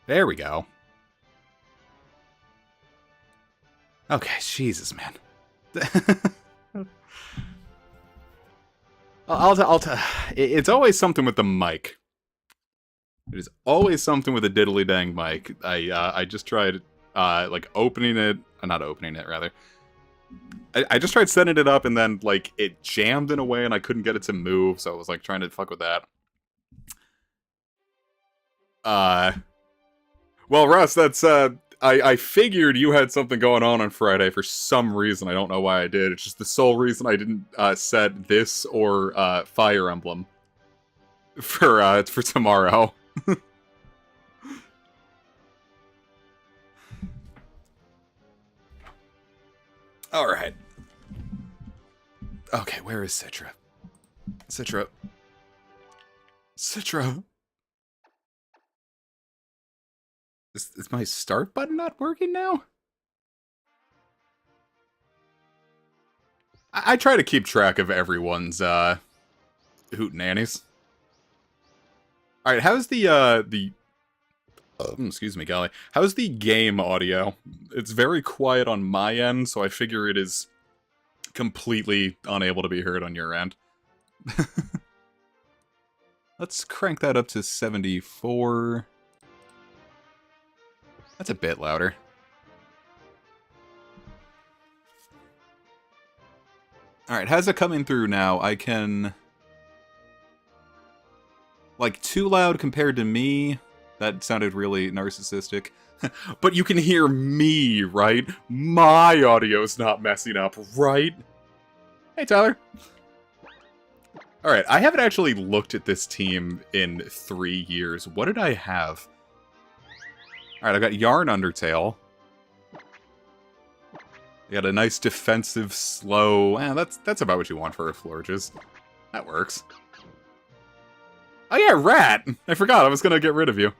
There we go. Okay, Jesus, man. It's always something with the mic. It is always something with a diddly dang mic. I just tried like opening it, not opening it rather. I just tried setting it up and then like it jammed in a way and I couldn't get it to move, so I was like trying to fuck with that. Well, Russ, that's I figured you had something going on Friday for some reason. I don't know why I did. It's just the sole reason I didn't set this or Fire Emblem for tomorrow. All right. Okay, where is Citra? Citra. Citra. Is my start button not working now? I try to keep track of everyone's hootenannies. All right, how's the excuse me, golly. How's the game audio? It's very quiet on my end, so I figure it is completely unable to be heard on your end. Let's crank that up to 74. That's a bit louder. Alright, how's it coming through now? I can... Like, too loud compared to me? That sounded really narcissistic. But you can hear me, right? My audio's not messing up, right? Hey, Tyler. Alright, I haven't actually looked at this team in 3 years. What did I have? Alright, I've got Yarn Undertale. You got a nice defensive, slow... that's about what you want for a Florges. That works. Oh yeah, Rat! I forgot, I was gonna get rid of you.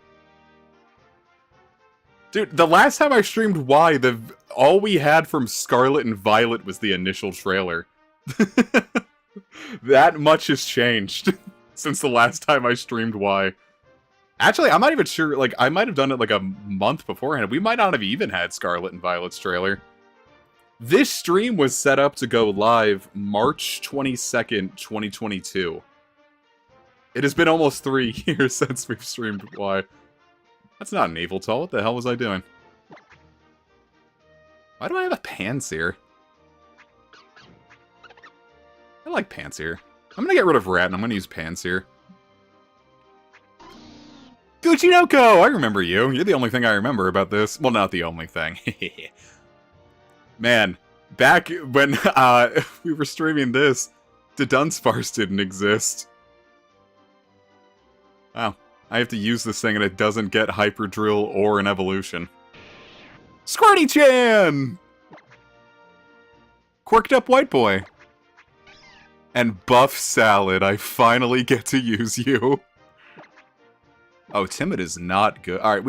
Dude, the last time I streamed Y, all we had from Scarlet and Violet was the initial trailer. That much has changed since the last time I streamed Y. Actually, I'm not even sure, like, I might have done it like a month beforehand. We might not have even had Scarlet and Violet's trailer. This stream was set up to go live March 22nd, 2022. It has been almost 3 years since we've streamed Y. That's not an Eviltal. What the hell was I doing? Why do I have a Panseer? I like Panseer. I'm gonna get rid of Rat and I'm gonna use Panseer. Guchinoko! I remember you. You're the only thing I remember about this. Well, not the only thing. Man, back when we were streaming this, the Dunsparce didn't exist. Wow. I have to use this thing and it doesn't get Hyper Drill or an evolution. Squirty-chan! Quirked up white boy. And Buff Salad, I finally get to use you. Oh, Timid is not good. Alright,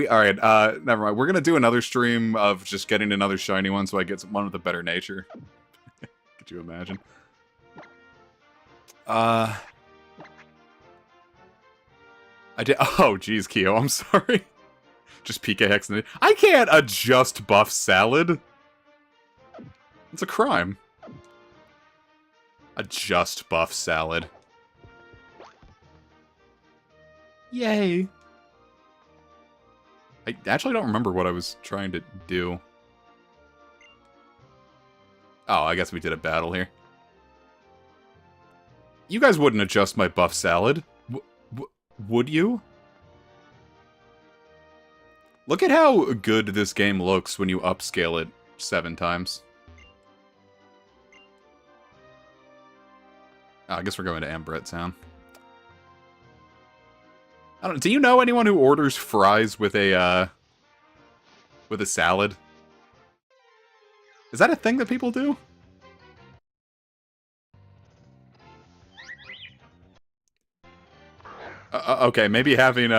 never mind. We're gonna do another stream of just getting another shiny one so I get one with a better nature. Could you imagine? I did. Oh, geez, Keo, I'm sorry. Just PKX. I can't adjust Buff Salad. It's a crime. Adjust Buff Salad. Yay. I actually don't remember what I was trying to do. Oh, I guess we did a battle here. You guys wouldn't adjust my Buff Salad. Would you? Look at how good this game looks when you upscale it 7 times. Oh, I guess we're going to Ambret Town. I don't. Do you know anyone who orders fries with a salad? Is that a thing that people do? Okay, maybe having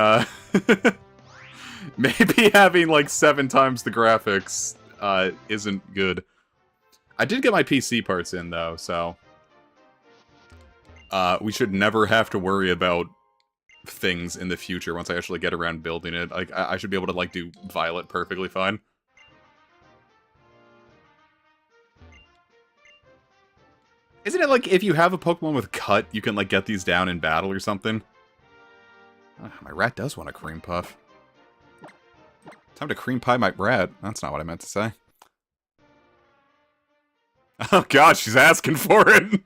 maybe having like 7 times the graphics isn't good. I did get my PC parts in though, so we should never have to worry about things in the future once I actually get around building it. Like, I should be able to, like, do Violet perfectly fine. Isn't it like if you have a Pokemon with Cut, you can, like, get these down in battle or something? My rat does want a cream puff. Time to cream pie my rat. That's not what I meant to say. Oh god, she's asking for it!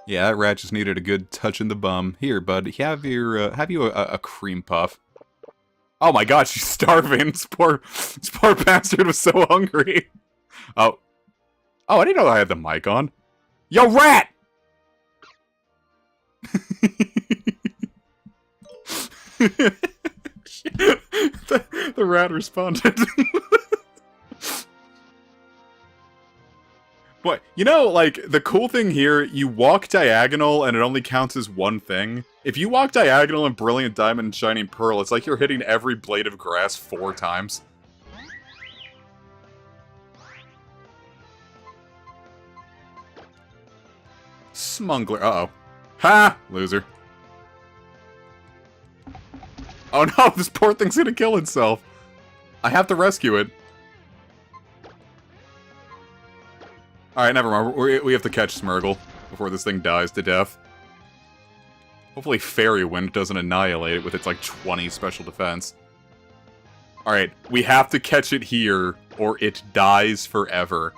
Yeah, that rat just needed a good touch in the bum. Here, bud, have you a cream puff. Oh my god, she's starving. This poor bastard was so hungry. Oh. Oh, I didn't know I had the mic on. Yo, rat! the rat responded. But, you know, like, the cool thing here, you walk diagonal and it only counts as one thing. If you walk diagonal in Brilliant Diamond and Shining Pearl, it's like you're hitting every blade of grass 4 times. Smungler. Uh-oh. Ha! Loser. Oh no, this poor thing's gonna kill itself. I have to rescue it. Alright, never mind. We have to catch Smeargle before this thing dies to death. Hopefully Fairy Wind doesn't annihilate it with its, like, 20 special defense. Alright, we have to catch it here, or it dies forever.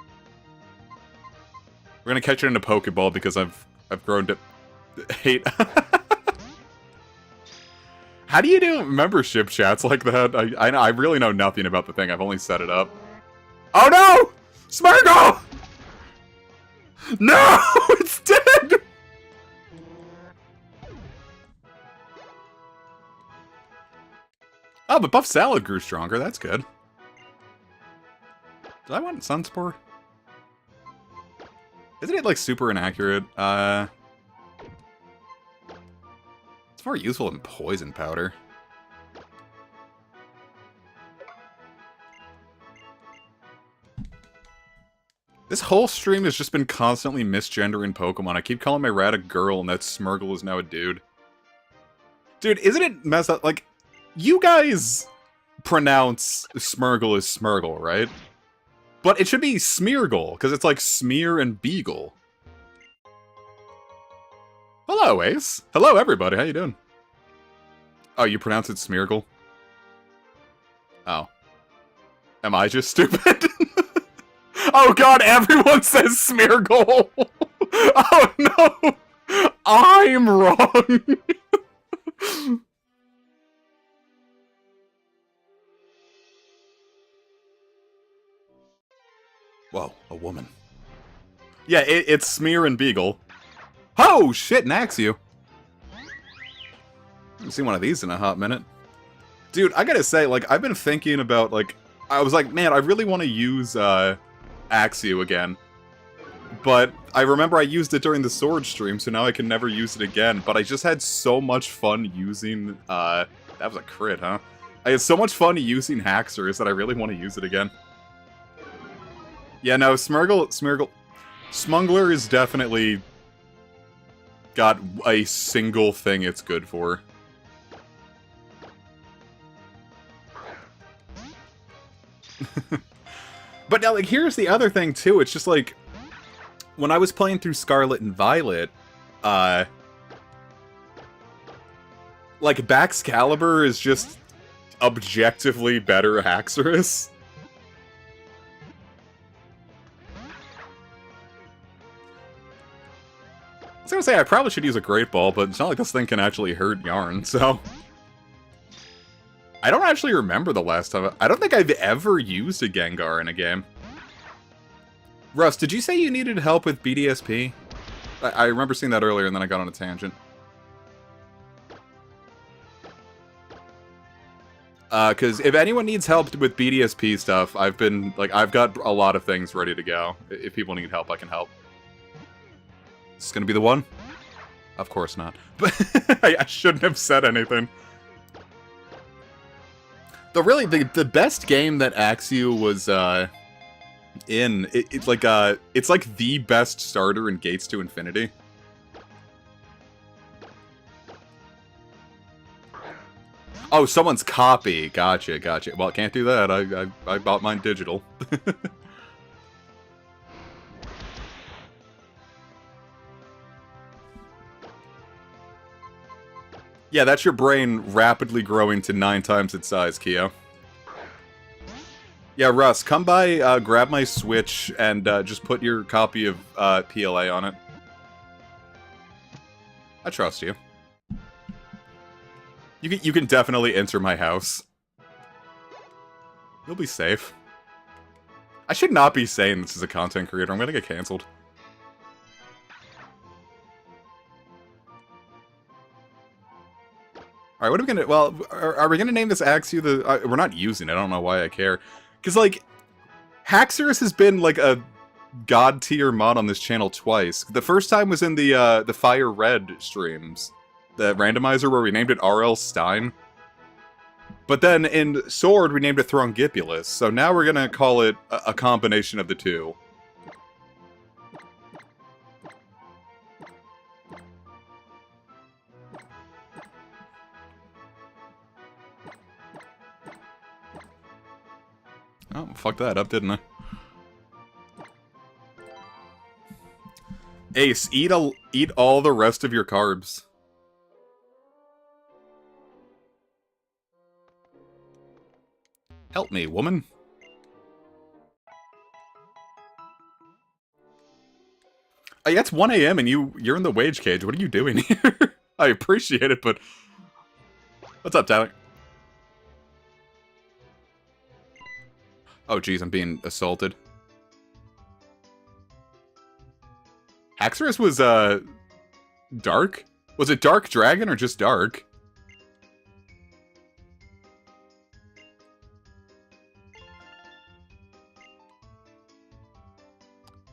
We're gonna catch it in a Pokeball because I've grown to hate... How do you do membership chats like that? I really know nothing about the thing. I've only set it up. Oh no! Smeargle! No! It's dead! Oh, but Buff Salad grew stronger. That's good. Did I want Sunspore? Isn't it, like, super inaccurate? It's more useful than Poison Powder. This whole stream has just been constantly misgendering Pokemon. I keep calling my rat a girl, and that Smeargle is now a dude. Dude, isn't it messed up? Like, you guys pronounce Smeargle as Smeargle, right? But it should be Smeargle, because it's like Smear and Beagle. Hello, Ace. Hello, everybody. How you doing? Oh, you pronounce it Smeargle? Oh. Am I just stupid? Oh god, everyone says Smeargle! Oh no! I'm wrong! Whoa, a woman. Yeah, it's Smear and Beagle. Oh shit, Naxu! Haven't seen one of these in a hot minute. Dude, I gotta say, like, I've been thinking about, like, I was like, man, I really want to use, Axew again. But I remember I used it during the Sword stream, so now I can never use it again. But I just had so much fun using, that was a crit, huh? I had so much fun using Haxorus that I really want to use it again. Yeah, no, Smungler is definitely got a single thing it's good for. But now, like, here's the other thing, too. It's just, like, when I was playing through Scarlet and Violet, like, Baxcalibur is just objectively better Haxorus. I was gonna say, I probably should use a Great Ball, but it's not like this thing can actually hurt Yarn, so... I don't actually remember the last time. I don't think I've ever used a Gengar in a game. Russ, did you say you needed help with BDSP? I remember seeing that earlier and then I got on a tangent. Because if anyone needs help with BDSP stuff, I've got a lot of things ready to go. If people need help, I can help. Is this gonna be the one? Of course not. But I shouldn't have said anything. Though really, the best game that Axew was It's like it's like the best starter in Gates to Infinity. Oh, someone's copy. Gotcha, gotcha. Well, can't do that. I bought mine digital. Yeah, that's your brain rapidly growing to 9 times its size, Keo. Yeah, Russ, come by, grab my Switch, and just put your copy of PLA on it. I trust you. You can definitely enter my house. You'll be safe. I should not be saying this as a content creator. I'm gonna get canceled. Alright, what are we gonna... Well, are we gonna name this Axew the... we're not using it. I don't know why I care. Because, like, Haxorus has been, like, a god-tier mod on this channel twice. The first time was in the Fire Red streams. The randomizer where we named it R.L. Stein. But then in Sword, we named it Throngipulus. So now we're gonna call it a combination of the two. Oh, fucked that up, didn't I? Ace, eat all the rest of your carbs. Help me, woman. Oh, yeah, it's 1 AM and you're in the wage cage. What are you doing here? I appreciate it, but... What's up, Tyler? Oh, geez, I'm being assaulted. Haxorus was, dark? Was it Dark Dragon or just dark?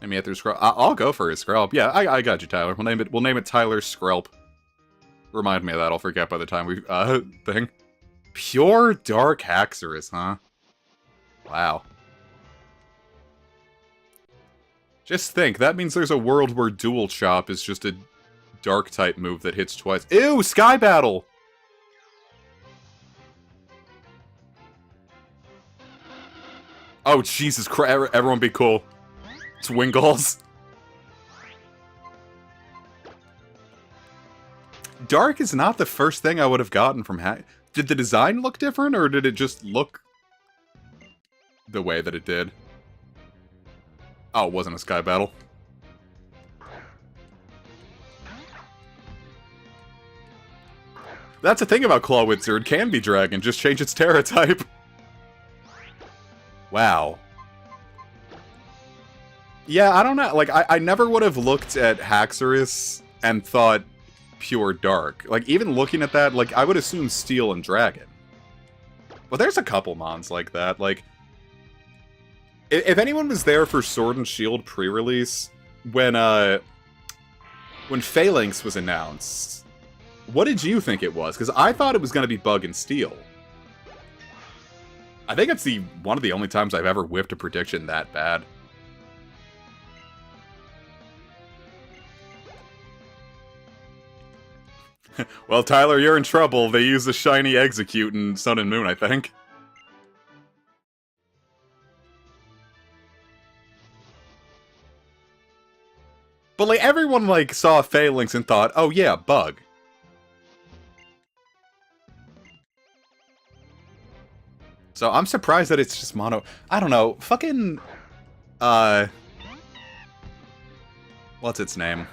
Maybe after Skrelp. I'll go for his Skrelp. Yeah, I got you, Tyler. We'll name it Tyler Skrelp. Remind me of that. I'll forget by the time we thing. Pure Dark Haxorus, huh? Wow. Just think, that means there's a world where Dual Chop is just a dark type move that hits twice. Ew, Sky Battle! Oh, Jesus Christ, everyone be cool. It's Wingulls. Dark is not the first thing I would have gotten from Did the design look different, or did it just look the way that it did? Oh, it wasn't a Sky Battle. That's the thing about Clawitzer, it can be Dragon, just change its Terra type. Wow. Yeah, I don't know, like, I never would have looked at Haxorus and thought pure Dark. Like, even looking at that, like, I would assume Steel and Dragon. Well, there's a couple mons like that, like... If anyone was there for Sword and Shield pre-release, when Phalanx was announced, what did you think it was? Because I thought it was going to be Bug and Steel. I think it's one of the only times I've ever whiffed a prediction that bad. Well, Tyler, you're in trouble. They use the shiny Execute in Sun and Moon, I think. But, like, everyone, like, saw Phalanx and thought, oh yeah, Bug. So, I'm surprised that it's just mono... I don't know, fucking... What's its name?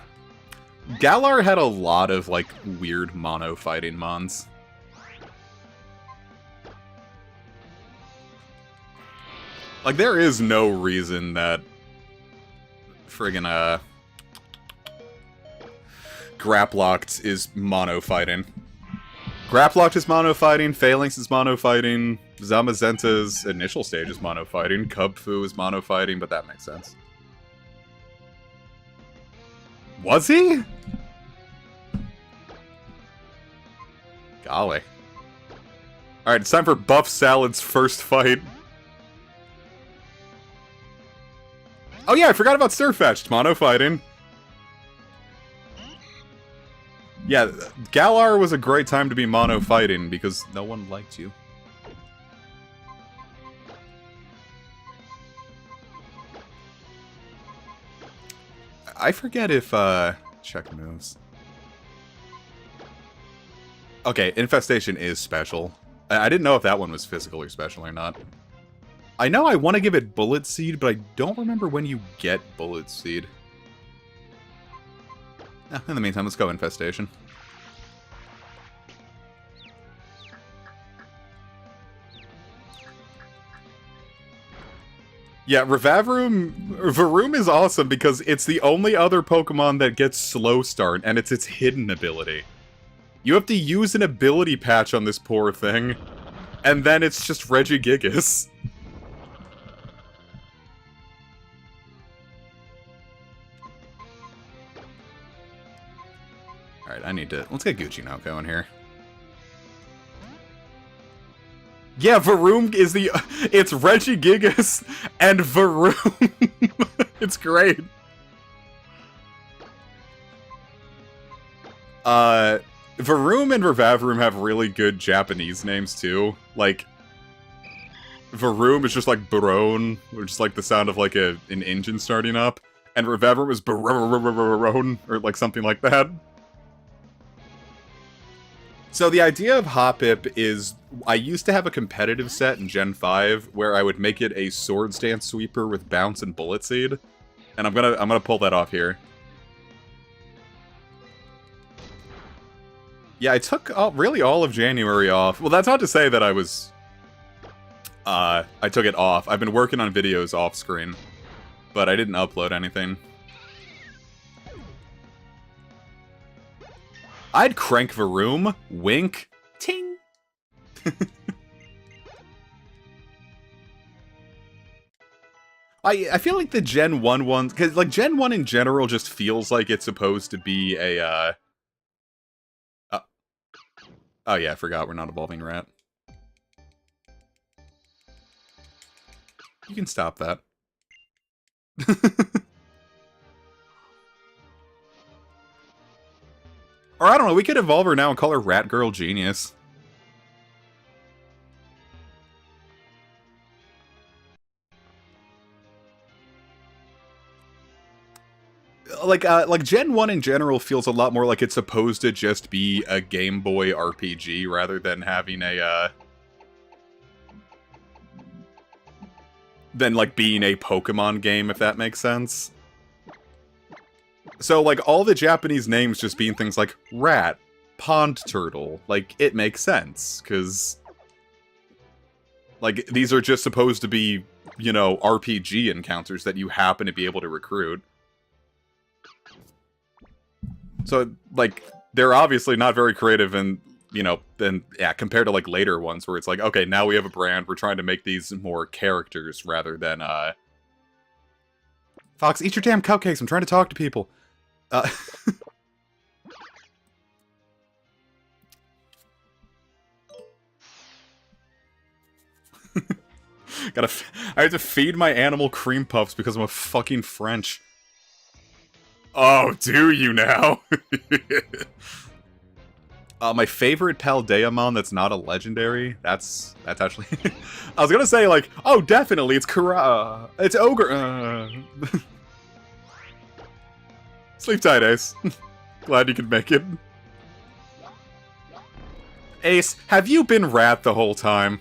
Galar had a lot of, like, weird mono-fighting mons. Like, there is no reason that... friggin', Graplocked is mono-fighting. Graplocked is mono-fighting, Phalanx is mono-fighting, Zamazenta's initial stage is mono-fighting, Cubfu is mono-fighting, but that makes sense. Was he? Golly. Alright, it's time for Buff Salad's first fight. Oh yeah, I forgot about Surfetched. Mono fighting. Yeah, Galar was a great time to be mono fighting because no one liked you. I forget if, check moves. Okay, Infestation is special. I didn't know if that one was physical or special or not. I know I want to give it Bullet Seed, but I don't remember when you get Bullet Seed. In the meantime, let's go Infestation. Yeah, Varoom is awesome because it's the only other Pokemon that gets Slow Start, and it's its hidden ability. You have to use an ability patch on this poor thing, and then it's just Regigigas. Alright, I need to... Let's get Gucci now going here. Yeah, Varoom is the... It's Regigigas and Varoom. It's great. Varoom and Revavroom have really good Japanese names, too. Like, Varoom is just like Barone, which is like the sound of like an engine starting up. And Revavroom is Barone, or like something like that. So the idea of Hoppip is, I used to have a competitive set in Gen 5 where I would make it a Swords Dance Sweeper with Bounce and Bullet Seed. And I'm gonna pull that off here. Yeah, I took really all of January off. Well, that's not to say that I was... I took it off. I've been working on videos off screen. But I didn't upload anything. I'd crank Varoom. Wink. Ting. I feel like the Gen 1 ones... Because, like, Gen 1 in general just feels like it's supposed to be a, Oh yeah, I forgot we're not evolving Rat. You can stop that. Or I don't know, we could evolve her now and call her Rat Girl Genius. Like Gen 1 in general feels a lot more like it's supposed to just be a Game Boy RPG rather than having a, than, like, being a Pokemon game, if that makes sense. So, like, all the Japanese names just being things like Rat, Pond Turtle, like, it makes sense, because... Like, these are just supposed to be, you know, RPG encounters that you happen to be able to recruit. So, like, they're obviously not very creative and, you know, then, yeah, compared to, like, later ones where it's like, okay, now we have a brand, we're trying to make these more characters rather than, Fox, eat your damn cupcakes, I'm trying to talk to people. I have to feed my animal cream puffs because I'm a fucking French. Oh, do you now? My favorite Paldeamon that's not a legendary. That's actually... I was gonna say, like, oh, definitely, it's Kara. It's Ogre. Sleep tight, Ace. Glad you could make it. Ace, have you been Rat the whole time?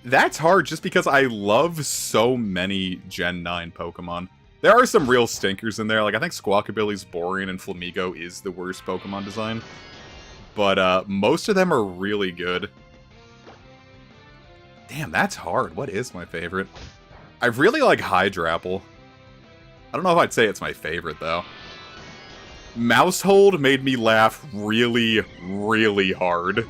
That's hard just because I love so many Gen 9 Pokemon. There are some real stinkers in there, like I think Squawkabilly's boring and Flamigo is the worst Pokemon design. But most of them are really good. Damn, that's hard. What is my favorite? I really like Hydrapple. I don't know if I'd say it's my favorite, though. Mousehold made me laugh really, really hard.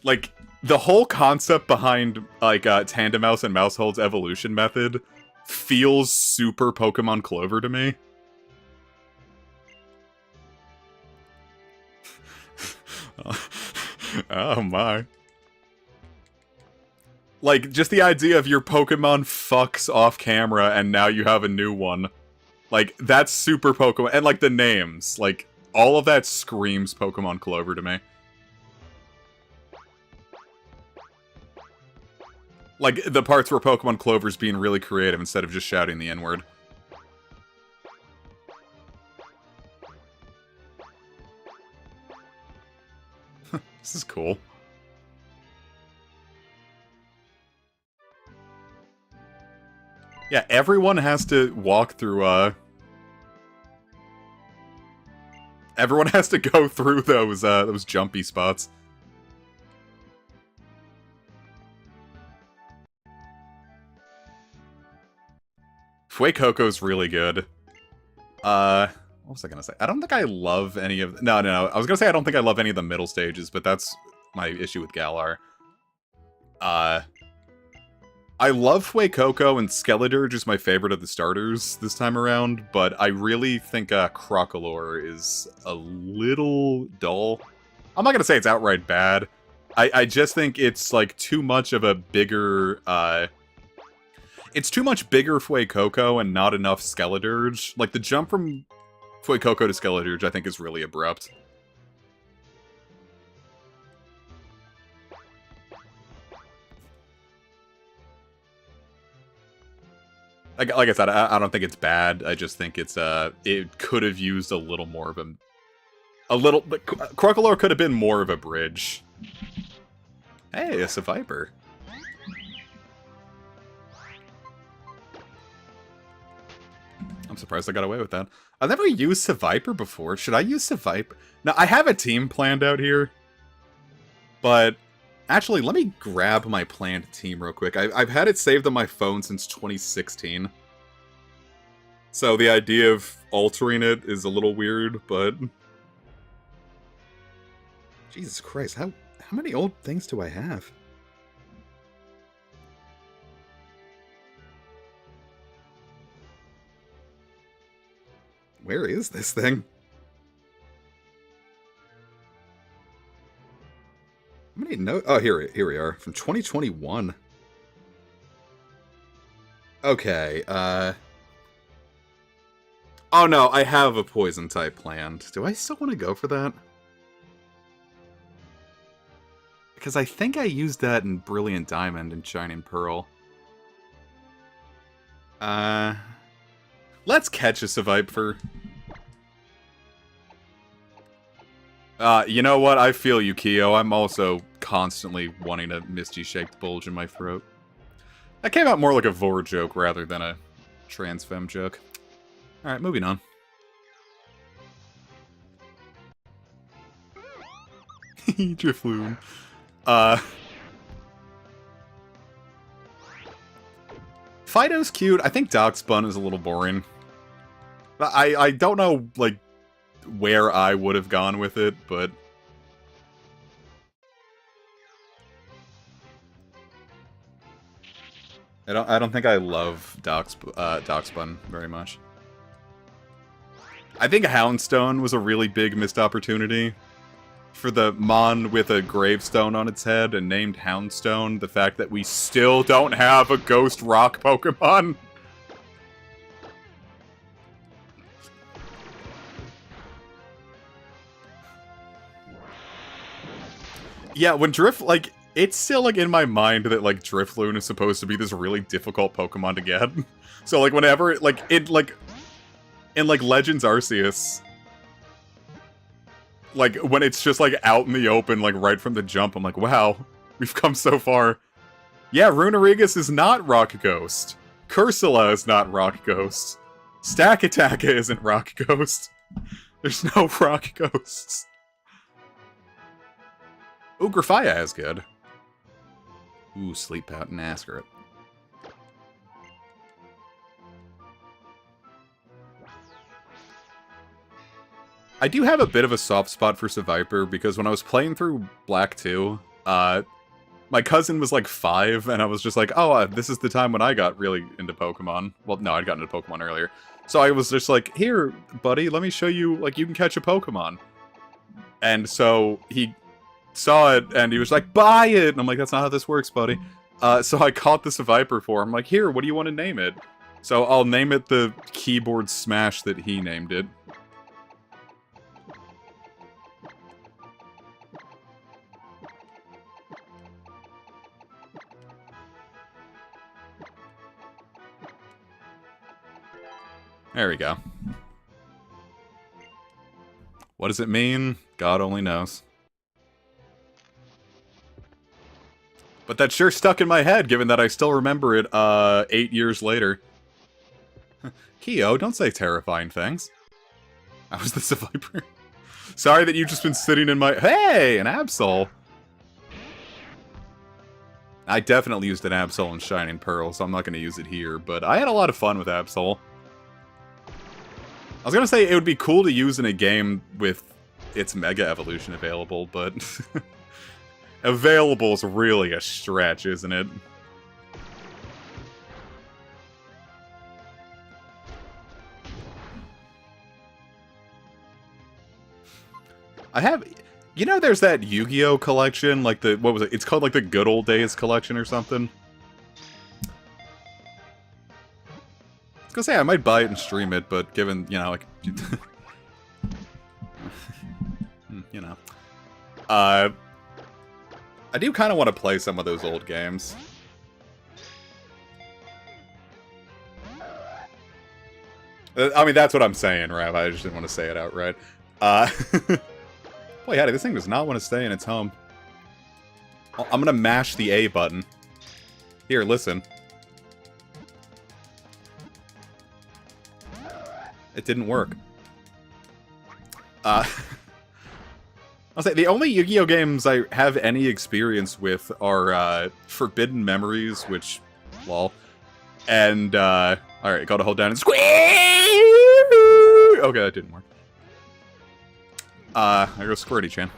Like, the whole concept behind, like, Tandemaus and Mousehold's evolution method feels super Pokemon Clover to me. Oh my. Like, just the idea of your Pokemon fucks off camera and now you have a new one. Like, that's super Pokemon. And, like, the names. Like, all of that screams Pokemon Clover to me. Like, the parts where Pokemon Clover's being really creative instead of just shouting the N-word. This is cool. Yeah, everyone has to walk through, everyone has to go through those jumpy spots. Fuecoco's really good. What was I gonna say? I don't think I love any of... No. I was gonna say I don't think I love any of the middle stages, but that's my issue with Galar. I love Fuecoco, and Skeledirge is my favorite of the starters this time around, but I really think Crocolore is a little dull. I'm not gonna say it's outright bad. I just think it's, like, too much of a bigger, it's too much bigger Fuecoco and not enough Skeledirge. Like, the jump from Fuecoco to Skeledirge, I think, is really abrupt. Like I said, I don't think it's bad. I just think it's, it could have used a little more of Crocolore could have been more of a bridge. Hey, it's a Viper. I'm surprised I got away with that. I've never used Seviper before. Should I use Seviper? Now, I have a team planned out here. But, actually, let me grab my planned team real quick. I've had it saved on my phone since 2016. So the idea of altering it is a little weird, but... Jesus Christ, how many old things do I have? Where is this thing? How many notes? Oh, here we are. From 2021. Okay, oh no, I have a poison type planned. Do I still want to go for that? Because I think I used that in Brilliant Diamond and Shining Pearl. Let's catch a Seviper. You know what? I feel you, Keo. I'm also constantly wanting a Misty-shaped bulge in my throat. That came out more like a Vor joke rather than a trans femme joke. Alright, moving on. Drifloon. Fido's cute. I think Darkspun is a little boring. I don't know, like, where I would have gone with it, but... I don't think I love Darkspun very much. I think Houndstone was a really big missed opportunity. For the Mon with a gravestone on its head and named Houndstone, the fact that we still don't have a Ghost Rock Pokemon. Yeah, when like, it's still, like, in my mind that, like, Drifloon is supposed to be this really difficult Pokemon to get. So, like, whenever, in Legends Arceus, like, when it's just, like, out in the open, like, right from the jump, I'm like, wow, we've come so far. Yeah, Runerigus is not Rock Ghost. Cursula is not Rock Ghost. Stakataka isn't Rock Ghost. There's no Rock Ghosts. Ooh, Grafia is good. Ooh, Sleep Out and Askeret. I do have a bit of a soft spot for Seviper, because when I was playing through Black 2, my cousin was like 5, and I was just like, oh, this is the time when I got really into Pokemon. Well, no, I'd gotten into Pokemon earlier. So I was just like, here, buddy, let me show you, like, you can catch a Pokemon. And so he saw it, and he was like, buy it! And I'm like, that's not how this works, buddy. So I caught this Viper for him. I'm like, here, what do you want to name it? So I'll name it the keyboard smash that he named it. There we go. What does it mean? God only knows. But that sure stuck in my head, given that I still remember it, 8 years later. Kyo, don't say terrifying things. How was this a Viper? Sorry that you've just been sitting in my... Hey! An Absol! I definitely used an Absol in Shining Pearl, so I'm not going to use it here, but I had a lot of fun with Absol. I was going to say it would be cool to use in a game with its Mega Evolution available, but... available is really a stretch, isn't it? I have... You know there's that Yu-Gi-Oh! Collection? Like the... What was it? It's called like the Good Old Days collection or something? I was gonna say I might buy it and stream it, but given, you know, like... you know. I do kind of want to play some of those old games. I mean, that's what I'm saying, right? I just didn't want to say it outright. Boy, howdy, this thing does not want to stay in its home. I'm gonna mash the A button. Here, listen. It didn't work. I'll say, the only Yu-Gi-Oh! Games I have any experience with are, Forbidden Memories, which, lol. And, alright, gotta hold down and squeeze! Okay, that didn't work. There goes Squirty-chan.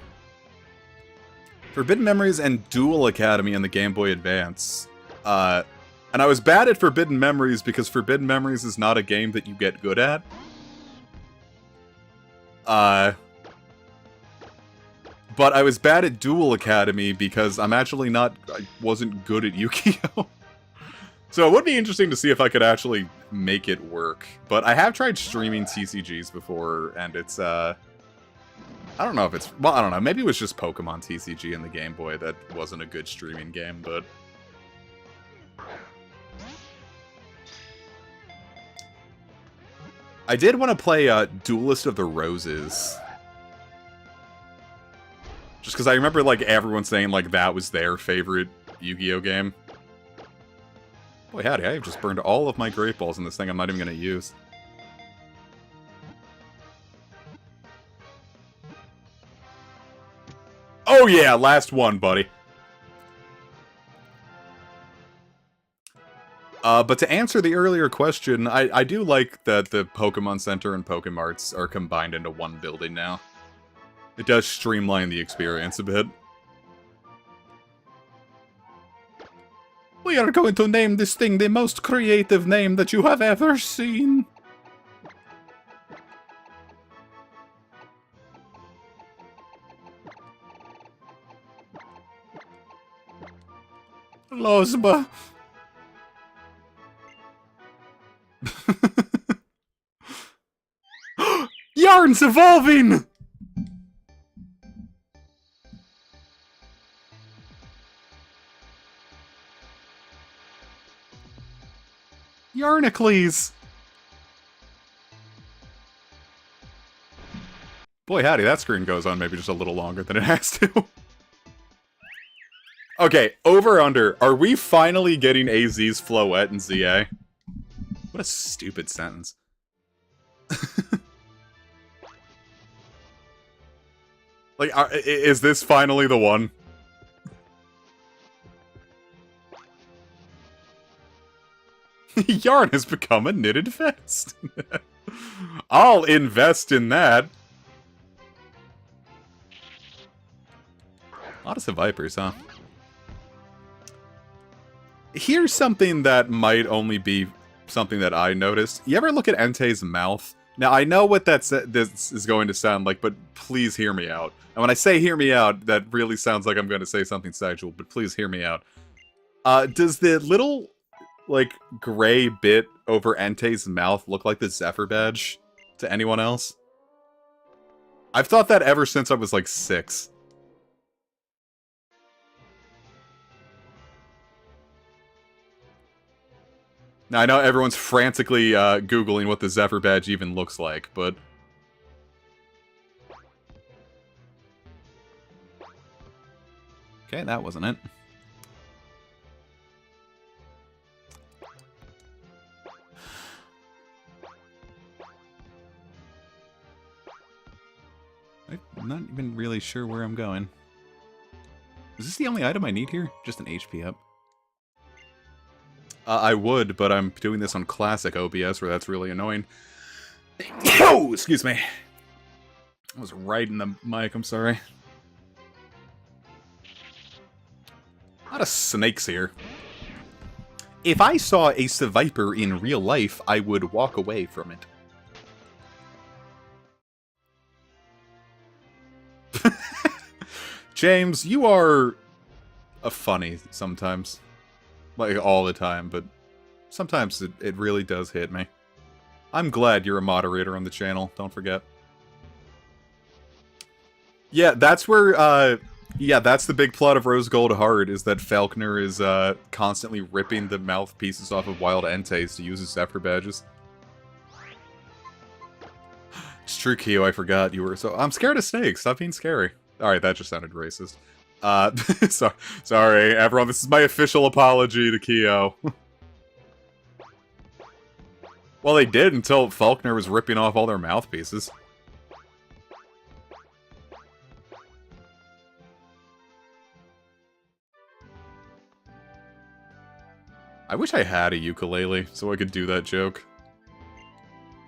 Forbidden Memories and Duel Academy on the Game Boy Advance. And I was bad at Forbidden Memories because Forbidden Memories is not a game that you get good at. But I was bad at Duel Academy because I'm actually not... I wasn't good at Yu-Gi-Oh! So it would be interesting to see if I could actually make it work. But I have tried streaming TCGs before, and it's, I don't know if it's... Well, I don't know. Maybe it was just Pokemon TCG in the Game Boy that wasn't a good streaming game, but... I did want to play, Duelist of the Roses. Just because I remember, like, everyone saying, like, that was their favorite Yu-Gi-Oh! Game. Boy, howdy, I have just burned all of my Great Balls in this thing I'm not even going to use. Oh yeah, last one, buddy. But to answer the earlier question, I do like that the Pokemon Center and Pokemarts are combined into one building now. It does streamline the experience a bit. We are going to name this thing the most creative name that you have ever seen. Lozba. Yarn's evolving! Yarnicles! Boy howdy, that screen goes on maybe just a little longer than it has to. Okay, over-under. Are we finally getting AZ's Floette and ZA? What a stupid sentence. Like, is this finally the one? Yarn has become a knitted vest. I'll invest in that. A lot of Vipers, huh? Here's something that might only be something that I noticed. You ever look at Entei's mouth? Now, I know what this is going to sound like, but please hear me out. And when I say hear me out, that really sounds like I'm going to say something sexual, but please hear me out. Does the little, like, gray bit over Entei's mouth look like the Zephyr badge to anyone else? I've thought that ever since I was, like, 6. Now, I know everyone's frantically Googling what the Zephyr badge even looks like, but... Okay, that wasn't it. I'm not even really sure where I'm going. Is this the only item I need here? Just an HP up. I would, but I'm doing this on classic OBS, where that's really annoying. Oh, excuse me. I was right in the mic, I'm sorry. A lot of snakes here. If I saw a Seviper in real life, I would walk away from it. James, you are a funny sometimes. Like, all the time, but sometimes it really does hit me. I'm glad you're a moderator on the channel, don't forget. Yeah, that's where, yeah, that's the big plot of Rose Gold Heart, is that Falconer is, constantly ripping the mouthpieces off of wild Entei's to use as Zephyr badges. It's true, Kyo, I forgot you were so... I'm scared of snakes, stop being scary. Alright, that just sounded racist. Sorry, everyone, this is my official apology to Kyo. Well, they did until Falconer was ripping off all their mouthpieces. I wish I had a ukulele, so I could do that joke.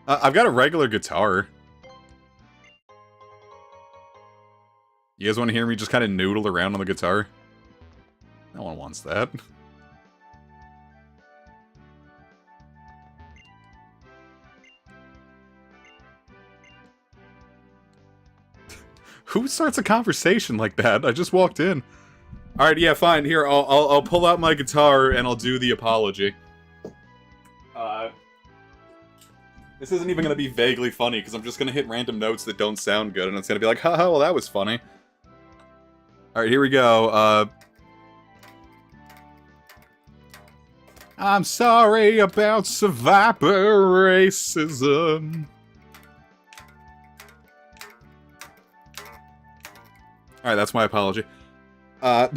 I've got a regular guitar. You guys want to hear me just kind of noodle around on the guitar? No one wants that. Who starts a conversation like that? I just walked in. Alright, yeah, fine. Here, I'll pull out my guitar and I'll do the apology. This isn't even gonna be vaguely funny, because I'm just gonna hit random notes that don't sound good, and it's gonna be like, haha, well that was funny. Alright, here we go. I'm sorry about Seviper racism. Alright, that's my apology. Clip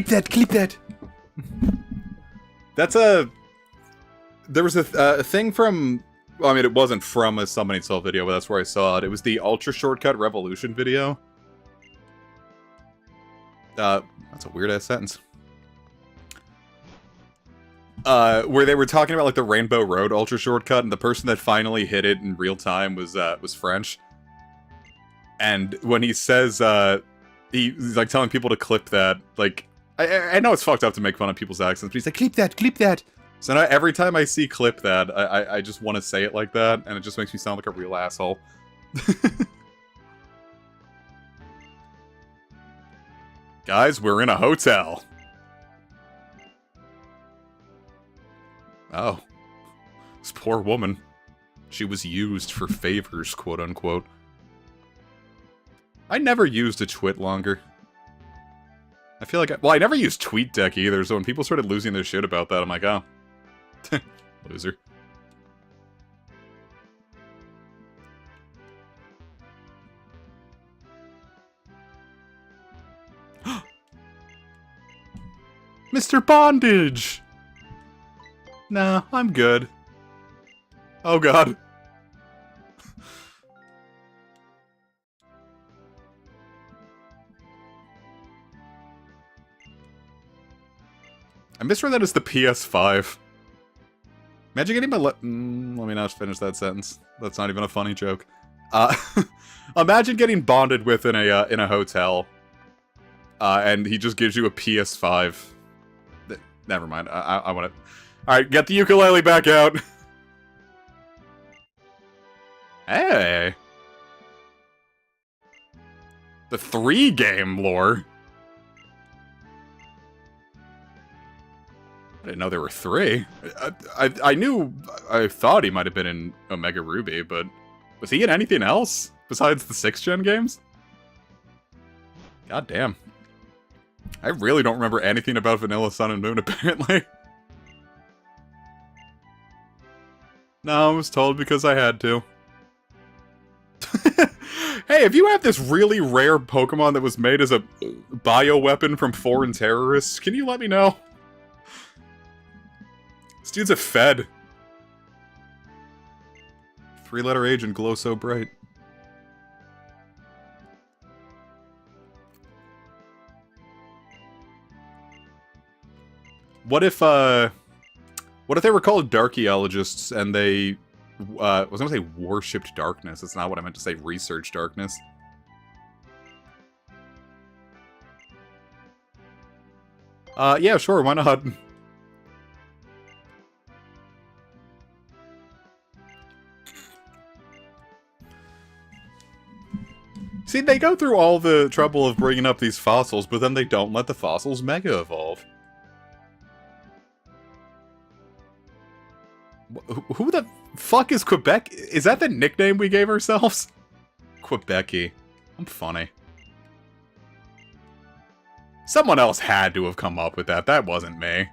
that, clip that! That's a... There was a thing from... Well, I mean, it wasn't from a Summoning Soul video, but that's where I saw it. It was the Ultra Shortcut Revolution video. That's a weird-ass sentence. Where they were talking about, like, the Rainbow Road Ultra Shortcut, and the person that finally hit it in real time was French. And when he says, he's, like, telling people to clip that, like... I know it's fucked up to make fun of people's accents, but he's like, clip that, clip that! So now every time I see clip that, I just want to say it like that, and it just makes me sound like a real asshole. Guys, we're in a hotel. Oh. This poor woman. She was used for favors, quote-unquote. I never used a twit longer. I feel like well, I never used TweetDeck either, so when people started losing their shit about that, I'm like, oh. Loser. Mr. Bondage! Nah, I'm good. Oh god. I misread that as the PS5. Imagine getting my let me not finish that sentence. That's not even a funny joke. Imagine getting bonded with in a hotel. And he just gives you a PS5. Never mind. I want to... Alright, get the ukulele back out. Hey! The 3-game lore? I didn't know there were 3. I thought he might have been in Omega Ruby, but was he in anything else besides the 6th-gen games? God damn. I really don't remember anything about Vanilla Sun and Moon, apparently. No, I was told because I had to. Hey, if you have this really rare Pokemon that was made as a bioweapon from foreign terrorists, can you let me know? This dude's a Fed. 3-letter age and glow so bright. What if they were called Darkeologists and they, I was gonna say worshipped darkness. That's not what I meant to say, research darkness. Yeah, sure, why not? See, they go through all the trouble of bringing up these fossils, but then they don't let the fossils mega evolve. Who the fuck is Quebec? Is that the nickname we gave ourselves? Quebecy. I'm funny. Someone else had to have come up with that. That wasn't me.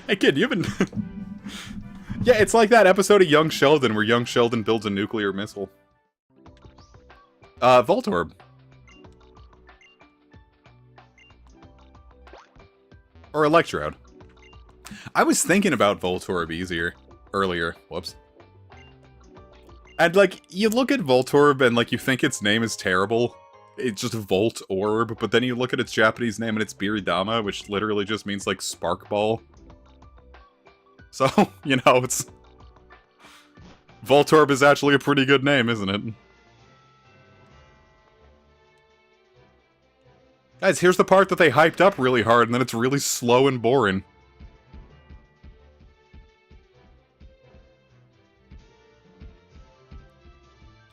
Hey kid, you've been... Yeah, it's like that episode of Young Sheldon where Young Sheldon builds a nuclear missile. Voltorb. Or Electrode. I was thinking about Voltorb earlier. Whoops. And, like, you look at Voltorb and, like, you think its name is terrible. It's just Volt Orb, but then you look at its Japanese name and it's Biridama, which literally just means, like, spark ball. So, you know, it's... Voltorb is actually a pretty good name, isn't it? Guys, here's the part that they hyped up really hard, and then it's really slow and boring.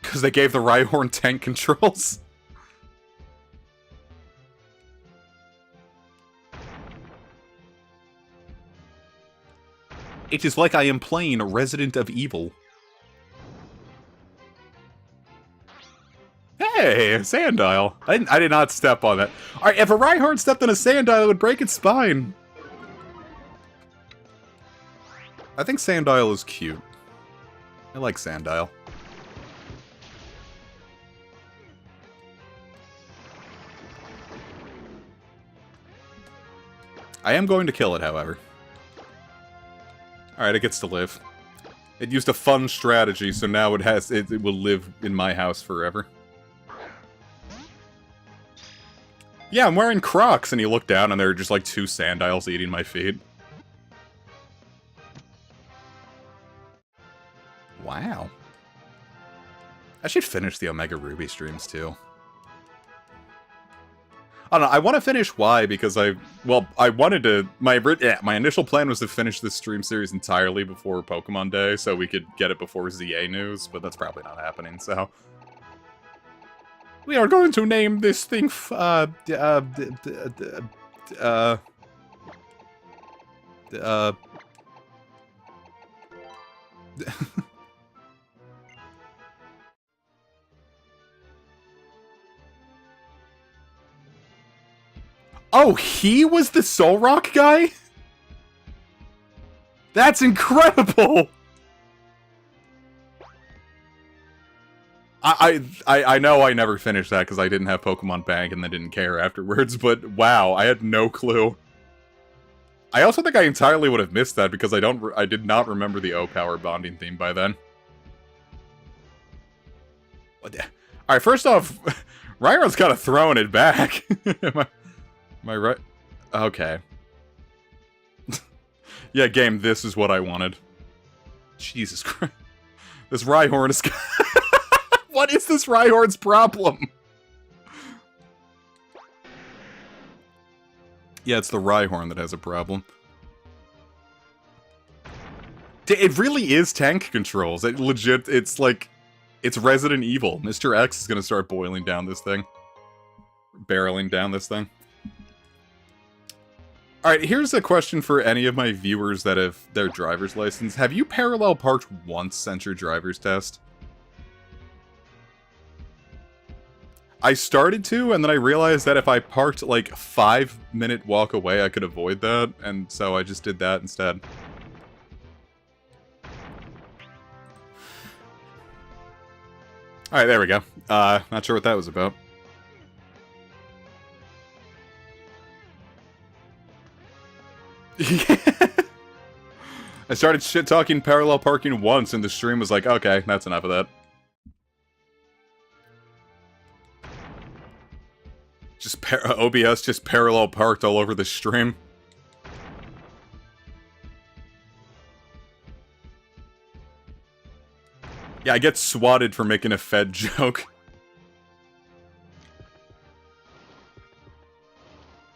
Because they gave the Rhyhorn tank controls. It is like I am playing Resident of Evil. Hey, a Sandile. I did not step on that. Alright, if a Rhyhorn stepped on a Sandile, it would break its spine. I think Sandile is cute. I like Sandile. I am going to kill it, however. Alright, it gets to live. It used a fun strategy, so now it will live in my house forever. Yeah, I'm wearing Crocs, and you look down and there are just like 2 Sandiles eating my feet. Wow. I should finish the Omega Ruby streams, too. I don't know, I want to finish Y because I wanted to... My initial plan was to finish this stream series entirely before Pokemon Day, so we could get it before ZA news, but that's probably not happening, so... We are going to name this thing, Oh, he was the Soul Rock guy? That's incredible! I know I never finished that because I didn't have Pokemon Bank and then didn't care afterwards, but wow, I had no clue. I also think I entirely would have missed that because I did not remember the O-Power bonding theme by then. Alright, first off, Rhyhorn's kind of throwing it back. Am I right? Okay. Yeah, game, this is what I wanted. Jesus Christ. This Rhyhorn is... What is this Rhyhorn's problem? Yeah, it's the Rhyhorn that has a problem. It really is tank controls. It legit, it's like, it's Resident Evil. Mr. X is gonna start boiling down this thing. Barreling down this thing. Alright, here's a question for any of my viewers that have their driver's license. Have you parallel parked once since your driver's test? I started to, and then I realized that if I parked like 5-minute walk away, I could avoid that, and so I just did that instead. Alright, there we go. Not sure what that was about. I started shit-talking parallel parking once, and the stream was like, okay, that's enough of that. Just OBS just parallel parked all over the stream. Yeah, I get swatted for making a Fed joke.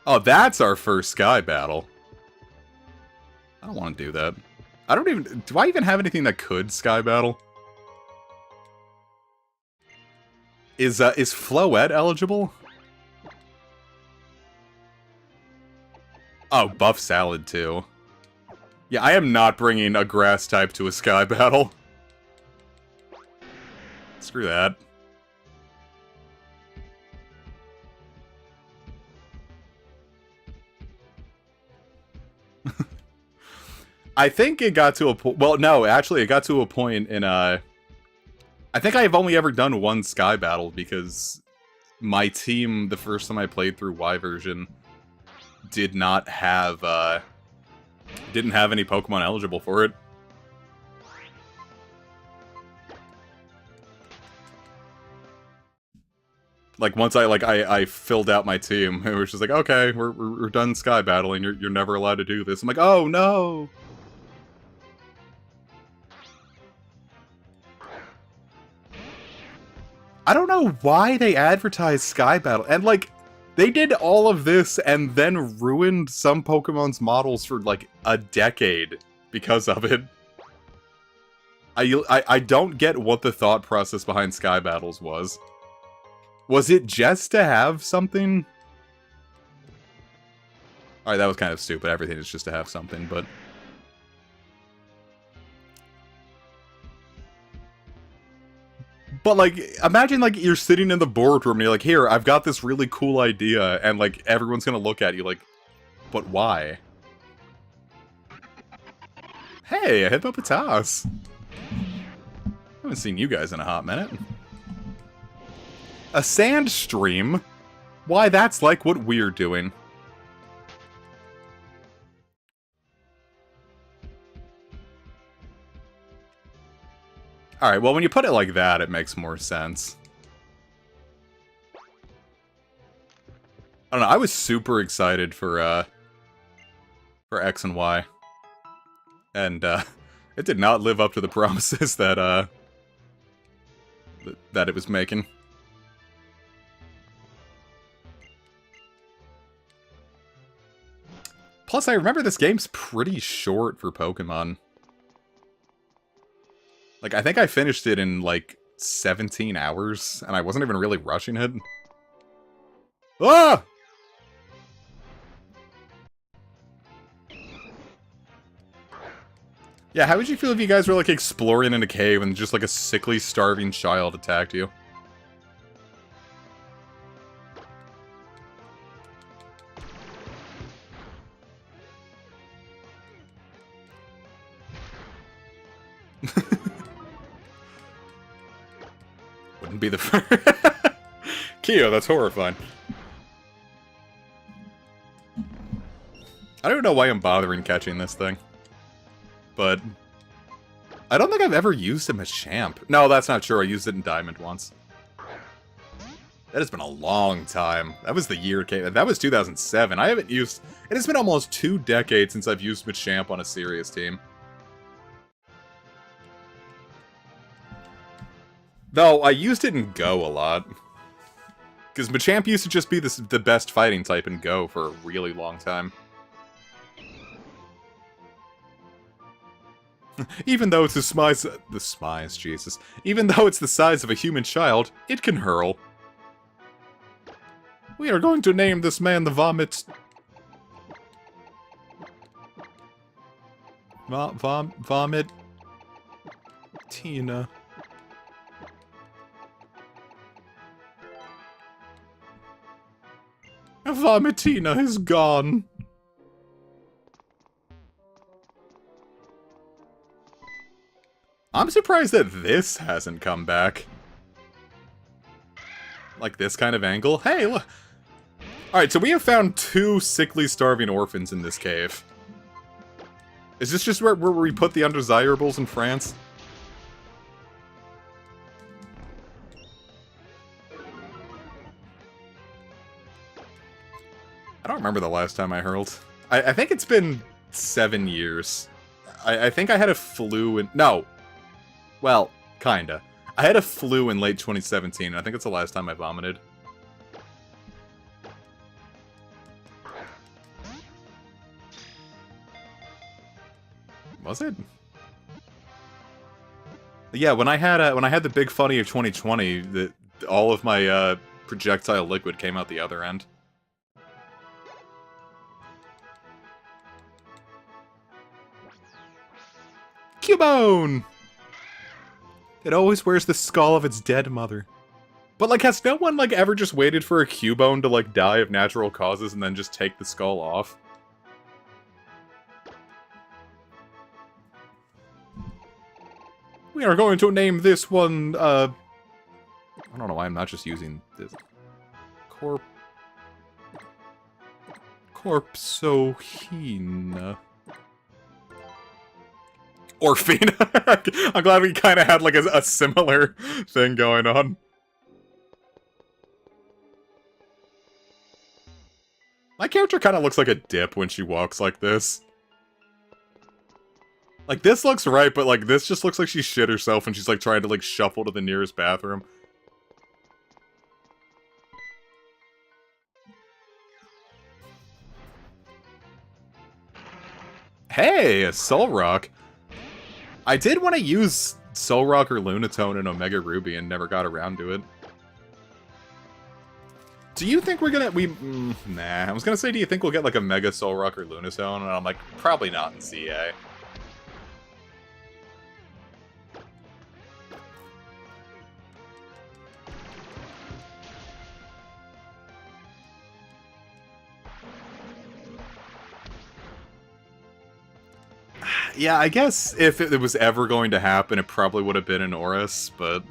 Oh, that's our first Sky battle. I don't want to do that. I don't even... Do I even have anything that could Sky battle? Is Floette eligible? Oh, buff salad too. Yeah, I am not bringing a grass type to a Sky battle. Screw that. I think it got to a point... Well, no, actually, it got to a point in, I think I've only ever done one Sky battle, because my team, the first time I played through Y version, did not have, didn't have any Pokemon eligible for it. Like, once I filled out my team, it was just like, okay, we're done Sky battling, you're never allowed to do this. I'm like, oh, no! I don't know why they advertised Sky Battle, and like, they did all of this and then ruined some Pokemon's models for like a decade because of it. I don't get what the thought process behind Sky Battles was. Was it just to have something? Alright, that was kind of stupid. Everything is just to have something, but... But, like, imagine, like, you're sitting in the boardroom and you're like, here, I've got this really cool idea, and, like, everyone's gonna look at you like, but why? Hey, a Hippopotas! Haven't seen you guys in a hot minute. A sand stream? Why, that's like what we're doing. Alright, well, when you put it like that, it makes more sense. I don't know, I was super excited for X and Y. And, it did not live up to the promises that, that it was making. Plus, I remember this game's pretty short for Pokemon. Like, I think I finished it in, like, 17 hours, and I wasn't even really rushing it. Ah! Yeah, how would you feel if you guys were, like, exploring in a cave and just, like, a sickly, starving child attacked you? Wouldn't be the first. Kyo, that's horrifying. I don't know why I'm bothering catching this thing. But I don't think I've ever used him as champ. No, that's not true. I used it in Diamond once. That has been a long time. That was the year it came. That was 2007. I haven't used... It has been almost 2 decades since I've used Machamp on a serious team. Though, I used it in Go a lot. Because Machamp used to just be the best fighting type in Go for a really long time. Even though it's Jesus. Even though it's the size of a human child, it can hurl. We are going to name this man the Vomit... Vomit... Tina. Vomitina is gone. I'm surprised that this hasn't come back. Like this kind of angle. Hey, look. Alright, so we have found 2 sickly, starving orphans in this cave. Is this just where we put the undesirables in France? I don't remember the last time I hurled. I think it's been 7 years. I think I had a flu in... No. Well, kinda. I had a flu in late 2017, and I think it's the last time I vomited. Was it? Yeah, when I had the big funny of 2020, all of my projectile liquid came out the other end. Cubone! It always wears the skull of its dead mother. But, like, has no one, like, ever just waited for a Cubone to, like, die of natural causes and then just take the skull off? We are going to name this one, I don't know why I'm not just using this. Corpsohina. Orphine. I'm glad we kind of had, like, a similar thing going on. My character kind of looks like a dip when she walks like this. Like, this looks right, but, like, this just looks like she shit herself and she's, like, trying to, like, shuffle to the nearest bathroom. Hey, a Soul Rock. I did want to use Soul Rock or Lunatone in Omega Ruby and never got around to it. Do you think we're gonna... Nah, I was gonna say, do you think we'll get, like, a Mega Soul Rock or Lunatone? And I'm like, probably not in CA. Yeah, I guess if it was ever going to happen, it probably would have been an Oris, but...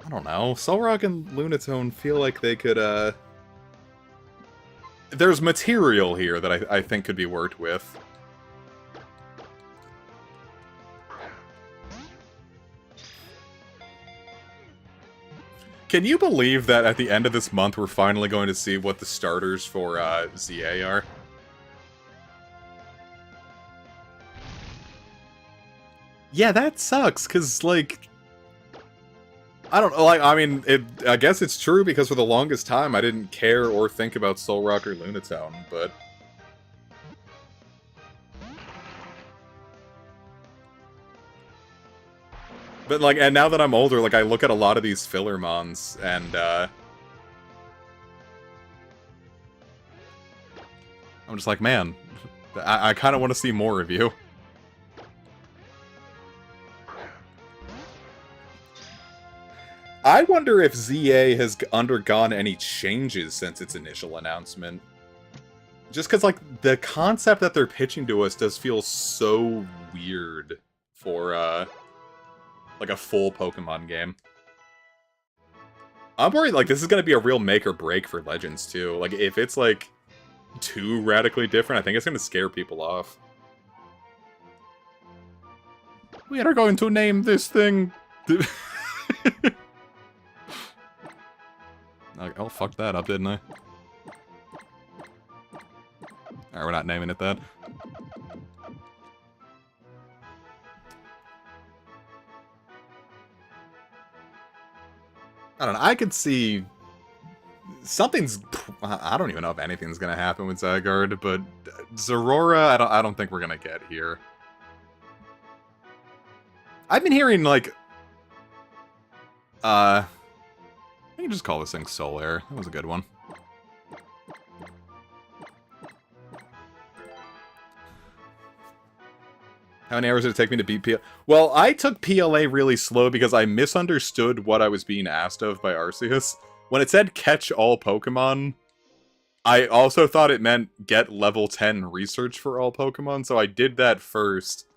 I don't know. Soul Rock and Lunatone feel like they could, There's material here that I think could be worked with. Can you believe that at the end of this month we're finally going to see what the starters for, ZA are? Yeah, that sucks, because, like... I don't know, like, I mean, I guess it's true, because for the longest time I didn't care or think about Soul Rock or Lunatone, but... But, like, and now that I'm older, like, I look at a lot of these filler mons, and, I'm just like, man, I kind of want to see more of you. I wonder if ZA has undergone any changes since its initial announcement. Just because, like, the concept that they're pitching to us does feel so weird for, like, a full Pokemon game. I'm worried, like, this is going to be a real make or break for Legends, too. Like, if it's, like, too radically different, I think it's going to scare people off. We are going to name this thing... Oh, fuck that up, didn't I? Alright, we're not naming it that. I don't know, I could see... Something's... I don't even know if anything's gonna happen with Zygarde, but... Zeraora, I don't think we're gonna get here. I've been hearing, like... I can just call this thing Soul-Air. That was a good one. How many hours did it take me to beat PLA? Well, I took PLA really slow because I misunderstood what I was being asked of by Arceus. When it said catch all Pokemon, I also thought it meant get level 10 research for all Pokemon, so I did that first.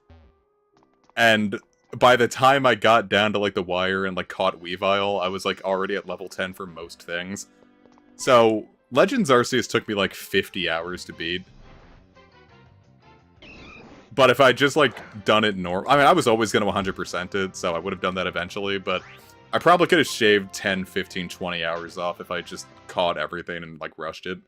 And by the time I got down to, like, the wire and, like, caught Weavile, I was, like, already at level 10 for most things. So, Legends Arceus took me, like, 50 hours to beat. But if I just, like, done it normal... I mean, I was always going to 100% it, so I would have done that eventually, but I probably could have shaved 10, 15, 20 hours off if I just caught everything and, like, rushed it.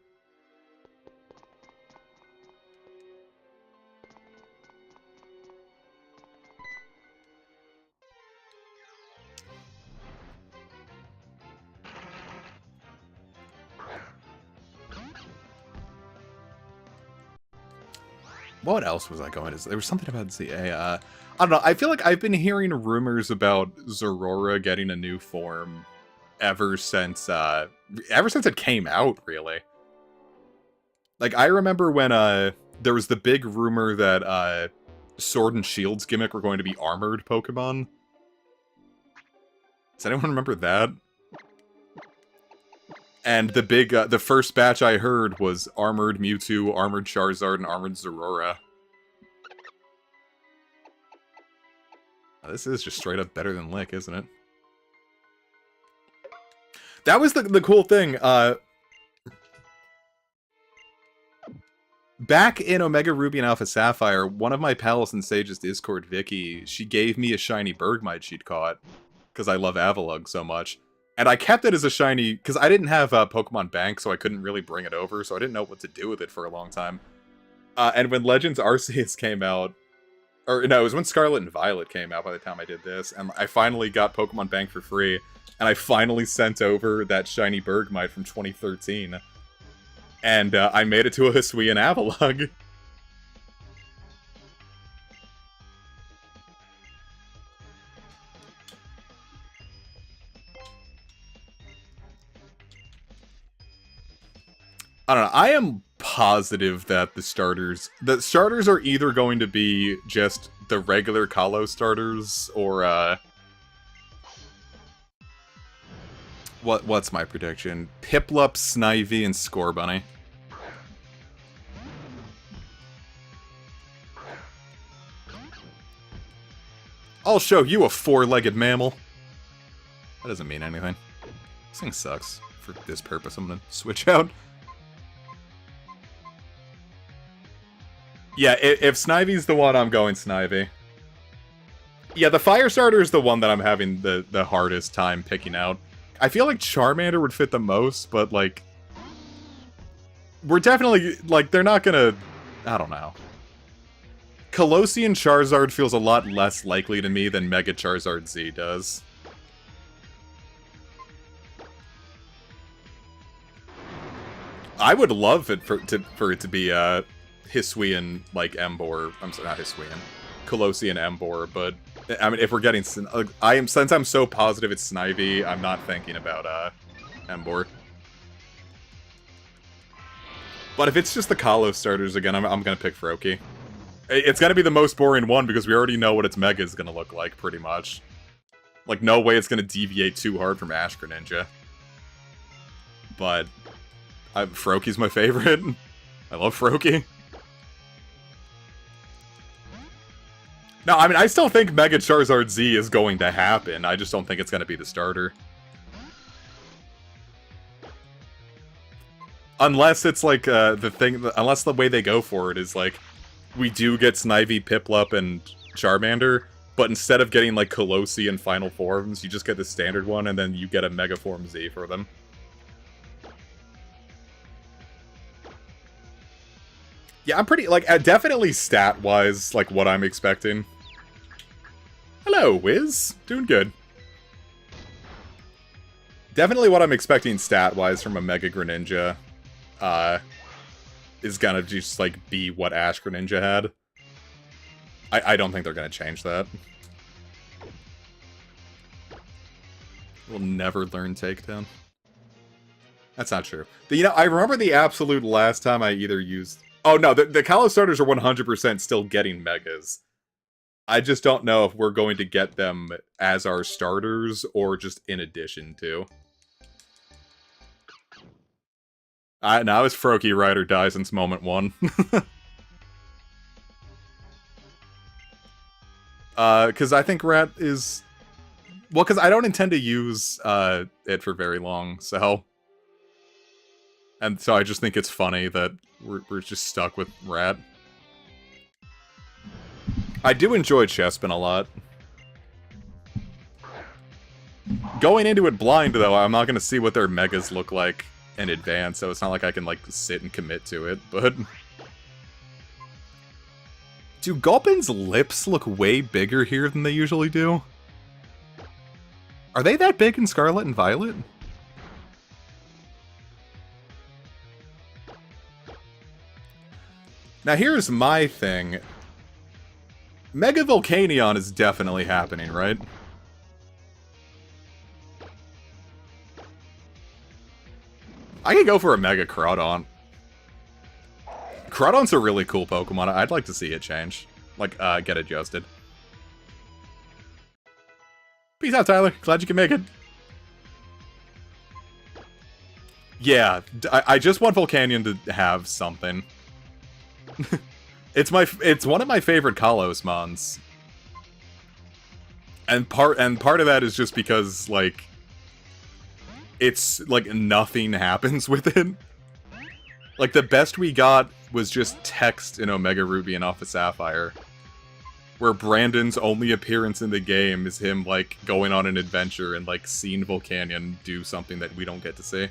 What else was I going to say? There was something about ZA. I don't know. I feel like I've been hearing rumors about Zorora getting a new form ever since it came out, really. Like, I remember when there was the big rumor that Sword and Shield's gimmick were going to be armored Pokemon. Does anyone remember that? And the big, the first batch I heard was Armored Mewtwo, Armored Charizard, and Armored Zorora. This is just straight up better than Lick, isn't it? That was the cool thing. Back in Omega Ruby and Alpha Sapphire, one of my pals in Sage's Discord, Vicky, she gave me a shiny Bergmite she'd caught, because I love Avalugg so much. And I kept it as a shiny, because I didn't have Pokemon Bank, so I couldn't really bring it over, so I didn't know what to do with it for a long time. And when Legends Arceus came out, or no, it was when Scarlet and Violet came out by the time I did this, and I finally got Pokemon Bank for free, and I finally sent over that shiny Bergmite from 2013. And I made it to a Hisuian Avalugg. I don't know. I am positive that the starters are either going to be just the regular Kalos starters, or what's my prediction? Piplup, Snivy, and Scorbunny. I'll show you a four-legged mammal. That doesn't mean anything. This thing sucks. For this purpose, I'm gonna switch out. Yeah, if Snivy's the one, I'm going Snivy. Yeah, the Fire Starter is the one that I'm having the hardest time picking out. I feel like Charmander would fit the most, but, like... We're definitely... Like, they're not gonna... I don't know. Colossean Charizard feels a lot less likely to me than Mega Charizard Z does. I would love it for it to be, Hisuian, like, Emboar. I'm sorry, not Hisuian. Colossian Emboar, but, I mean, if we're getting... since I'm so positive it's Snivy, I'm not thinking about, Emboar. But if it's just the Kalos starters again, I'm gonna pick Froakie. It's gonna be the most boring one, because we already know what its Mega is gonna look like, pretty much. Like, no way it's gonna deviate too hard from Ash Greninja. But... Froakie's my favorite. I love Froakie. No, I mean, I still think Mega Charizard Z is going to happen. I just don't think it's going to be the starter. Unless it's like, unless the way they go for it is like, we do get Snivy, Piplup, and Charmander, but instead of getting like Colossal final forms, you just get the standard one, and then you get a Mega Form Z for them. Yeah, I'm pretty, like, definitely stat-wise, like, what I'm expecting. Hello, Wiz. Doing good. Definitely what I'm expecting stat-wise from a Mega Greninja, is gonna just, like, be what Ash Greninja had. I don't think they're gonna change that. Will never learn takedown. That's not true. You know, I remember the absolute last time I either used... Oh, no, the Kalos starters are 100% still getting Megas. I just don't know if we're going to get them as our starters or just in addition to. Now it's Froakie ride or die since moment 1. Because I think Rat is... Well, because I don't intend to use it for very long, so... And so I just think it's funny that we're just stuck with Rat. I do enjoy Chespin a lot. Going into it blind, though, I'm not going to see what their Megas look like in advance, so it's not like I can, like, sit and commit to it, but... Do Gulpin's lips look way bigger here than they usually do? Are they that big in Scarlet and Violet? Now here's my thing. Mega Volcanion is definitely happening, right? I could go for a Mega Crawdon. Crawdon's a really cool Pokemon. I'd like to see it change. Like, get adjusted. Peace out, Tyler. Glad you can make it. Yeah, I just want Volcanion to have something. It's one of my favorite Kalos mons. And part of that is just because, like, it's like nothing happens with it. Like, the best we got was just text in Omega Ruby and Alpha Sapphire, where Brandon's only appearance in the game is him, like, going on an adventure and, like, seeing Volcanion do something that we don't get to see.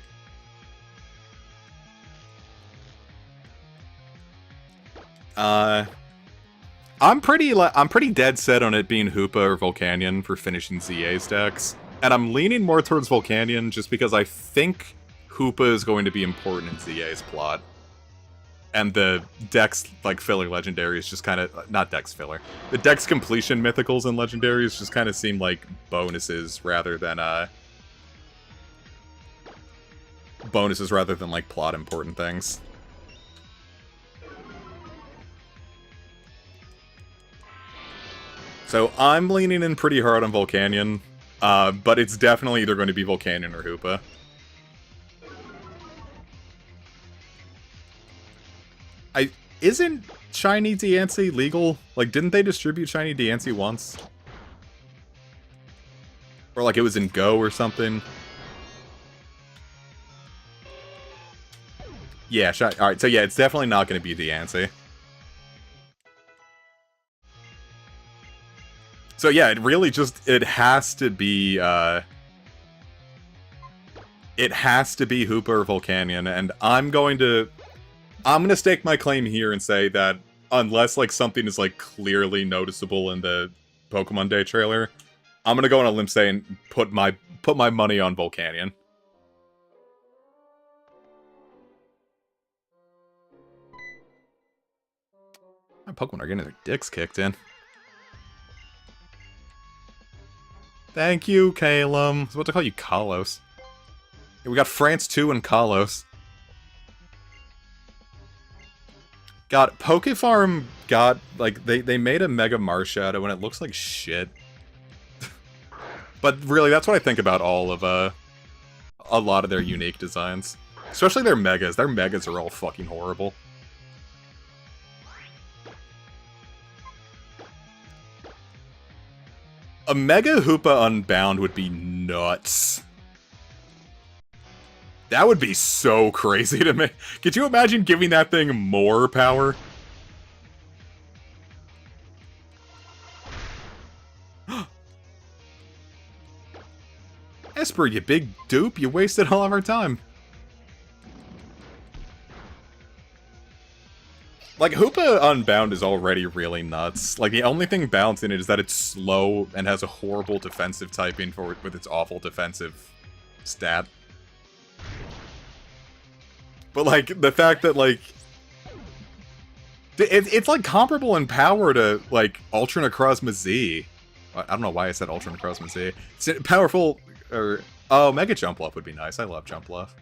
I'm pretty dead set on it being Hoopa or Volcanion for finishing ZA's decks, and I'm leaning more towards Volcanion just because I think Hoopa is going to be important in ZA's plot. And the Dex, like, filler legendaries just kind of... Not Dex filler. The Dex completion mythicals and legendaries just kind of seem like bonuses rather than, like, plot important things. So I'm leaning in pretty hard on Volcanion, but it's definitely either going to be Volcanion or Hoopa. Isn't Shiny Diancie legal? Like, didn't they distribute Shiny Diancie once? Or, like, it was in Go or something? Yeah, alright, so yeah, it's definitely not going to be Diancie. So yeah, it really just, it has to be Hoopa or Volcanion, and I'm gonna stake my claim here and say that unless, like, something is, like, clearly noticeable in the Pokemon Day trailer, I'm gonna go on a limb say and put my money on Volcanion. My Pokemon are getting their dicks kicked in. Thank you, Calum. I was about to call you Kalos. Yeah, we got France 2 and Kalos. God, Pokefarm got, like, they made a Mega Marshadow and it looks like shit. But really, that's what I think about all of, a lot of their unique designs. Especially their Megas. Their Megas are all fucking horrible. A Mega Hoopa Unbound would be nuts. That would be so crazy to me. Could you imagine giving that thing more power? Esper, you big dupe, you wasted all of our time. Like, Hoopa Unbound is already really nuts. Like, the only thing balancing it is that it's slow and has a horrible defensive typing with its awful defensive stat. But, like, the fact that, like... It's, like, comparable in power to, like, Ultra Necrozma Z. I don't know why I said Ultra Necrozma Z. It's powerful... or oh, Mega Jump Bluff would be nice. I love Jump Bluff.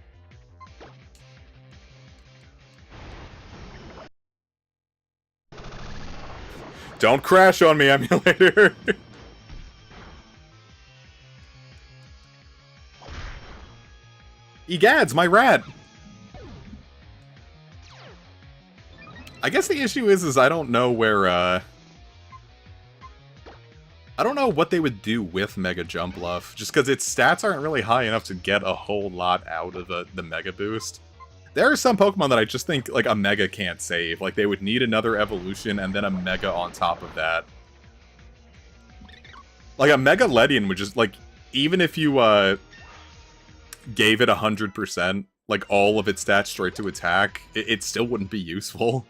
Don't crash on me, emulator. Egads, my rat. I guess the issue is I don't know where, I don't know what they would do with Mega Jump Bluff, just because its stats aren't really high enough to get a whole lot out of the Mega Boost. There are some Pokemon that I just think, like, a Mega can't save. Like, they would need another evolution and then a Mega on top of that. Like, a Mega Ledian would just, like, even if you, gave it 100%, like, all of its stats straight to attack, it still wouldn't be useful.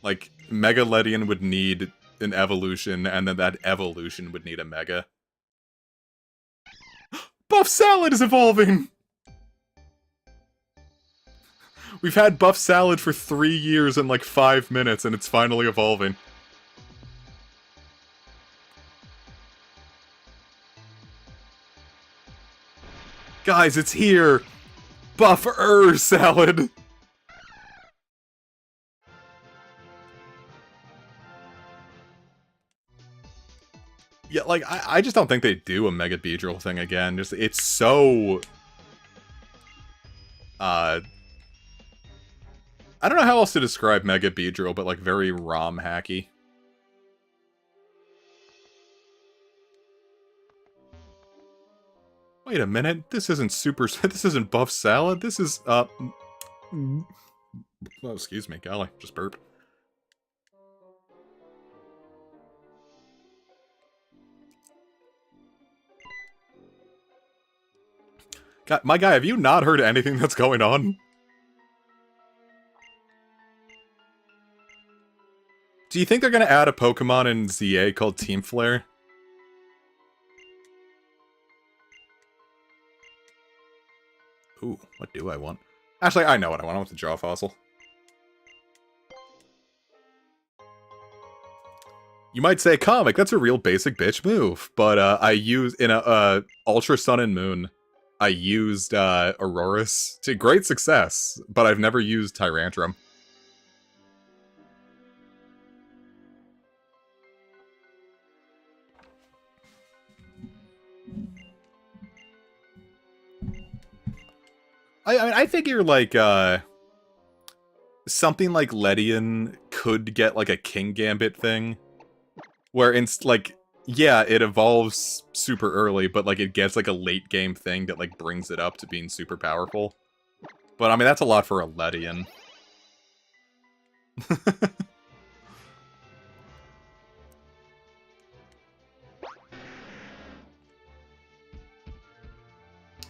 Like, Mega Ledian would need an evolution, and then that evolution would need a Mega. Buff Salad is evolving! We've had Buff Salad for 3 years and like 5 minutes, and it's finally evolving. Guys, it's here! Buff Salad! Yeah, like, I just don't think they do a Mega Beedrill thing again. Just, it's so... I don't know how else to describe Mega Beedrill, but, like, very ROM hacky. Wait a minute, this isn't this isn't Buff Salad, this is, oh, excuse me, golly, just burp. God, my guy, have you not heard anything that's going on? Do you think they're gonna add a Pokemon in ZA called Team Flare? Ooh, what do I want? Actually, I know what I want. I want the Jaw Fossil. You might say, comic, that's a real basic bitch move. But I use, in a Ultra Sun and Moon, I used Aurorus to great success, but I've never used Tyrantrum. I mean, I figure, like, something like Ledian could get, like, a King Gambit thing. Where, like, yeah, it evolves super early, but, like, it gets, like, a late-game thing that, like, brings it up to being super powerful. But, I mean, that's a lot for a Ledian.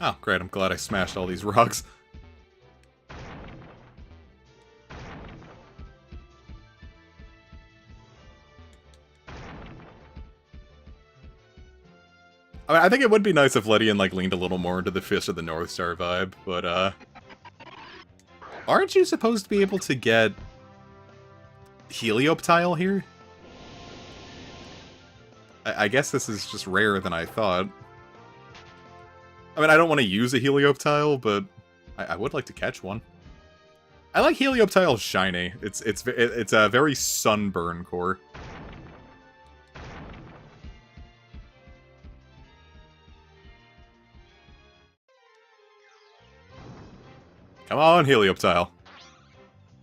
Oh, great, I'm glad I smashed all these rocks. I mean, I think it would be nice if Ledian, like, leaned a little more into the Fist of the North Star vibe, but, aren't you supposed to be able to get Helioptile here? I guess this is just rarer than I thought. I mean, I don't want to use a Helioptile, but I would like to catch one. I like Helioptile shiny. It's a very sunburn core. Come on, Helioptile.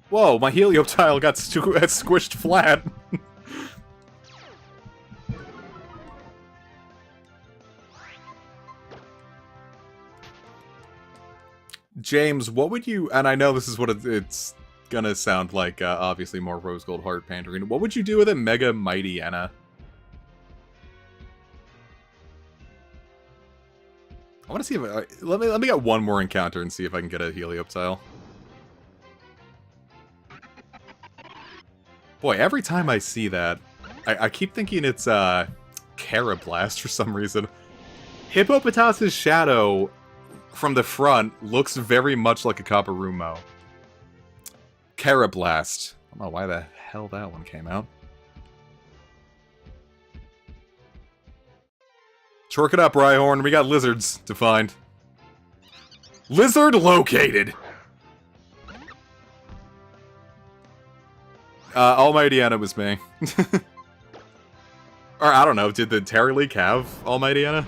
Whoa, my Helioptile got squished flat. James, what would you... And I know this is what it's gonna sound like, obviously more Rose Gold Heart pandering. What would you do with a Mega Mightyena? I want to see if let me get one more encounter and see if I can get a Helioptile. Boy, every time I see that, I keep thinking it's Carablast for some reason. Hippopotas's shadow from the front looks very much like a Kaburumo. Carablast. I don't know why the hell that one came out. Twerk it up, Rhyhorn. We got lizards to find. Lizard located! Almighty Anna was me. Or, I don't know, did the Terry Leak have Almighty Anna?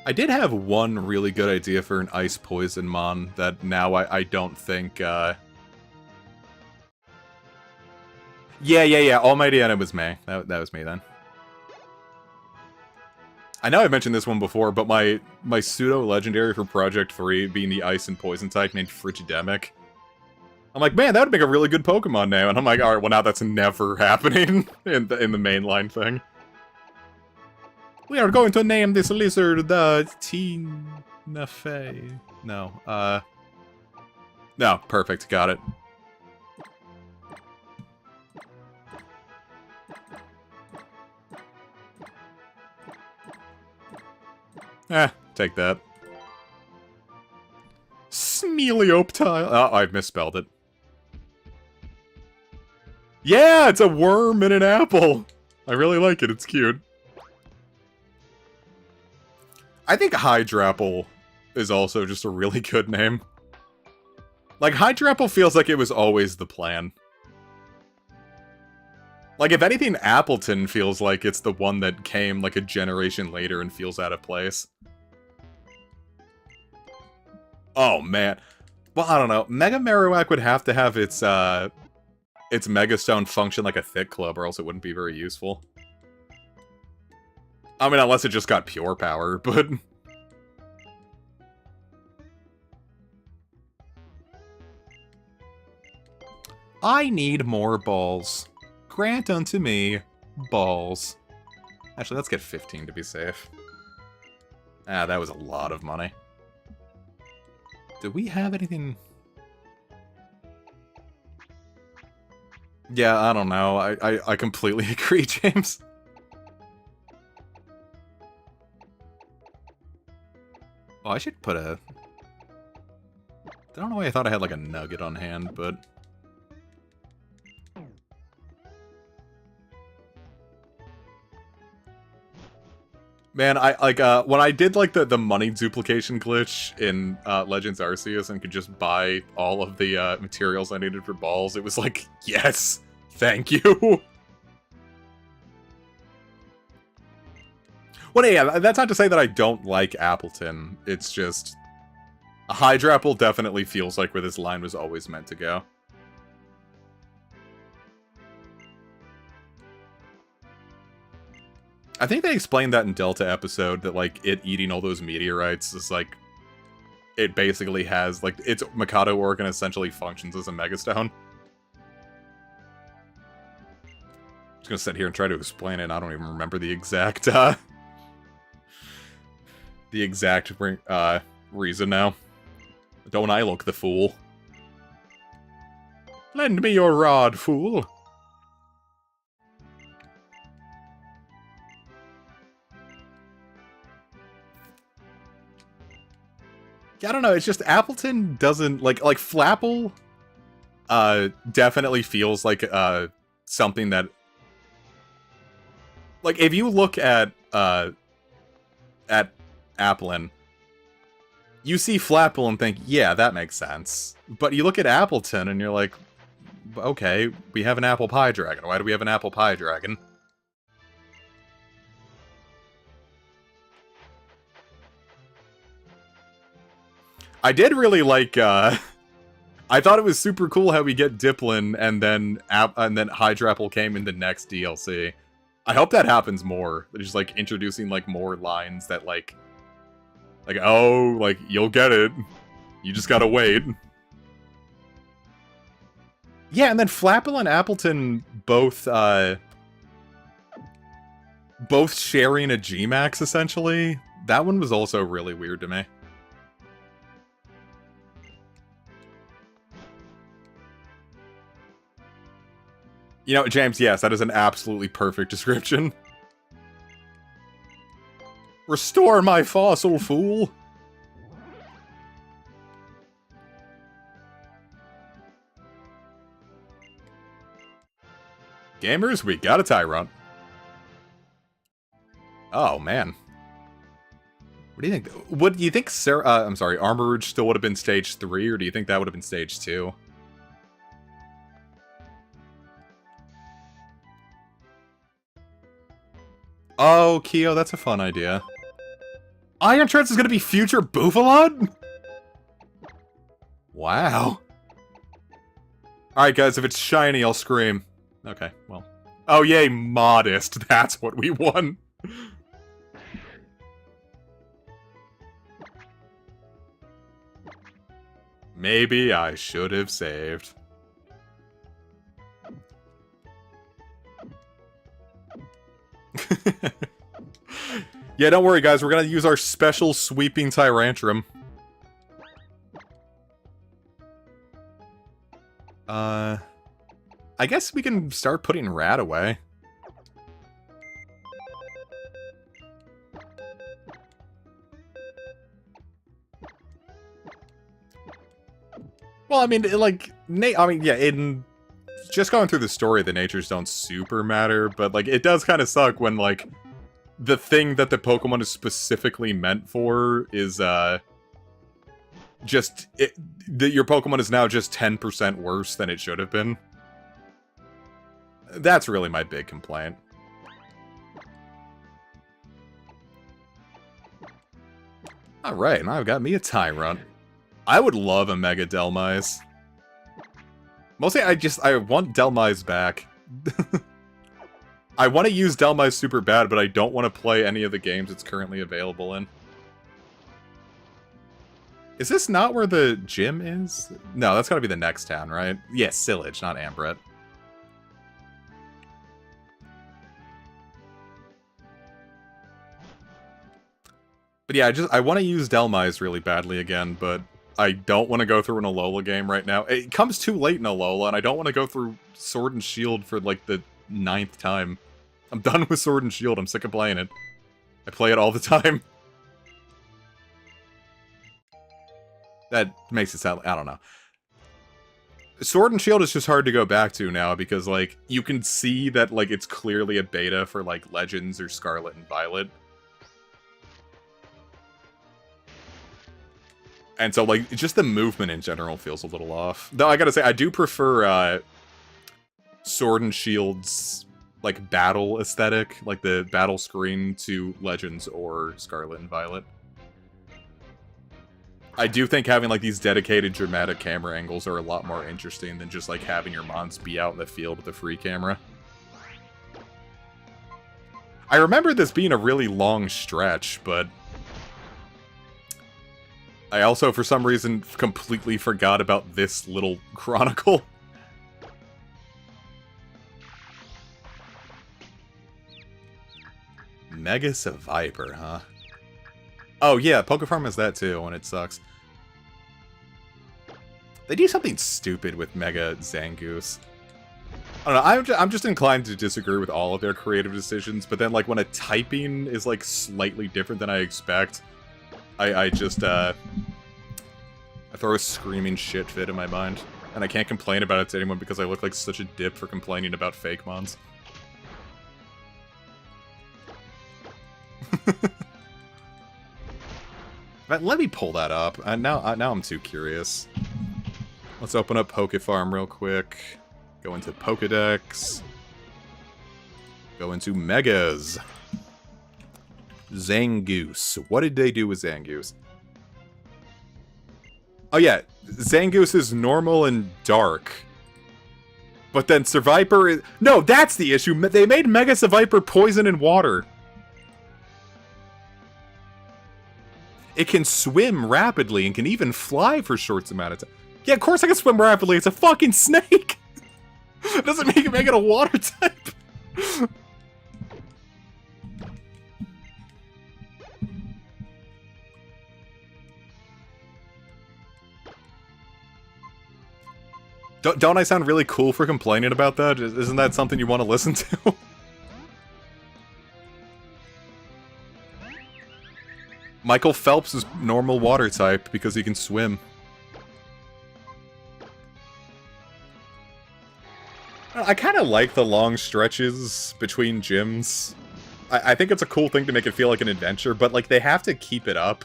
I did have one really good idea for an Ice Poison Mon that now I don't think, Yeah. Almighty Anna was me. That was me then. I know I mentioned this one before, but my pseudo-legendary for Project 3 being the Ice and Poison type named Frigidemic. I'm like, man, that would make a really good Pokemon name. And I'm like, alright, well now that's never happening in the mainline thing. We are going to name this lizard the Tina Fey. No, no, perfect, got it. Take that. Smelioptile. Oh, I misspelled it. Yeah, it's a worm in an apple. I really like it, it's cute. I think Hydrapple is also just a really good name. Like, Hydrapple feels like it was always the plan. Like, if anything, Appleton feels like it's the one that came, like, a generation later and feels out of place. Oh, man. Well, I don't know. Mega Marowak would have to have its Megastone function like a Thick Club, or else it wouldn't be very useful. I mean, unless it just got pure power, but... I need more balls. Grant unto me balls. Actually, let's get 15 to be safe. Ah, that was a lot of money. Do we have anything... Yeah, I don't know. I completely agree, James. Oh, I should put a... I don't know why I thought I had, like, a nugget on hand, but... Man, when I did, like, the money duplication glitch in Legends Arceus and could just buy all of the materials I needed for balls, it was like, yes! Thank you! Well, yeah, that's not to say that I don't like Appleton. It's just... Hydrapple definitely feels like where this line was always meant to go. I think they explained that in Delta episode, that, like, it eating all those meteorites is, like... It basically has, like, its Mikado organ essentially functions as a Megastone. I'm just gonna sit here and try to explain it, I don't even remember the exact, reason now. Don't I look the fool? Lend me your rod, fool! I don't know, it's just Appleton doesn't, like Flapple, definitely feels like, something that... Like, if you look at Applin, you see Flapple and think, yeah, that makes sense. But you look at Appleton and you're like, okay, we have an apple pie dragon. Why do we have an apple pie dragon? I did really like, I thought it was super cool how we get Diplin and then Hydrapple came in the next DLC. I hope that happens more. They're just, like, introducing, like, more lines that, like, oh, like, you'll get it. You just gotta wait. Yeah, and then Flapple and Appleton both sharing a G-Max, essentially. That one was also really weird to me. You know, James, yes, that is an absolutely perfect description. Restore my fossil, fool! Gamers, we got a Tyrant. Oh, man. What do you think? What do you think I'm sorry, Armor still would have been stage 3, or do you think that would have been stage 2? Oh, Keo, that's a fun idea. Iron Trance is gonna be future Bufalon? Wow. Alright, guys, if it's shiny, I'll scream. Okay, well. Oh, yay, modest. That's what we won. Maybe I should have saved. Yeah, don't worry, guys. We're gonna use our special sweeping Tyrantrum. I guess we can start putting Rat away. Well, I mean, like, yeah, in just going through the story, the natures don't super matter, but, like, it does kind of suck when, like, the thing that the Pokemon is specifically meant for is, your Pokemon is now just 10% worse than it should have been. That's really my big complaint. Alright, now I've got me a Tyrant. I would love a Mega Delmise. Mostly, I want Delmise back. I want to use Delmise super bad, but I don't want to play any of the games it's currently available in. Is this not where the gym is? No, that's gotta be the next town, right? Yeah, Sillage, not Ambret. But yeah, I want to use Delmise really badly again, but I don't want to go through an Alola game right now. It comes too late in Alola, and I don't want to go through Sword and Shield for, like, the 9th time. I'm done with Sword and Shield. I'm sick of playing it. I play it all the time. That makes it sound... I don't know. Sword and Shield is just hard to go back to now, because, like, you can see that, like, it's clearly a beta for, like, Legends or Scarlet and Violet. And so, like, just the movement in general feels a little off. Though, I gotta say, I do prefer, Sword and Shield's, like, battle aesthetic, like the battle screen, to Legends or Scarlet and Violet. I do think having, like, these dedicated dramatic camera angles are a lot more interesting than just, like, having your mons be out in the field with a free camera. I remember this being a really long stretch, but... I also, for some reason, completely forgot about this little chronicle. Mega Seviper, huh? Oh yeah, Pokefarm has that too, and it sucks. They do something stupid with Mega Zangoose. I don't know, I'm just inclined to disagree with all of their creative decisions, but then, like, when a typing is, like, slightly different than I expect... I throw a screaming shit fit in my mind. And I can't complain about it to anyone because I look like such a dip for complaining about fake mons. Let me pull that up. Now I'm too curious. Let's open up Pokefarm real quick. Go into Pokedex. Go into Megas. Zangoose. What did they do with Zangoose? Oh yeah, Zangoose is normal and dark. But then Seviper is... No, that's the issue! They made Mega Seviper poison and water. It can swim rapidly and can even fly for short amount of time. Yeah, of course I can swim rapidly, it's a fucking snake! It doesn't make it a water type! Don't I sound really cool for complaining about that? Isn't that something you want to listen to? Michael Phelps is normal water type because he can swim. I kind of like the long stretches between gyms. I think it's a cool thing to make it feel like an adventure, but like they have to keep it up.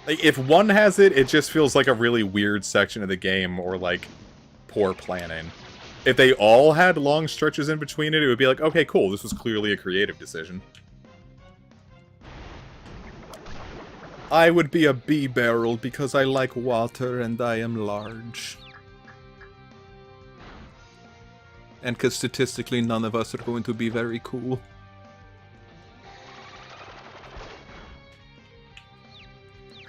Like, if one has it, it just feels like a really weird section of the game, or like poor planning. If they all had long stretches in between it, it would be like, okay, cool, this was clearly a creative decision. I would be a bee barrel because I like water and I am large. And because statistically none of us are going to be very cool.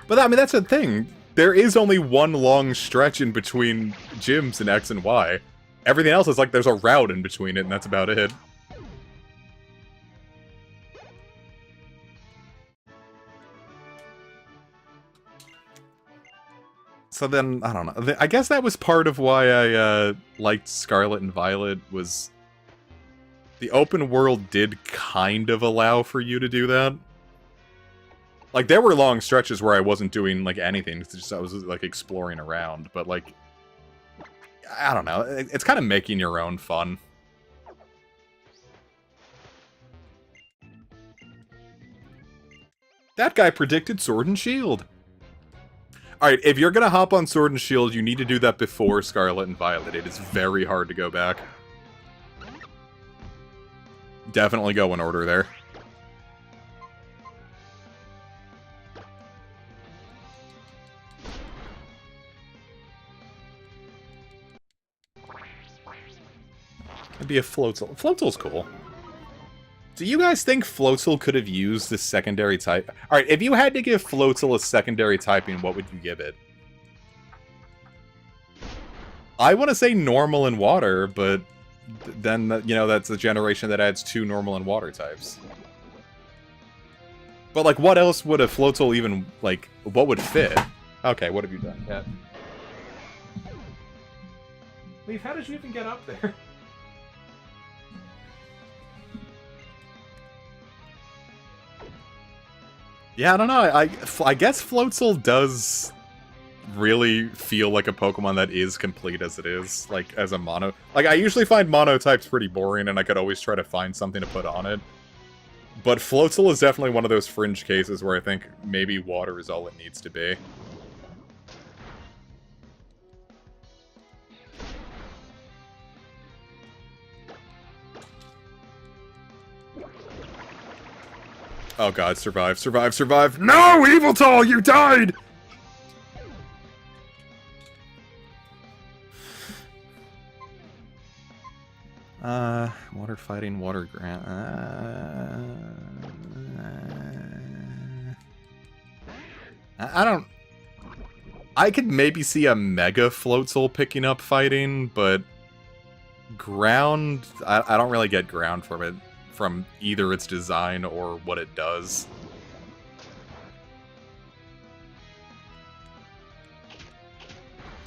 But I mean, that's the thing. There is only one long stretch in between gyms in X and Y. Everything else is like there's a route in between it, and that's about it. So then, I don't know. I guess that was part of why I liked Scarlet and Violet, was the open world did kind of allow for you to do that. Like, there were long stretches where I wasn't doing, like, anything. It's just I was, like, exploring around. But, like, I don't know. It's kind of making your own fun. That guy predicted Sword and Shield. Alright, if you're gonna hop on Sword and Shield, you need to do that before Scarlet and Violet. It is very hard to go back. Definitely go in order there. It'd be a Floatzel. Floatzel's cool. Do you guys think Floatzel could have used the secondary type? Alright, if you had to give Floatzel a secondary typing, what would you give it? I want to say normal and water, but then, you know, that's a generation that adds 2 normal and water types. But, like, what else would a Floatzel even, like, what would fit? Okay, what have you done, Cat? Leaf, how did you even get up there? Yeah, I don't know. I guess Floatzel does really feel like a Pokemon that is complete as it is, like, as a mono. Like, I usually find mono types pretty boring, and I could always try to find something to put on it. But Floatzel is definitely one of those fringe cases where I think maybe water is all it needs to be. Oh god, survive, survive, survive. No, Eviltal, you died! Water fighting, water grant. I don't... I could maybe see a Mega Floatzel picking up fighting, but... Ground... I don't really get ground from it. From either its design or what it does.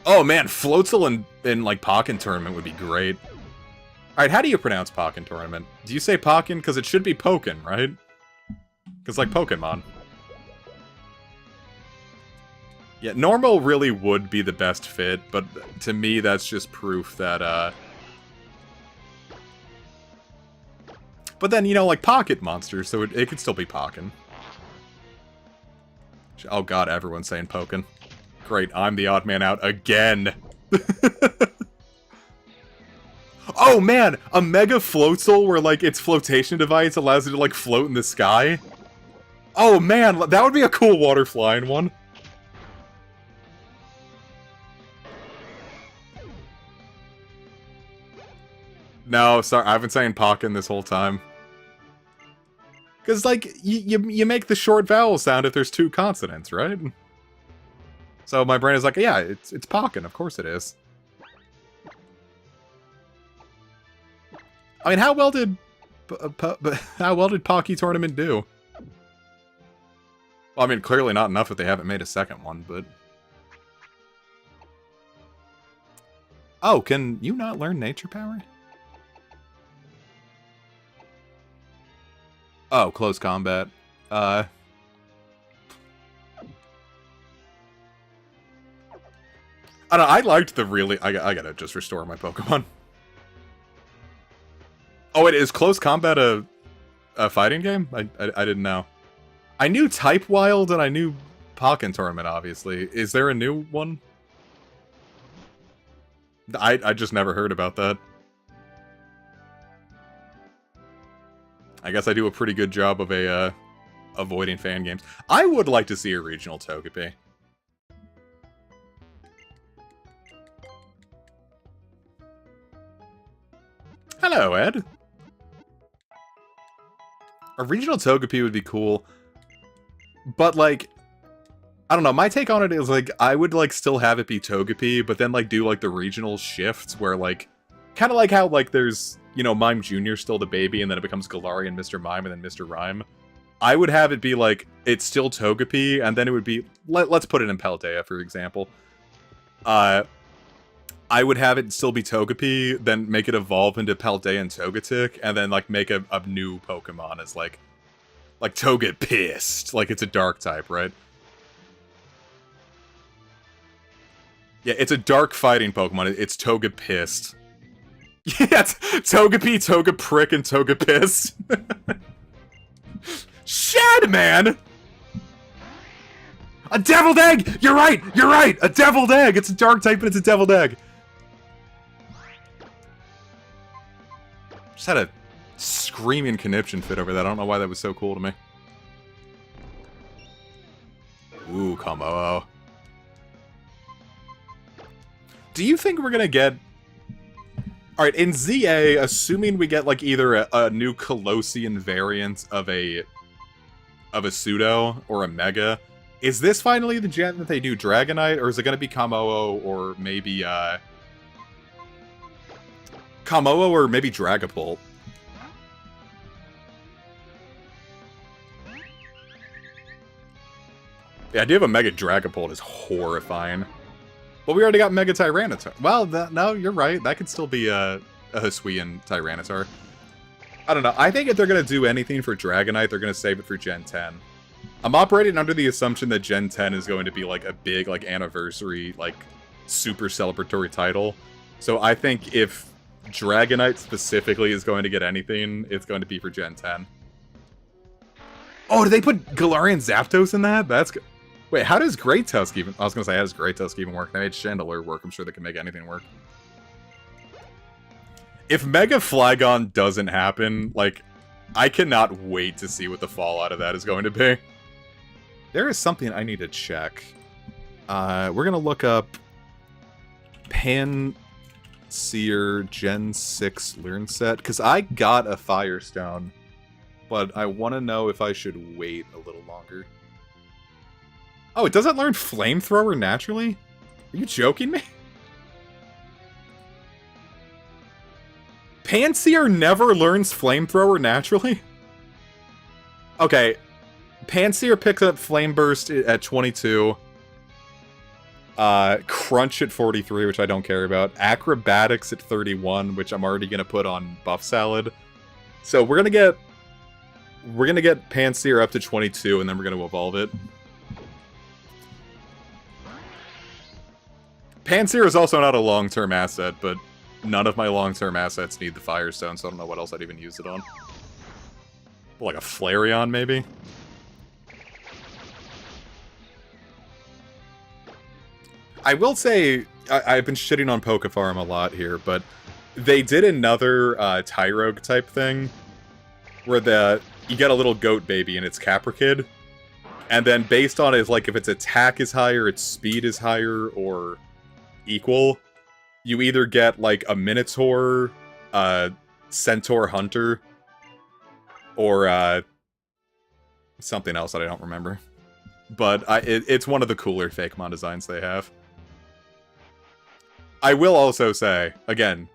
Oh man, Floatzel in like Pokken Tournament would be great. Alright, how do you pronounce Pokken Tournament? Do you say Pokken? Because it should be Pokken, right? Because like Pokemon. Yeah, normal really would be the best fit, but to me that's just proof that, But then, you know, like, Pocket Monsters, so it could still be Pokken. Oh god, everyone's saying Pokken. Great, I'm the odd man out again! Oh man, a Mega Floatzel where, like, its flotation device allows it to, like, float in the sky? Oh man, that would be a cool water flying one. No, sorry, I've been saying Pokken this whole time. Because, like, you make the short vowel sound if there's 2 consonants, right? So my brain is like, yeah, it's Pokken, of course it is. I mean, how well did Pocky Tournament do? Well, I mean, clearly not enough if they haven't made a second one, but... Oh, can you not learn Nature Power? Oh, close combat. I don't know, I liked the really... I gotta just restore my Pokemon. Oh, wait, is close combat a fighting game? I didn't know. I knew Type Wild and I knew Pokken Tournament, obviously. Is there a new one? I just never heard about that. I guess I do a pretty good job of avoiding fan games. I would like to see a regional Togepi. Hello, Ed. A regional Togepi would be cool. But, like, I don't know, my take on it is, like, I would, like, still have it be Togepi, but then, like, do, like, the regional shifts where, like, kind of like how, like, there's, you know, Mime Jr. still the baby, and then it becomes Galarian, Mr. Mime, and then Mr. Rhyme. I would have it be, like, it's still Togepi, and then it would be, let's put it in Paldea, for example. I would have it still be Togepi, then make it evolve into Paldea and Togetic, and then, like, make a new Pokemon as, like Togepi. Like, it's a dark type, right? Yeah, it's a dark fighting Pokemon. It's Togepi. Yeah, it's Togepi, Togeprick, and Togepi. Shed, man! A deviled egg! You're right! You're right! A deviled egg! It's a dark type, but it's a deviled egg. Just had a screaming conniption fit over that. I don't know why that was so cool to me. Ooh, Combo. Do you think we're gonna get... Alright, in ZA, assuming we get, like, either a new Colossian variant of a Pseudo or a Mega, is this finally the gen that they do Dragonite, or is it gonna be Kamoo or maybe, Kamoo or maybe Dragapult? The idea of a Mega Dragapult is horrifying. But we already got Mega Tyranitar. Well, no, you're right. That could still be a Hisuian Tyranitar. I don't know. I think if they're going to do anything for Dragonite, they're going to save it for Gen 10. I'm operating under the assumption that Gen 10 is going to be, like, a big, like, anniversary, like, super celebratory title. So I think if Dragonite specifically is going to get anything, it's going to be for Gen 10. Oh, did they put Galarian Zapdos in that? That's good. Wait, how does Great Tusk even... I was going to say, how does Great Tusk even work? They made Chandelure work. I'm sure they can make anything work. If Mega Flygon doesn't happen, like, I cannot wait to see what the fallout of that is going to be. There is something I need to check. We're going to look up Pansear Gen 6 Learn Set, because I got a Firestone, but I want to know if I should wait a little longer. Oh, it doesn't learn Flamethrower naturally? Are you joking me? Pansear never learns Flamethrower naturally? Okay. Pansear picks up Flame Burst at 22. Crunch at 43, which I don't care about. Acrobatics at 31, which I'm already gonna put on Buff Salad. So we're gonna get Pansear up to 22, and then we're gonna evolve it. Pansear is also not a long-term asset, but none of my long-term assets need the Firestone, so I don't know what else I'd even use it on. Like a Flareon, maybe? I will say, I've been shitting on Pokefarm a lot here, but they did another Tyrogue type thing, where you get a little goat baby and it's Caprikid, and then based on it, like, if its attack is higher, its speed is higher, or equal, you either get, like, a Minotaur, Centaur Hunter, or something else that I don't remember. But it's one of the cooler Fakemon designs they have. I will also say, again,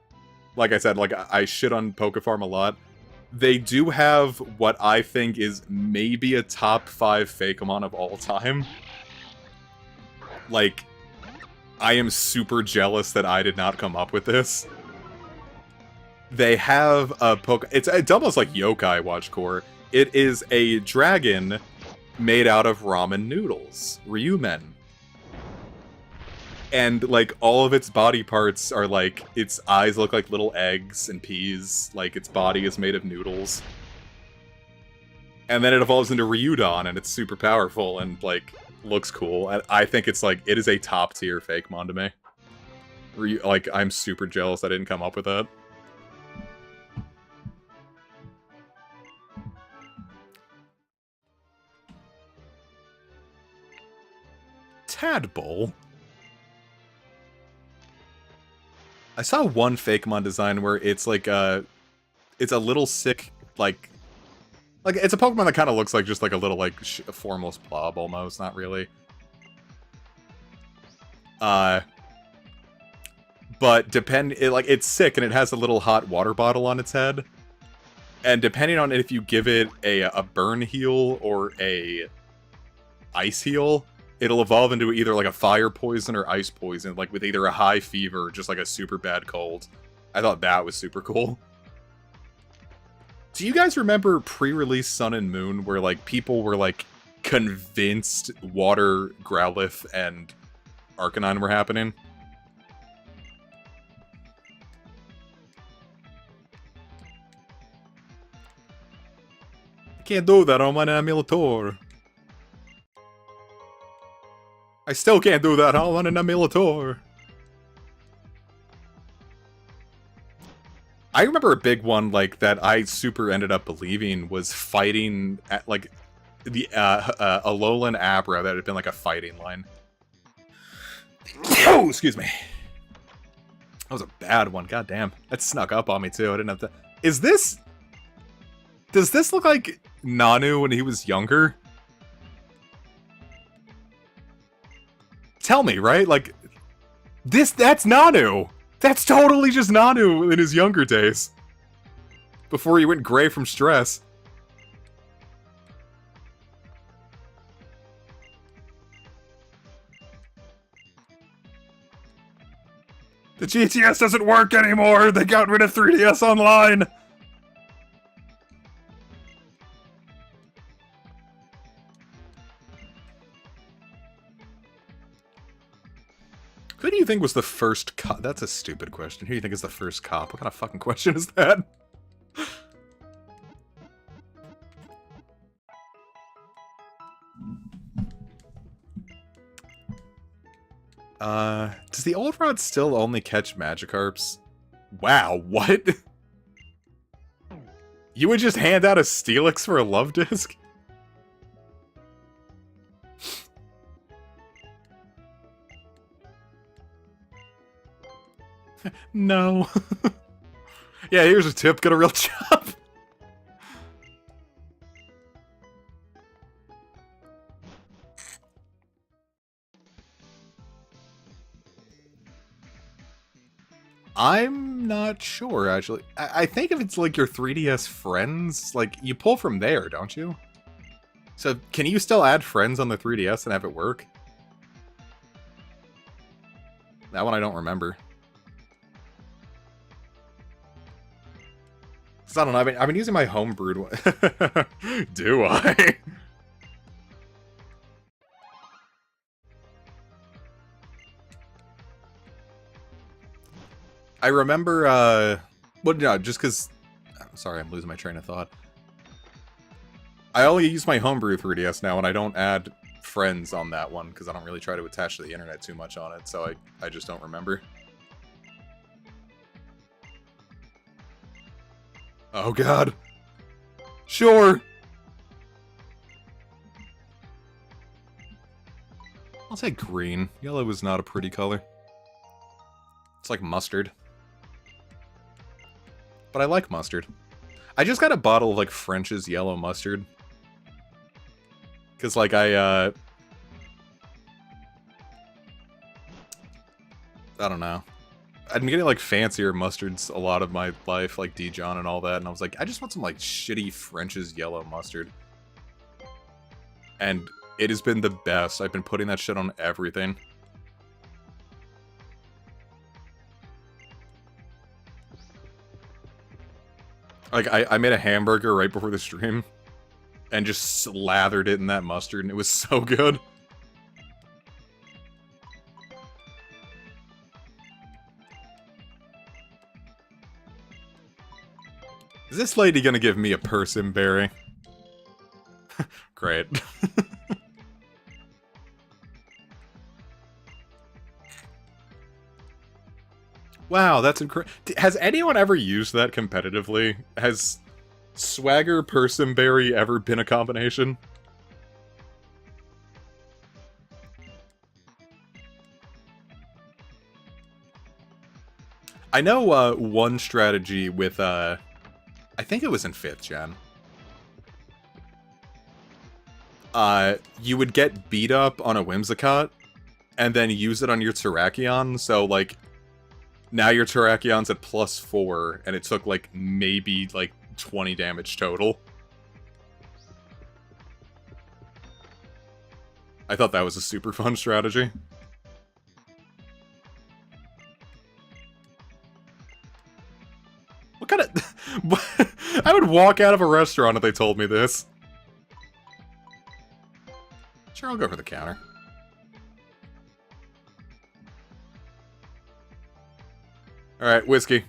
like I said, like, I shit on Pokefarm a lot. They do have what I think is maybe a top 5 Fakemon of all time. Like, I am super jealous that I did not come up with this. They have a it's almost like Yokai Watch Core. It is a dragon made out of ramen noodles, ryumen. And, like, all of its body parts are, like, its eyes look like little eggs and peas, like, its body is made of noodles. And then it evolves into Ryudon, and it's super powerful, and, like, looks cool. I think it's, like, it is a top-tier fake Mondame. Like, I'm super jealous I didn't come up with that. Tadpole? I saw one Fakemon design where it's like it's a little sick, like it's a Pokemon that kind of looks like just like a little like a formless blob almost, not really. But it's sick and it has a little hot water bottle on its head, and depending on if you give it a burn heal or a ice heal, it'll evolve into either, like, a fire poison or ice poison, like, with either a high fever or just, like, a super bad cold. I thought that was super cool. Do you guys remember pre-release Sun and Moon, where, like, people were, like, convinced Water, Growlithe, and Arcanine were happening? I can't do that on my Emulator. I still can't do that on an Emulator. I remember a big one, like, that I super ended up believing was fighting at, like, the, Alolan Abra that had been, like, a fighting line. Oh, excuse me. That was a bad one, goddamn. That snuck up on me, too. I didn't have to... Is this... Does this look like Nanu when he was younger? Tell me, right? Like, that's Nanu! That's totally just Nanu in his younger days. Before he went gray from stress. The GTS doesn't work anymore! They got rid of 3DS Online! Who do you think was the first cop? That's a stupid question. Who do you think is the first cop? What kind of fucking question is that? Does the old rod still only catch Magikarps? Wow, what? You would just hand out a Steelix for a love disc? No. Yeah, here's a tip. Get a real job. I'm not sure, actually. I think if it's like your 3DS friends, like, you pull from there, don't you? So, can you still add friends on the 3DS and have it work? That one I don't remember. I don't know, I've been using my homebrewed one. Do I? I remember, well, no, just because... Sorry, I'm losing my train of thought. I only use my homebrew 3DS now, and I don't add friends on that one, because I don't really try to attach to the internet too much on it, so I just don't remember. Oh god. Sure. I'll take green. Yellow is not a pretty color. It's like mustard. But I like mustard. I just got a bottle of, like, French's yellow mustard. Because, like, I don't know. I've been getting, like, fancier mustards a lot of my life, like Dijon and all that, and I was like, I just want some, like, shitty French's yellow mustard. And it has been the best. I've been putting that shit on everything. Like, I made a hamburger right before the stream, and just slathered it in that mustard, and it was so good. Is this lady gonna give me a person berry? Great. Wow, that's incredible. Has anyone ever used that competitively? Has Swagger Personberry ever been a combination? I know one strategy with, I think it was in 5th gen. You would get beat up on a Whimsicott, and then use it on your Terrakion, so, like, now your Terrakion's at +4, and it took, like, maybe, like, 20 damage total. I thought that was a super fun strategy. What kind of... I would walk out of a restaurant if they told me this. Sure, I'll go for the counter. Alright, whiskey.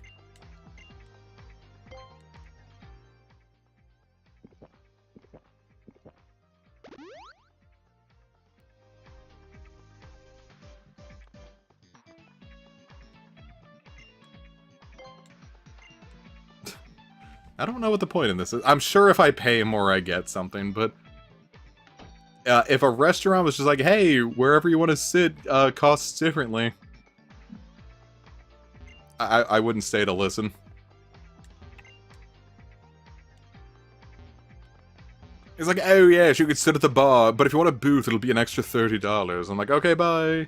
I don't know what the point in this is. I'm sure if I pay more I get something, but... if a restaurant was just like, hey, wherever you want to sit costs differently... I wouldn't stay to listen. He's like, oh yes, you could sit at the bar, but if you want a booth, it'll be an extra $30. I'm like, okay, bye.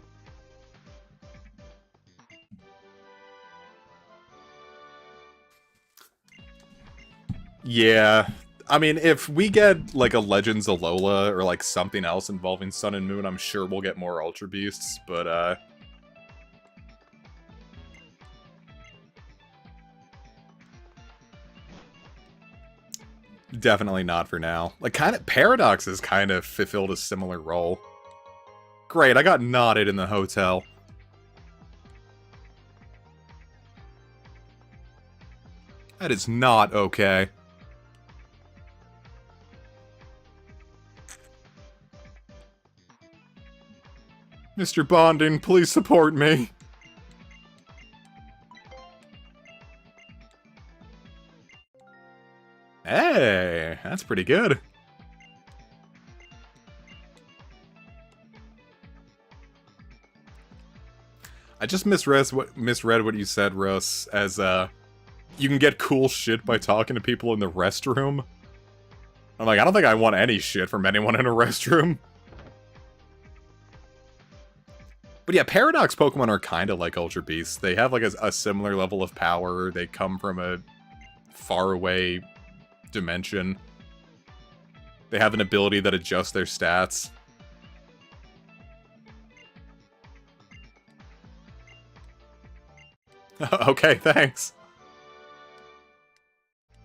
Yeah. I mean, if we get, like, a Legends Alola, or, like, something else involving Sun and Moon, I'm sure we'll get more Ultra Beasts, but, definitely not for now. Like, Paradox has kind of fulfilled a similar role. Great, I got knotted in the hotel. That is not okay. Mr. Bonding, please support me. Hey, that's pretty good. I just misread what you said, Russ, as, you can get cool shit by talking to people in the restroom. I'm like, I don't think I want any shit from anyone in a restroom. But yeah, Paradox Pokemon are kind of like Ultra Beasts. They have, like, a similar level of power. They come from a faraway dimension. They have an ability that adjusts their stats. Okay, thanks.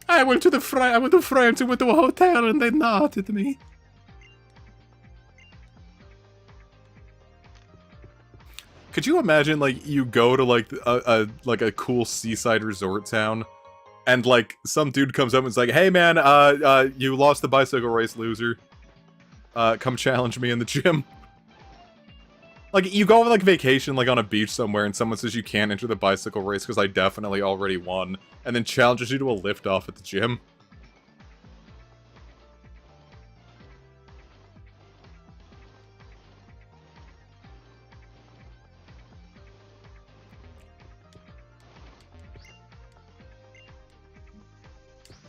I went to France and went to a hotel and they knotted me. Could you imagine, like, you go to, like, a cool seaside resort town, and, like, some dude comes up and is like, hey, man, you lost the bicycle race, loser. Come challenge me in the gym. Like, you go on, like, vacation, like, on a beach somewhere, and someone says you can't enter the bicycle race because I definitely already won, and then challenges you to a lift-off at the gym.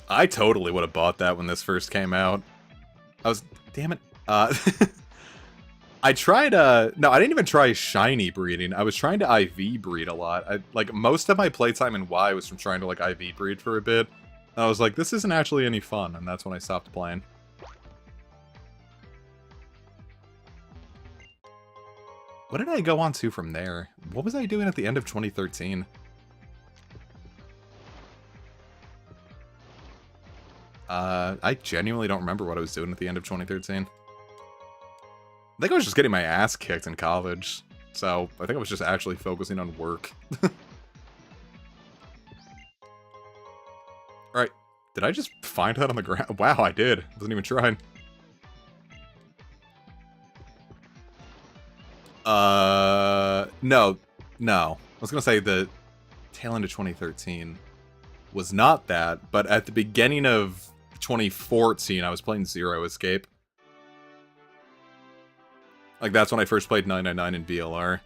I totally would have bought that when this first came out. Damn it. I tried, no, I didn't even try shiny breeding. I was trying to IV breed a lot. Like, most of my playtime in Y was from trying to, like, IV breed for a bit. And I was like, this isn't actually any fun, and that's when I stopped playing. What did I go on to from there? What was I doing at the end of 2013? I genuinely don't remember what I was doing at the end of 2013. I think I was just getting my ass kicked in college. So, I think I was just actually focusing on work. Alright, did I just find that on the ground? Wow, I did. Wasn't even trying. No. I was gonna say the tail end of 2013 was not that, but at the beginning of 2014, I was playing Zero Escape. Like, that's when I first played 999 in VLR.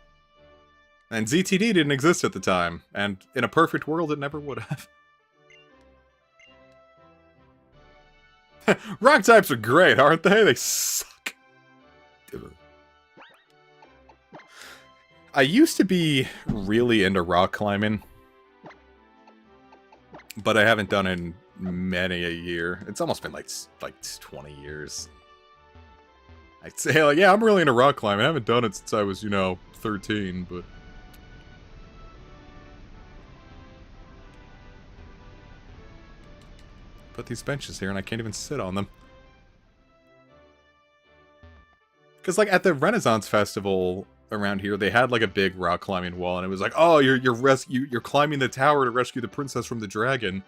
And ZTD didn't exist at the time, and in a perfect world, it never would have. Rock types are great, aren't they? They suck. I used to be really into rock climbing, but I haven't done it in many a year. It's almost been like 20 years. I'd say, like, yeah, I'm really into rock climbing. I haven't done it since I was, 13, but... Put these benches here and I can't even sit on them. Because, like, at the Renaissance Festival around here, they had, like, a big rock climbing wall, and it was like, oh, you're climbing the tower to rescue the princess from the dragon.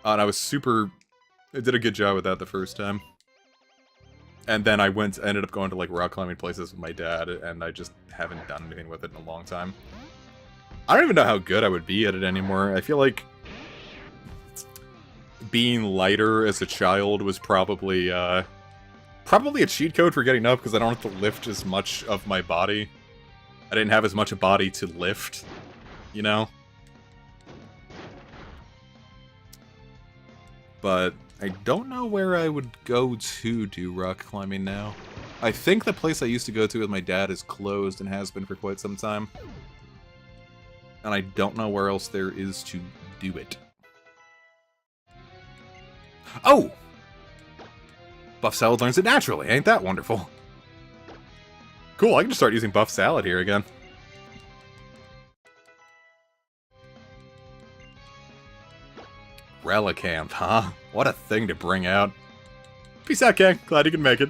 And I was I did a good job with that the first time. And then I ended up going to, like, rock climbing places with my dad, and I just haven't done anything with it in a long time. I don't even know how good I would be at it anymore. I feel like being lighter as a child was probably a cheat code for getting up, because I don't have to lift as much of my body. I didn't have as much a body to lift, But I don't know where I would go to do rock climbing now. I think the place I used to go to with my dad is closed and has been for quite some time. And I don't know where else there is to do it. Oh! Buff Salad learns it naturally, ain't that wonderful? Cool, I can just start using Buff Salad here again. Relicamp, huh? What a thing to bring out. Peace out, gang. Glad you can make it.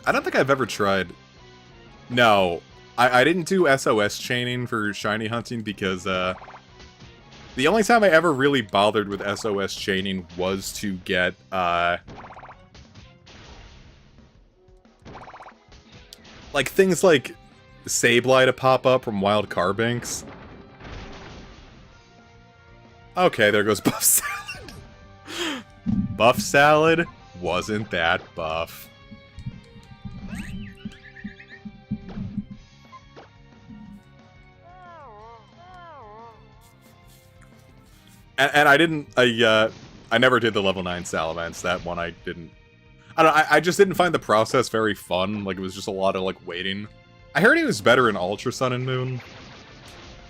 I don't think I've ever tried... No. I didn't do SOS chaining for shiny hunting because, the only time I ever really bothered with SOS chaining was to get, like, things like Sableye to pop up from Wild Carbinks. Okay, there goes Buff Salad. Buff Salad wasn't that buff. And I never did the level 9 Salamence. That one I didn't... I just didn't find the process very fun. Like, it was just a lot of, like, waiting. I heard he was better in Ultra Sun and Moon.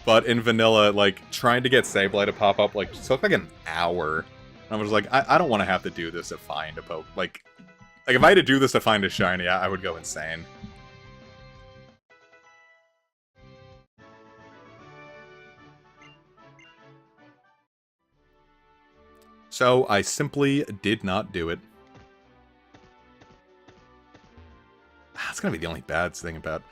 But in Vanilla, like, trying to get Sableye to pop up, like, took, like, an hour. And I was like, I don't want to have to do this to find a poke. Like, if I had to do this to find a shiny, I would go insane. So, I simply did not do it. That's gonna be the only bad thing about...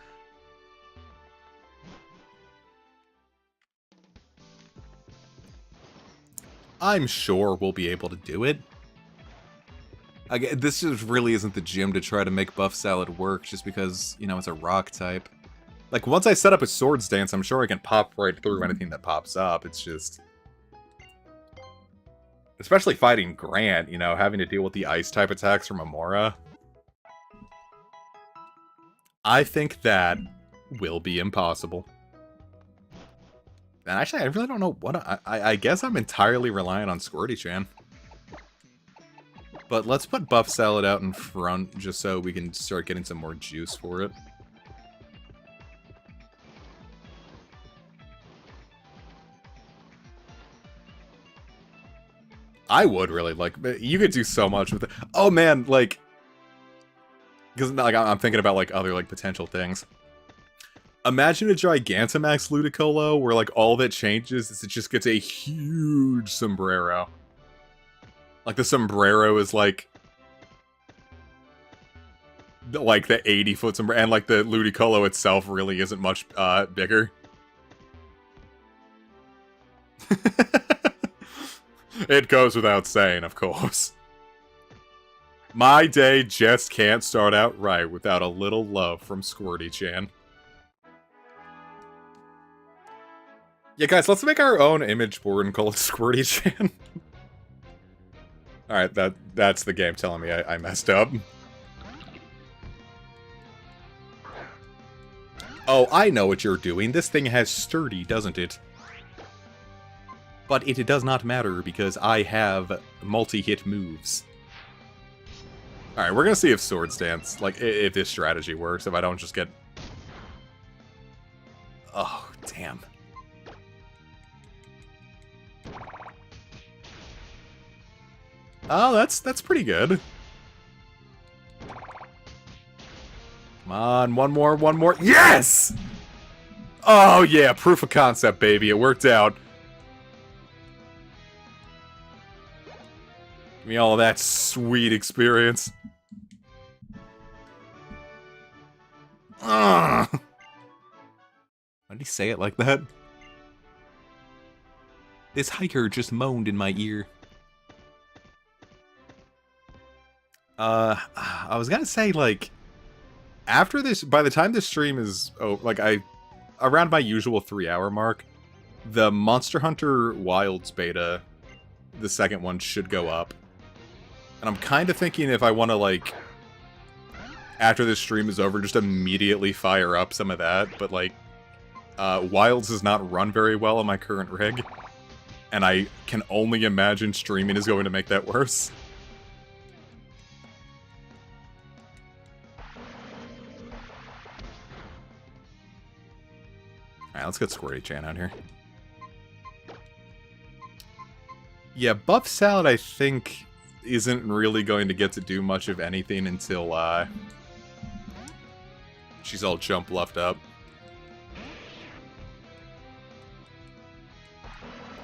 I'm sure we'll be able to do it. Again, this just really isn't the gym to try to make Buff Salad work, just because, it's a rock type. Like, once I set up a Swords Dance, I'm sure I can pop right through anything that pops up. It's just... Especially fighting Grant, having to deal with the Ice-type attacks from Amora. I think that will be impossible. And actually, I really don't know what... I guess I'm entirely reliant on Squirty-chan. But let's put Buff Salad out in front, just so we can start getting some more juice for it. I would really like... You could do so much with it. Oh, man, like... Because, like, I'm thinking about, like, other, like, potential things. Imagine a Gigantamax Ludicolo where, like, all that changes is it just gets a huge sombrero. Like, the sombrero is, like the 80-foot sombrero, and, like, the Ludicolo itself really isn't much, bigger. It goes without saying, of course. My day just can't start out right without a little love from Squirty-chan. Yeah, guys, let's make our own image board and call it Squirty-chan. Alright, that's the game telling me I messed up. Oh, I know what you're doing. This thing has sturdy, doesn't it? But it does not matter because I have multi-hit moves. Alright, we're gonna see if Swords Dance, like, if this strategy works, if I don't just get... Oh, damn. Oh, that's pretty good. Come on, one more. Yes! Oh, yeah, proof of concept, baby. It worked out. Give me all of that sweet experience. Why did he say it like that? This hiker just moaned in my ear. I was gonna say, like, after this, by the time this stream is, around my usual 3-hour mark, the Monster Hunter Wilds beta, the second one, should go up. And I'm kind of thinking if I want to, like, after this stream is over, just immediately fire up some of that, but, like, Wilds does not run very well on my current rig, and I can only imagine streaming is going to make that worse. Alright, let's get Squirty-chan out here. Yeah, Buff Salad, I think, isn't really going to get to do much of anything until, she's all jump bluffed up.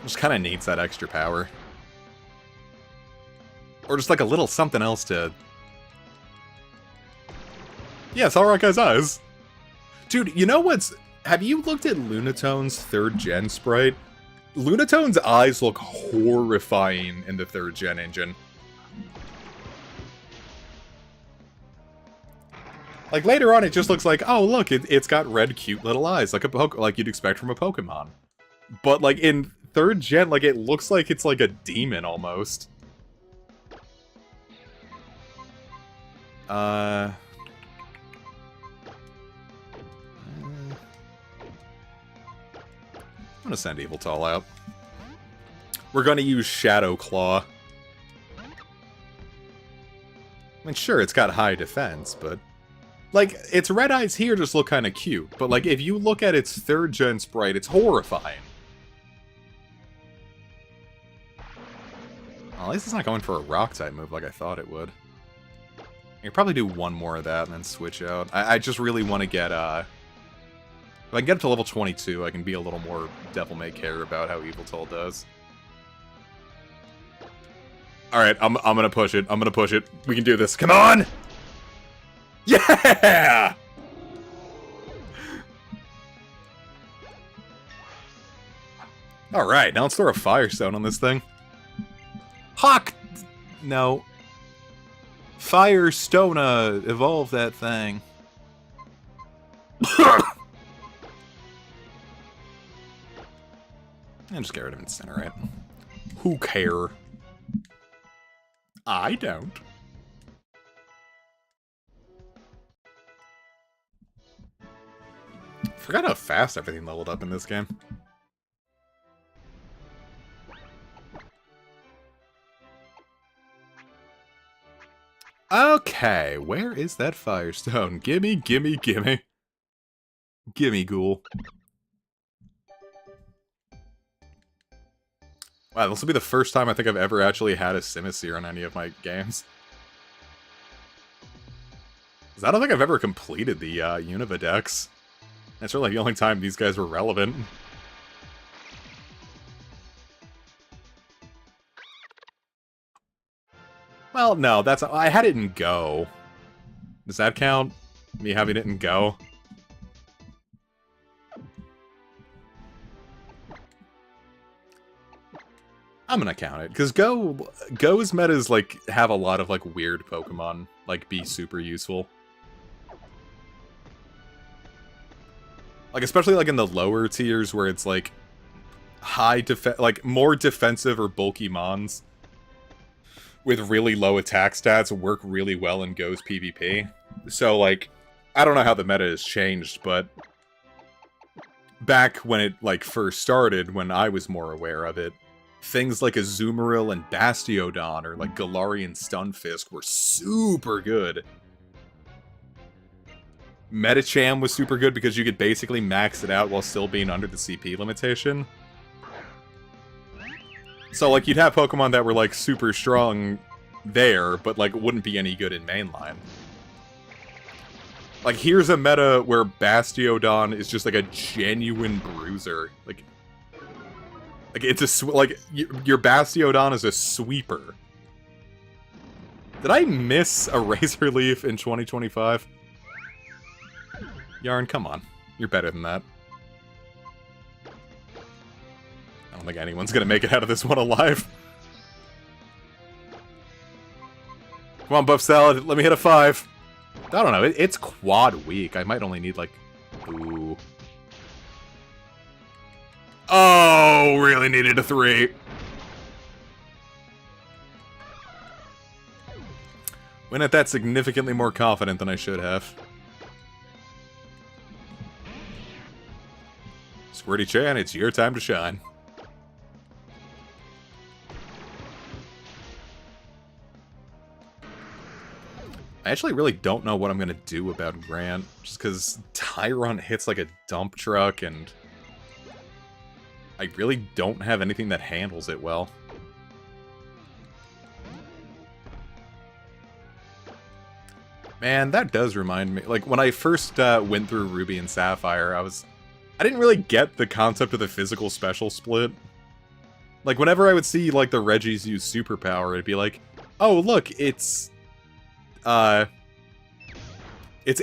Just kind of needs that extra power. Or just, like, a little something else to... Yeah, it's alright, guys' eyes. Dude, you know what's... Have you looked at Lunatone's 3rd gen sprite? Lunatone's eyes look horrifying in the 3rd gen engine. Like, later on, it just looks like, oh, look, it's got red, cute little eyes, like you'd expect from a Pokemon. But, like, in 3rd gen, like, it looks like it's like a demon, almost. I'm gonna send Yveltal out. We're gonna use Shadow Claw. I mean, sure, it's got high defense, but... Like, its red eyes here just look kind of cute, but, like, if you look at its 3rd gen sprite, it's horrifying. Well, at least it's not going for a Rock-type move like I thought it would. I could probably do one more of that and then switch out. I just really want to get, if I can get up to level 22, I can be a little more Devil May Care about how Yveltal does. Alright, I'm gonna push it. I'm gonna push it. We can do this. Come on! Yeah! Alright, now let's throw a Firestone on this thing. Hawk! No. Firestone, evolve that thing. And just get rid of Incinerate. Who care? I don't. Forgot how fast everything leveled up in this game. Okay, where is that Firestone? Gimme, gimme, gimme. Gimme, ghoul. Wow, this will be the first time I think I've ever actually had a Simisear on any of my games. 'Cause I don't think I've ever completed the Univa decks. That's really the only time these guys were relevant. Well, no, that's... I had it in Go. Does that count? Me having it in Go? I'm gonna count it, because Go's metas, like, have a lot of, like, weird Pokemon, like, be super useful. Like, especially, like, in the lower tiers, where it's, like, more defensive or bulky mons with really low attack stats work really well in Go's PvP. So, like, I don't know how the meta has changed, but back when it, like, first started, when I was more aware of it, things like Azumarill and Bastiodon, or like Galarian Stunfisk, were super good. Medicham was super good because you could basically max it out while still being under the CP limitation. So, like, you'd have Pokemon that were, like, super strong there, but, like, wouldn't be any good in mainline. Like, here's a meta where Bastiodon is just, like, a genuine bruiser. Like, it's a... your Bastiodon is a sweeper. Did I miss a Razor Leaf in 2025? Yarn, come on. You're better than that. I don't think anyone's gonna make it out of this one alive. Come on, Buff Salad, let me hit a 5. I don't know, it's quad weak. I might only need, like... Ooh. Oh, really needed a 3. Went at that significantly more confident than I should have. Squirty-chan, it's your time to shine. I actually really don't know what I'm going to do about Grant, just because Tyrunt hits like a dump truck, and I really don't have anything that handles it well. Man, that does remind me, like, when I first went through Ruby and Sapphire, I didn't really get the concept of the physical special split. Like, whenever I would see, like, the Regis use superpower, it'd be like, oh, look, its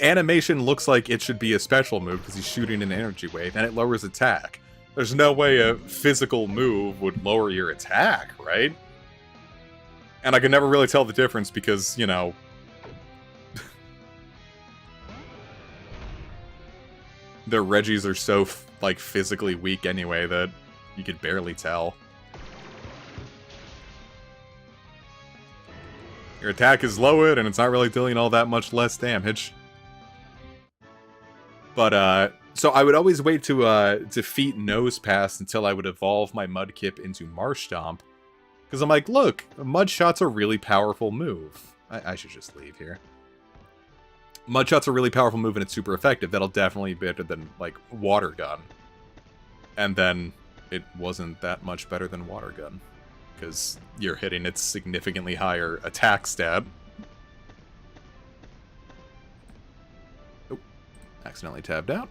animation looks like it should be a special move because he's shooting an energy wave, and it lowers attack. There's no way a physical move would lower your attack, right? And I could never really tell the difference because, you know... the Regis are so, like, physically weak anyway that you could barely tell. Your attack is lowered, and it's not really dealing all that much less damage. But, so I would always wait to, defeat Nosepass until I would evolve my Mudkip into Marshtomp. Because I'm like, look, Mudshot's a really powerful move. I should just leave here. Mudshot's a really powerful move and it's super effective. That'll definitely be better than, like, Water Gun. And then it wasn't that much better than Water Gun. Because you're hitting its significantly higher attack stat. Oh, accidentally tabbed out.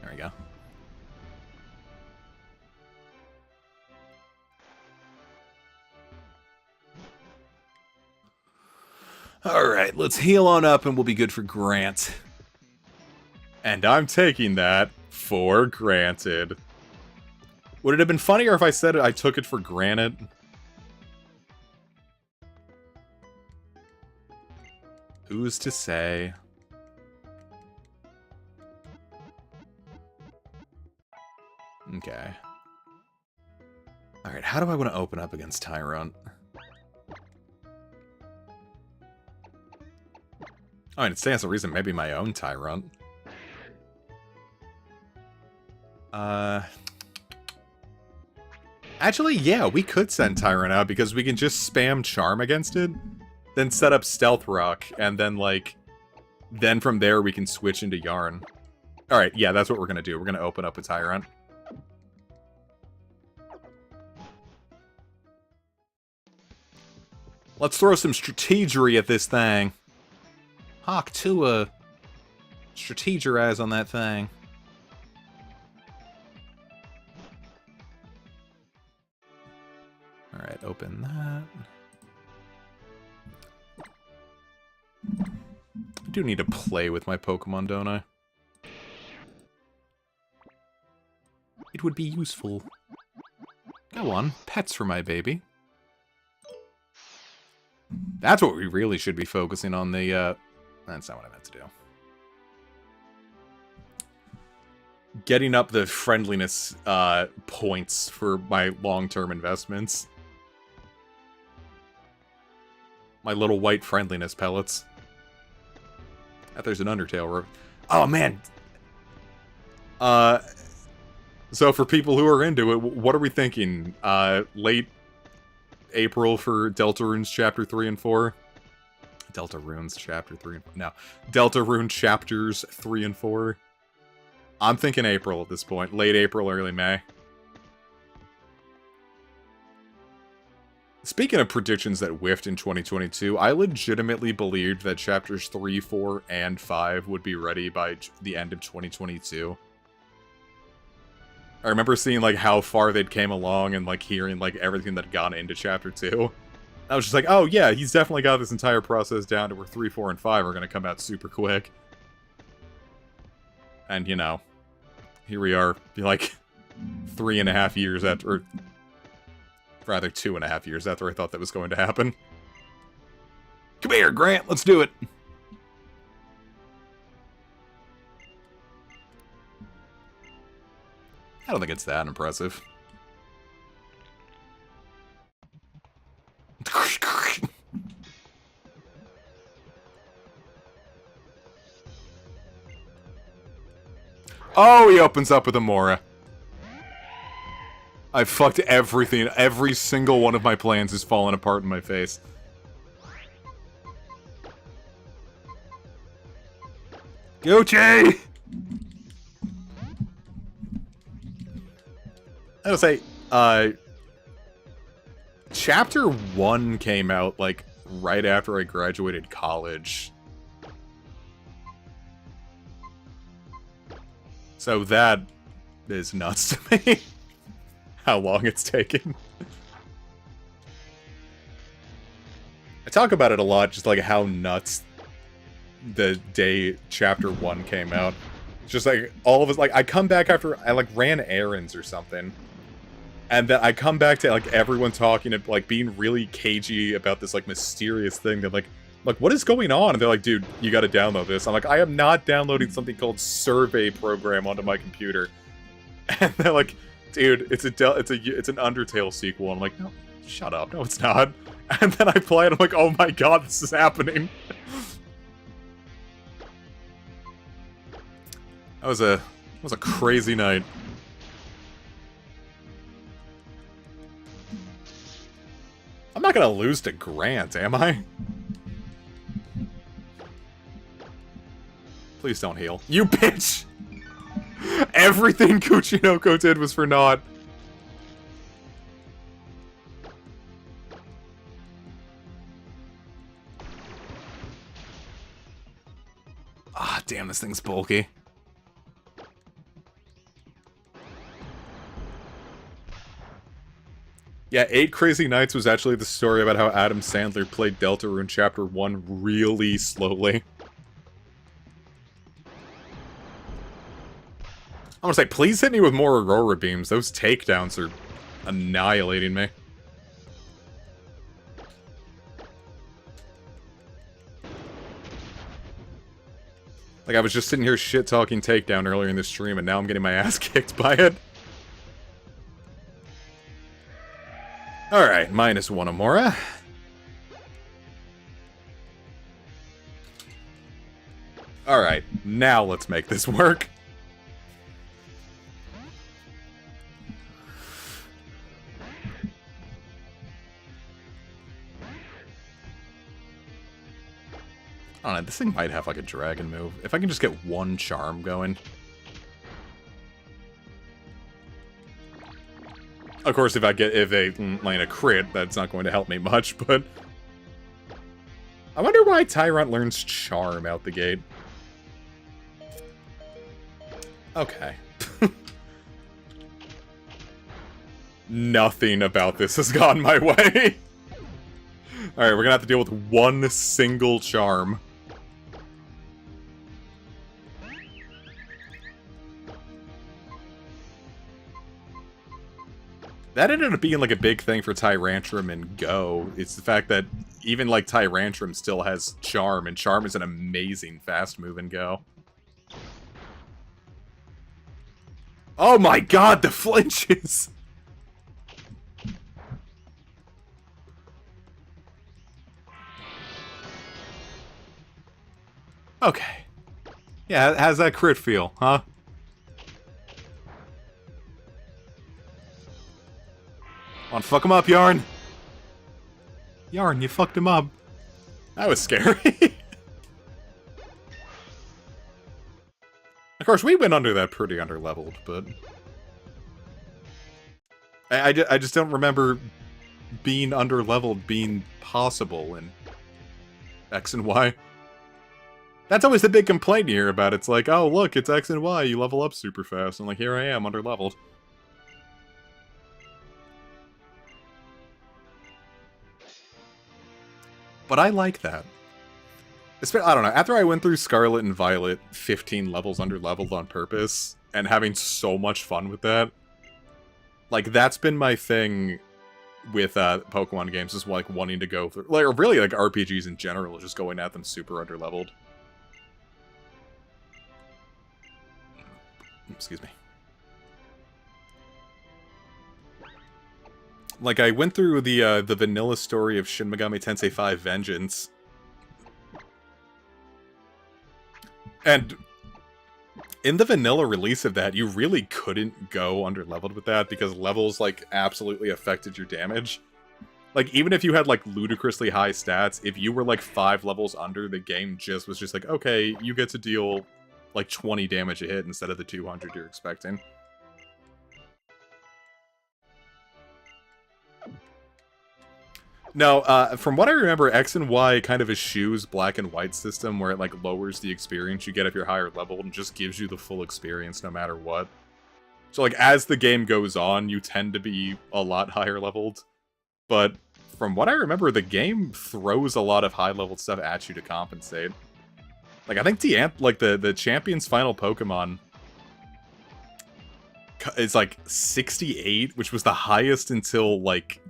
There we go. Alright, let's heal on up and we'll be good for Grant. And I'm taking that for granted. Would it have been funnier if I said I took it for granted? Who's to say? Okay. Alright, how do I want to open up against Tyrunt? Oh, and it stands to reason maybe my own Tyrunt. Actually, yeah, we could send Tyrunt out because we can just spam Charm against it, then set up Stealth Rock, and then, like, then from there we can switch into Yarn. Alright, yeah, that's what we're gonna do. We're gonna open up with Tyrunt. Let's throw some strategery at this thing. Hawk Tua. Strategerize on that thing. Alright, open that. I do need to play with my Pokemon, don't I? It would be useful. Go on, pets for my baby. That's what we really should be focusing on, the, That's not what I meant to do. Getting up the friendliness, points for my long-term investments. My little white friendliness pellets. There's an Undertale. Oh, man! So for people who are into it, what are we thinking? Late April for Deltarunes Chapter 3 and 4? Deltarunes Chapter 3 and 4. No. Deltarune Chapters 3 and 4. I'm thinking April at this point. Late April, early May. Speaking of predictions that whiffed in 2022, I legitimately believed that Chapters 3, 4, and 5 would be ready by the end of 2022. I remember seeing, like, how far they'd came along and, like, hearing, like, everything that had gone into Chapter 2. I was just like, oh, yeah, he's definitely got this entire process down to where 3, 4, and 5 are going to come out super quick. And, you know, here we are, like, 3.5 years after, or rather 2.5 years after I thought that was going to happen. Come here, Grant, let's do it! I don't think it's that impressive. Oh, he opens up with a Mora. I fucked everything. Every single one of my plans is falling apart in my face. Gucci! I was say, Chapter 1 came out, like, right after I graduated college. So that is nuts to me. How long it's taken. I talk about it a lot, just like how nuts the day Chapter 1 came out. It's just like, all of us, like, I come back after I, like, ran errands or something. And then I come back to, like, everyone talking and, like, being really cagey about this, like, mysterious thing that, like, what is going on? And they're like, dude, you gotta download this. I'm like, I am not downloading something called Survey Program onto my computer. And they're like, dude, it's an Undertale sequel. I'm like, no, shut up. No, it's not. And then I play it, I'm like, oh my god, this is happening. That was a crazy night. I'm not gonna lose to Grant, am I? Please don't heal. You bitch! Everything Kuchinoko did was for naught. Ah, damn, this thing's bulky. Yeah, 8 Crazy Nights was actually the story about how Adam Sandler played Deltarune Chapter 1 really slowly. I'm gonna say, please hit me with more Aurora Beams. Those takedowns are annihilating me. Like, I was just sitting here shit-talking takedown earlier in the stream, and now I'm getting my ass kicked by it. Alright, -1 Amora. Alright, now let's make this work. I don't know, this thing might have like a dragon move. If I can just get one charm going. Of course, if they land a crit, that's not going to help me much, but... I wonder why Tyrant learns Charm out the gate. Nothing about this has gone my way. Alright, we're gonna have to deal with one single charm. That ended up being like a big thing for Tyrantrum and Go. It's the fact that even like Tyrantrum still has Charm, and Charm is an amazing fast move in Go. Oh my god, the flinches! Okay. Yeah, how's that crit feel, huh? On, fuck him up, Yarn! Yarn, you fucked him up. That was scary. Of course, we went under that pretty under-leveled, but... I just don't remember being under-leveled being possible in X and Y. That's always the big complaint you hear about. It's like, oh, look, it's X and Y, you level up super fast. And like, here I am, under-leveled. But I like that. I don't know, after I went through Scarlet and Violet 15 levels under-leveled on purpose, and having so much fun with that, like, that's been my thing with Pokemon games, is like wanting to go through, like, or really like RPGs in general, just going at them super under-leveled. Excuse me. Like, I went through the vanilla story of Shin Megami Tensei 5 Vengeance. And in the vanilla release of that, you really couldn't go under-leveled with that, because levels, like, absolutely affected your damage. Like, even if you had, like, ludicrously high stats, if you were, like, 5 levels under, the game was just like, okay, you get to deal, like, 20 damage a hit instead of the 200 you're expecting. No, from what I remember, X and Y kind of eschews black and white system, where it, like, lowers the experience you get if you're higher leveled and just gives you the full experience no matter what. So, like, as the game goes on, you tend to be a lot higher leveled. But from what I remember, the game throws a lot of high-leveled stuff at you to compensate. Like, I think the Champion's final Pokemon is, like, 68, which was the highest until, like...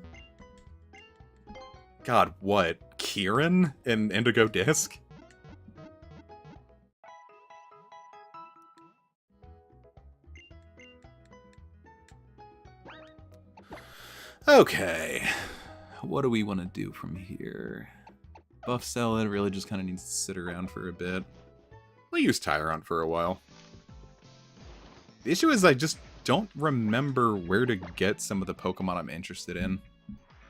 God, what? Kieran in Indigo Disc? Okay. What do we want to do from here? Buff Salad really just kind of needs to sit around for a bit. We'll use Tyrant for a while. The issue is I just don't remember where to get some of the Pokemon I'm interested in.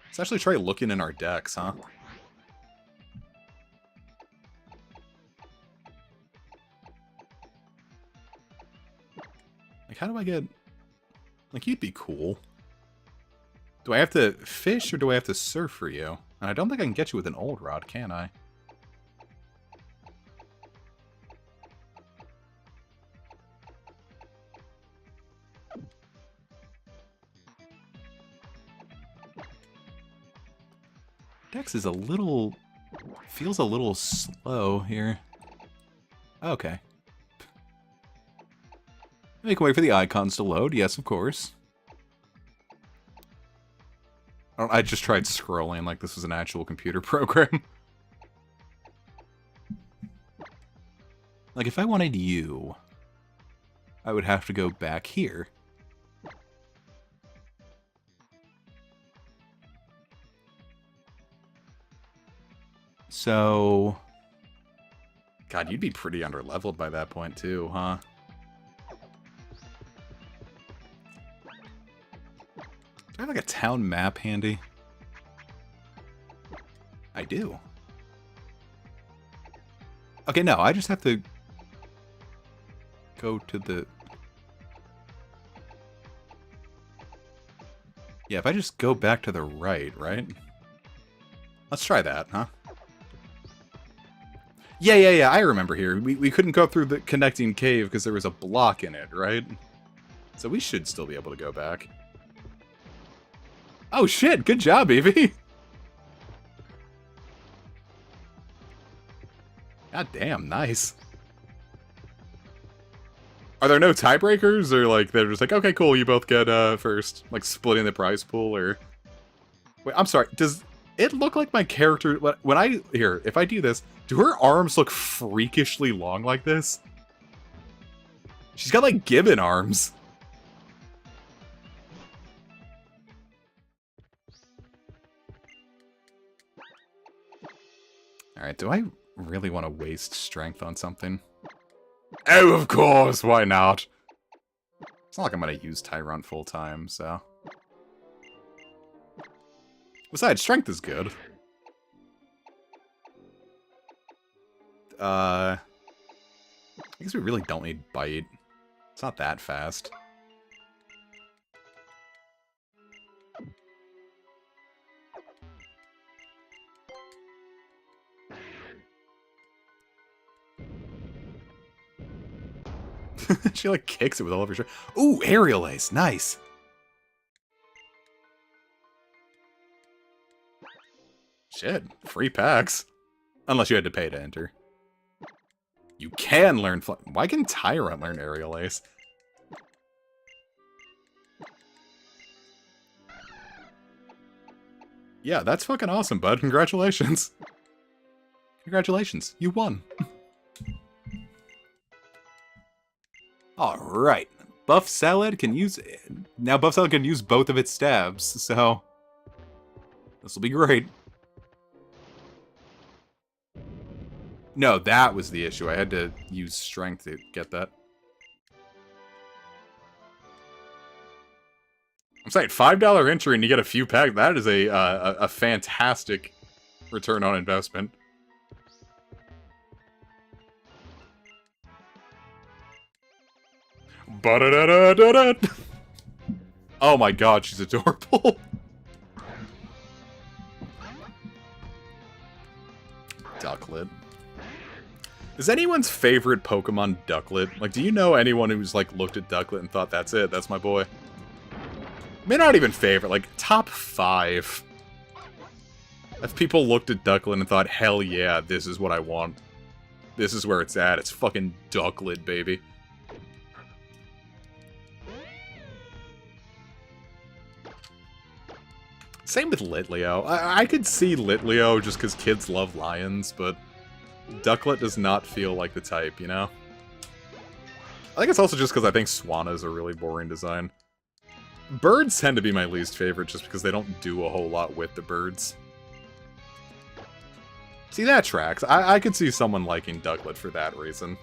Let's actually try looking in our decks, huh? Like, how do I get... Like, you'd be cool. Do I have to fish or do I have to surf for you? And I don't think I can get you with an old rod, can I? Dex is a little... feels a little slow here. Okay. We can wait for the icons to load. Yes, of course. I just tried scrolling like this was an actual computer program. Like, if I wanted you, I would have to go back here. So... God, you'd be pretty under-leveled by that point, too, huh? Do I have, like, a town map handy? I do. Okay, no, I just have to go to the... Yeah, if I just go back to the right? Let's try that, huh? Yeah, I remember here. We couldn't go through the connecting cave because there was a block in it, right? So we should still be able to go back. Oh shit, good job, Evie. God damn, nice. Are there no tiebreakers, or like they're just like, okay, cool, you both get first, like splitting the prize pool, or wait, I'm sorry, does it look like my character when if I do this, do her arms look freakishly long like this? She's got like gibbon arms. Alright, do I really want to waste strength on something? Oh, of course, why not? It's not like I'm gonna use Tyrant full time, so. Besides, strength is good. I guess we really don't need bite. It's not that fast. She like kicks it with all of her strength. Ooh, aerial ace, nice. Shit, free packs. Unless you had to pay to enter. You can learn why can Tyrant learn aerial ace? Yeah, that's fucking awesome, bud. Congratulations. Congratulations, you won. Alright. Buff Salad can use... Now Buff Salad can use both of its stabs, so... This will be great. No, that was the issue. I had to use strength to get that. I'm saying, $5 entry and you get a few packs. That is a fantastic return on investment. Ba-da-da-da-da-da. Oh my god, she's adorable. Ducklet. Is anyone's favorite Pokemon Ducklet? Like, do you know anyone who's, like, looked at Ducklet and thought, that's it, that's my boy? May not even favorite, like, top 5. If people looked at Ducklet and thought, hell yeah, this is what I want. This is where it's at. It's fucking Ducklet, baby. Same with Litleo. I could see Litleo just because kids love lions, but Ducklet does not feel like the type, you know? I think it's also just because I think Swanna is a really boring design. Birds tend to be my least favorite just because they don't do a whole lot with the birds. See, that tracks. I could see someone liking Ducklet for that reason.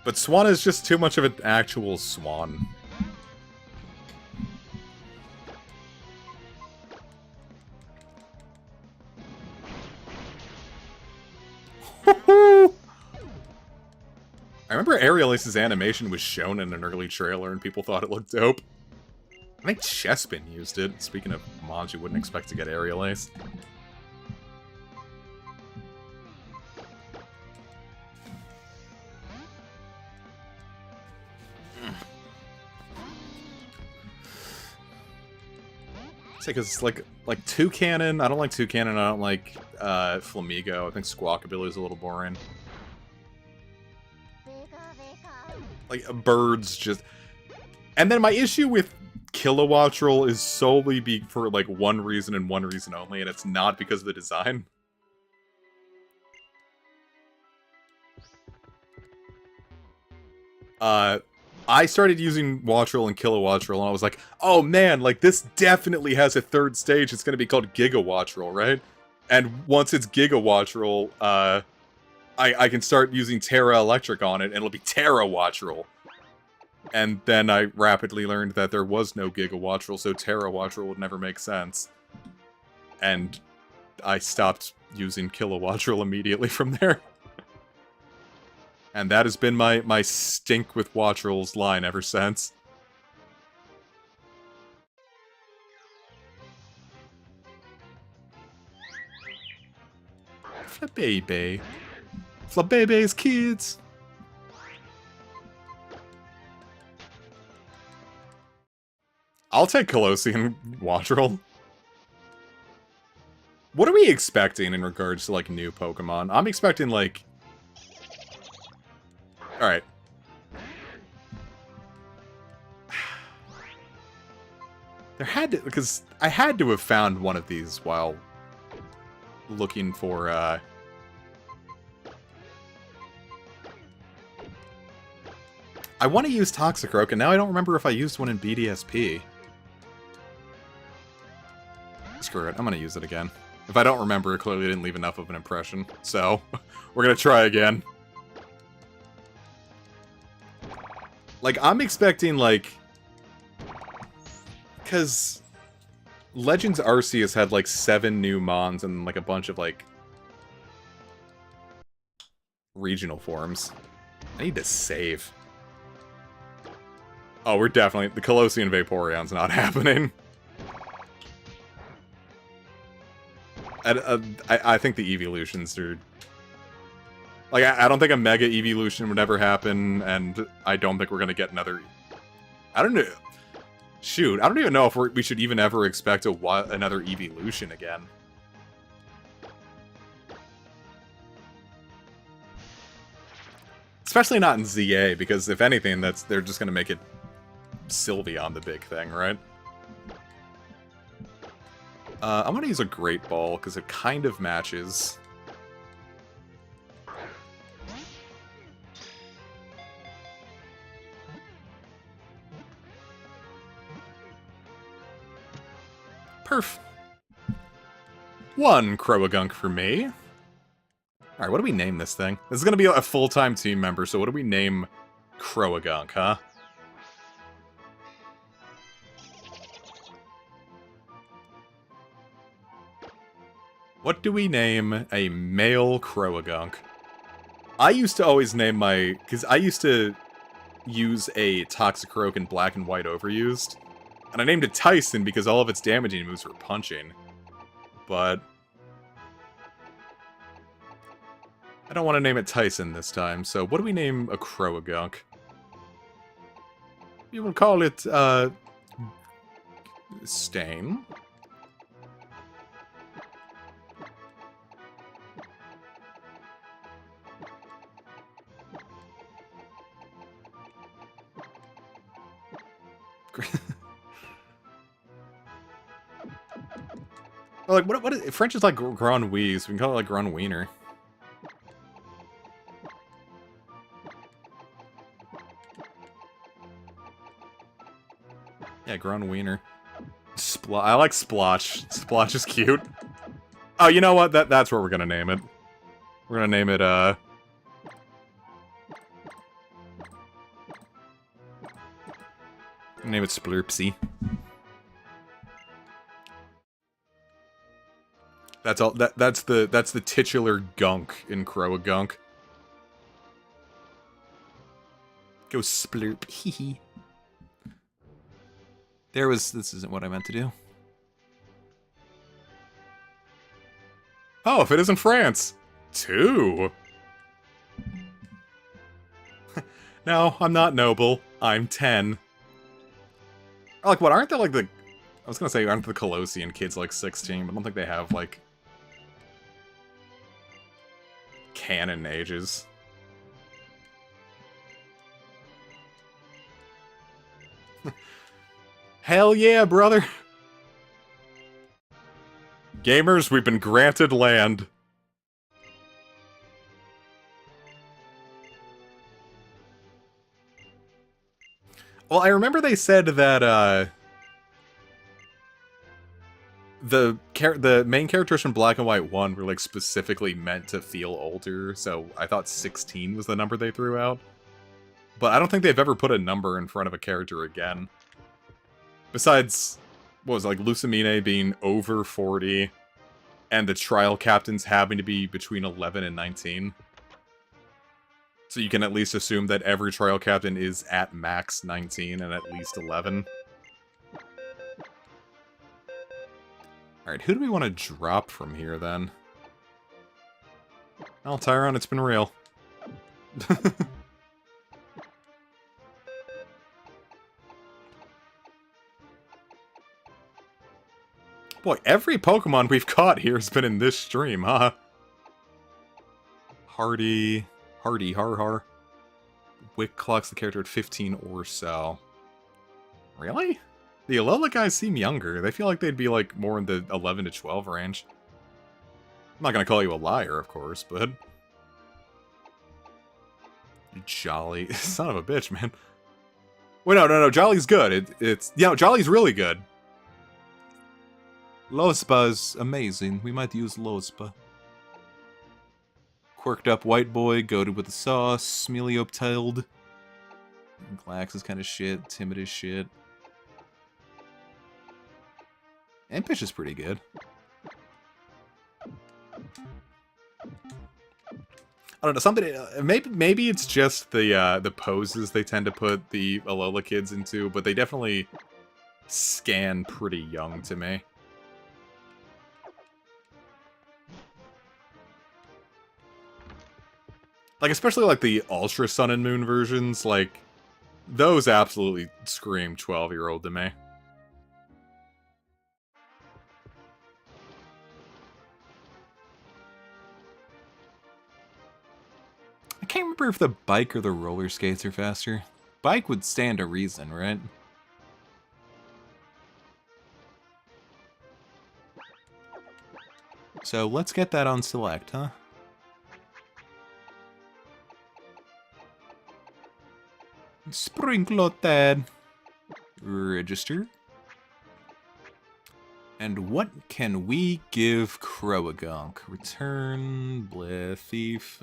But Swanna is just too much of an actual swan. I remember Aerial Ace's animation was shown in an early trailer and people thought it looked dope. I think Chespin used it. Speaking of mods you wouldn't expect to get Aerial Ace. It's because like Toucanon, I don't like Toucanon, I don't like Flamigo. I think Squawkabilly is a little boring. Like, birds just... And then my issue with Kilowattrel is solely for, like, one reason and one reason only, and it's not because of the design. I started using Wattrel and Kilowattrel, and I was like, oh man, like, this definitely has a third stage. It's gonna be called Gigawattrel, right? And once it's Gigawattrel, I can start using Terra Electric on it, and it'll be Terrawattrel. And then I rapidly learned that there was no Gigawattrel, so Terrawattrel would never make sense. And I stopped using Kilowattrel immediately from there. And that has been my stink with Wattrel's line ever since. Flabebe. Flabebe's kids. I'll take Colossian Wattrel. What are we expecting in regards to, like, new Pokemon? I'm expecting, like... Alright. There had to... Because I had to have found one of these while looking for, I want to use Toxicroak, and now I don't remember if I used one in BDSP. Screw it, I'm gonna use it again. If I don't remember, it clearly didn't leave enough of an impression. So, we're gonna try again. Like, I'm expecting, like... Because... Legends Arceus had, like, 7 new Mons and, like, a bunch of, like... regional forms. I need to save. Oh, we're definitely... The Colossian Vaporeon's not happening. I think the evolutions are... Like, I don't think a Mega Evolution would ever happen, and I don't think we're gonna get another... I don't know... Shoot, I don't even know if we should even ever expect another evolution again. Especially not in ZA, because if anything, they're just gonna make it Sylveon the big thing, right? I'm gonna use a Great Ball, because it kind of matches. Perf. 1 Croagunk for me. Alright, what do we name this thing? This is gonna be a full-time team member, so what do we name Croagunk, huh? What do we name a male Croagunk? I used to always name my... Because I used to use a Toxicroak in Black and White Overused. And I named it Tyson because all of its damaging moves were punching. But... I don't want to name it Tyson this time, so what do we name a Croagunk? You will call it, Stain. Or like, what is... French is like Grand Wheeze, we can call it like Grand Wiener. Yeah, Grand Wiener. I like Splotch. Splotch is cute. Oh, you know what? That's where we're gonna name it. We're gonna name it, name it Splurpsy. That's all. That's the titular gunk in Croagunk. Go Splurp. Hee hee. This isn't what I meant to do. Oh, if it isn't France. 2. No, I'm not noble. I'm 10. Like, what, aren't they like the... I was gonna say, aren't the Colossian kids like 16, but I don't think they have, like... canon ages. Hell yeah, brother! Gamers, we've been granted land. Well, I remember they said that, the main characters from Black and White 1 were, like, specifically meant to feel older, so I thought 16 was the number they threw out. But I don't think they've ever put a number in front of a character again. Besides, what was it, like, Lucamine being over 40, and the trial captains having to be between 11 and 19. So you can at least assume that every trial captain is at max 19 and at least 11. Alright, who do we want to drop from here, then? Well, Tyron, it's been real. Boy, every Pokemon we've caught here has been in this stream, huh? Hardy, Har. Wick clocks the character at 15 or so. Really? The Alola guys seem younger. They feel like they'd be like more in the 11 to 12 range. I'm not gonna call you a liar, of course, but... Jolly. Son of a bitch, man. Wait, no. Jolly's good. Jolly's really good. Lospa's amazing. We might use Lospa. Quirked up white boy, goated with the sauce, Smelioptiled. Glax is kind of shit, timid as shit. Impish is pretty good. I don't know, something. Maybe it's just the poses they tend to put the Alola kids into, but they definitely scan pretty young to me. Like, especially like the Ultra Sun and Moon versions, like, those absolutely scream 12-year-old to me. I can't remember if the bike or the roller skates are faster. Bike would stand to reason, right? So let's get that on select, huh? Sprinkloted. Register. And what can we give Croagunk? Return, bleh, Thief.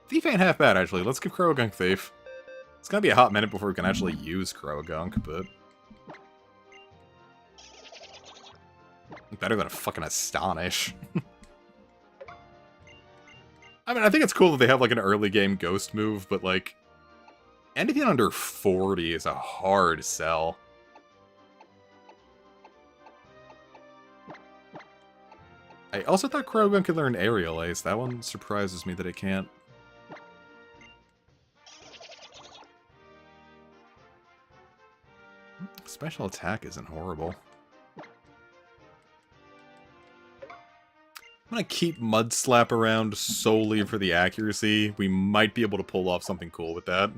Thief ain't half bad, actually. Let's give Croagunk Thief. It's gonna be a hot minute before we can actually use Croagunk, but... better than a fucking Astonish. I mean, I think it's cool that they have, like, an early game ghost move, but, like... anything under 40 is a hard sell. I also thought Croagunk could learn Aerial Ace. That one surprises me that it can't. Special attack isn't horrible. I'm gonna keep Mud Slap around solely for the accuracy. We might be able to pull off something cool with that.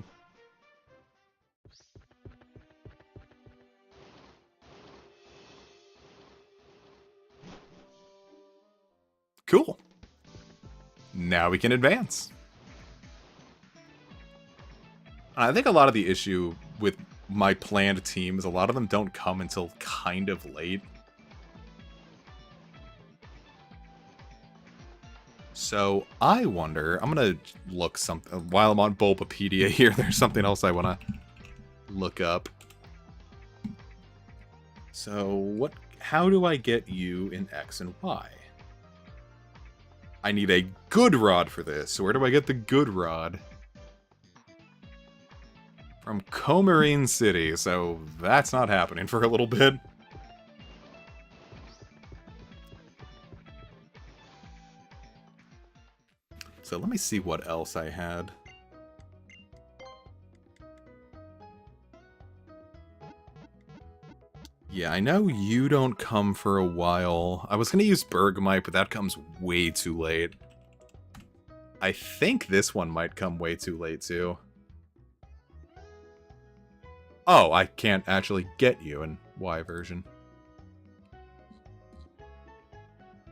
Cool. Now we can advance. I think a lot of the issue with my planned team is a lot of them don't come until kind of late. So I wonder, I'm gonna look something, while I'm on Bulbapedia here, there's something else I wanna look up. So how do I get you in X and Y? I need a good rod for this. So where do I get the good rod? From Comarine City, so that's not happening for a little bit. So let me see what else I had. Yeah, I know you don't come for a while. I was going to use Bergmite, but that comes way too late. I think this one might come way too late, too. Oh, I can't actually get you in Y version.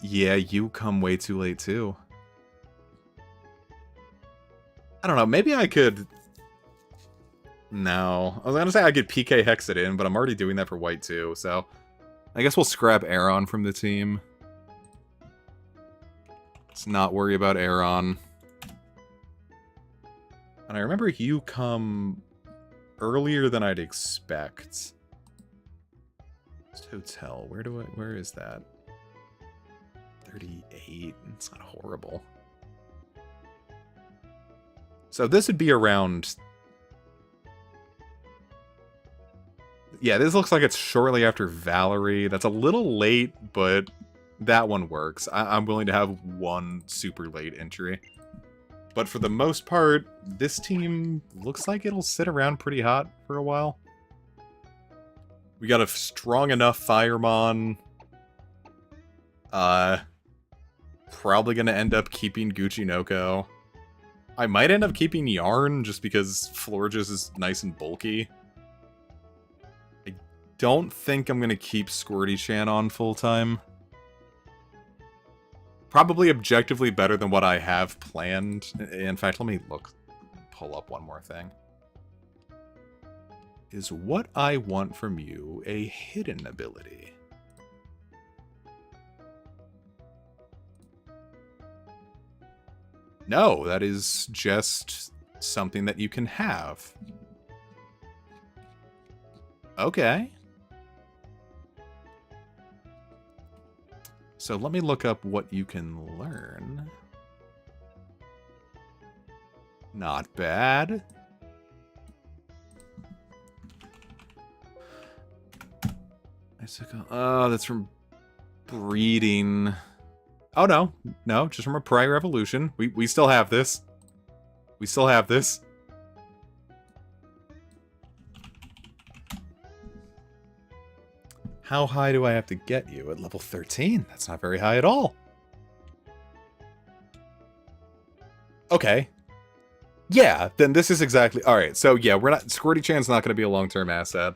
Yeah, you come way too late, too. I don't know, maybe I could... No. I was gonna say I could PK Hex it in, but I'm already doing that for white too, so... I guess we'll scrap Aeron from the team. Let's not worry about Aeron. And I remember you come earlier than I'd expect. This hotel, where is that? 38, it's not horrible. So this would be around... Yeah, this looks like it's shortly after Valerie. That's a little late, but that one works. I'm willing to have one super late entry. But for the most part, this team looks like it'll sit around pretty hot for a while. We got a strong enough Firemon. Probably gonna end up keeping Gucci Noko. I might end up keeping Yarn just because Florges is nice and bulky. I don't think I'm gonna keep Squirty-chan on full-time. Probably objectively better than what I have planned. In fact, let me pull up one more thing. Is what I want from you a hidden ability? No, that is just something that you can have. Okay. So let me look up what you can learn. Not bad. Oh, that's from breeding. Oh, no. No, just from a prior evolution. We still have this. We still have this. How high do I have to get you? At level 13? That's not very high at all. Okay. Yeah, then this is exactly... Alright, so yeah, we're not... Squirty-chan's not going to be a long-term asset.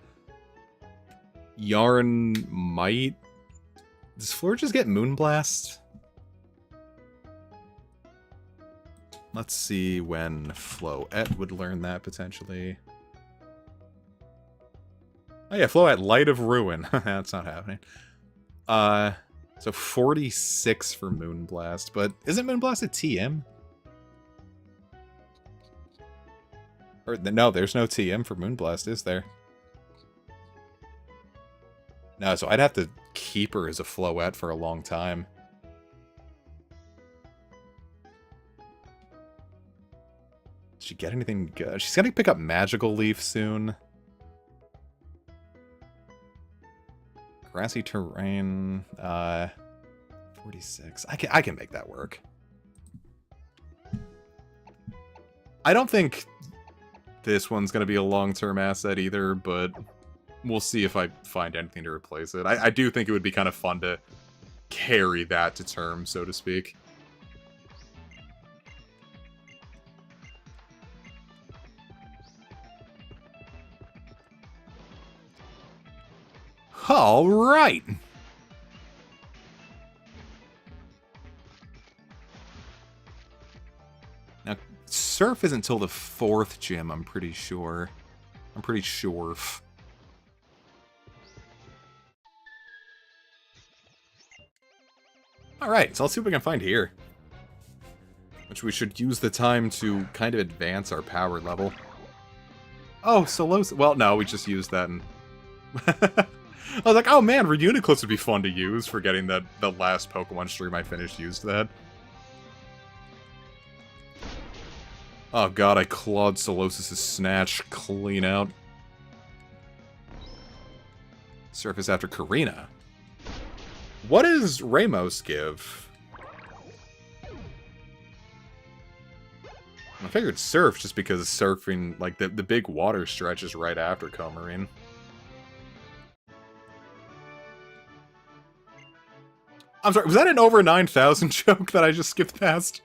Yarn might... Does Fleur just get Moonblast? Let's see when Floette would learn that, potentially. Oh yeah, Floette, Light of Ruin. That's not happening. So 46 for Moonblast, but isn't Moonblast a TM? Or, no, there's no TM for Moonblast, is there? No, so I'd have to keep her as a Floette for a long time. Did she get anything good? She's gonna pick up Magical Leaf soon. Grassy terrain, 46. I can make that work. I don't think this one's gonna be a long-term asset either, but we'll see if I find anything to replace it. I do think it would be kind of fun to carry that to term, so to speak. All right. Now, Surf isn't until the 4th gym, I'm pretty sure. I'm pretty sure. Alright, so let's see what we can find here. Which we should use the time to kind of advance our power level. Oh, Solos... Well, no, we just used that and... I was like, oh man, Reuniclus would be fun to use, forgetting that the last Pokemon stream I finished used that. Oh god, I clawed Solosis' Snatch clean out. Surface after Karina. What does Ramos give? I figured Surf just because surfing, like, the big water stretch is right after Comarine. I'm sorry, was that an over 9,000 joke that I just skipped past?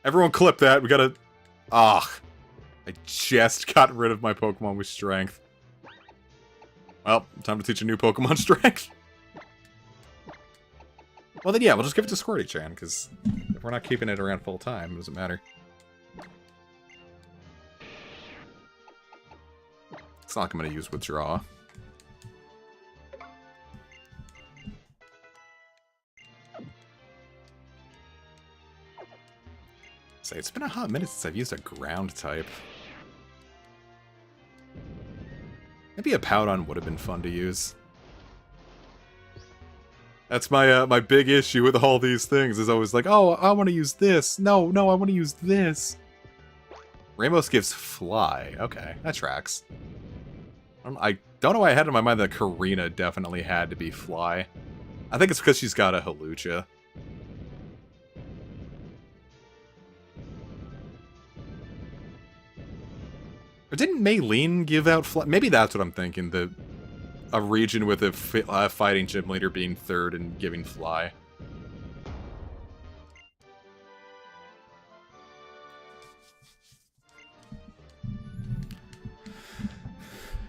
Everyone clip that, we gotta... Ah, I just got rid of my Pokemon with Strength. Well, time to teach a new Pokemon Strength. Well then yeah, we'll just give it to Squirty-chan, because if we're not keeping it around full time, it doesn't matter. It's not like I'm gonna use Withdraw. It's been a hot minute since I've used a ground type. Maybe a Powdon would have been fun to use. That's my my big issue with all these things, is always like, oh, I want to use this. No, I want to use this. Ramos gives Fly. Okay, that tracks. I don't know why I had in my mind that Karina definitely had to be Fly. I think it's because she's got a Hawlucha. Or didn't Maylene give out fly? Maybe that's what I'm thinking. A region with a fighting gym leader being third and giving fly.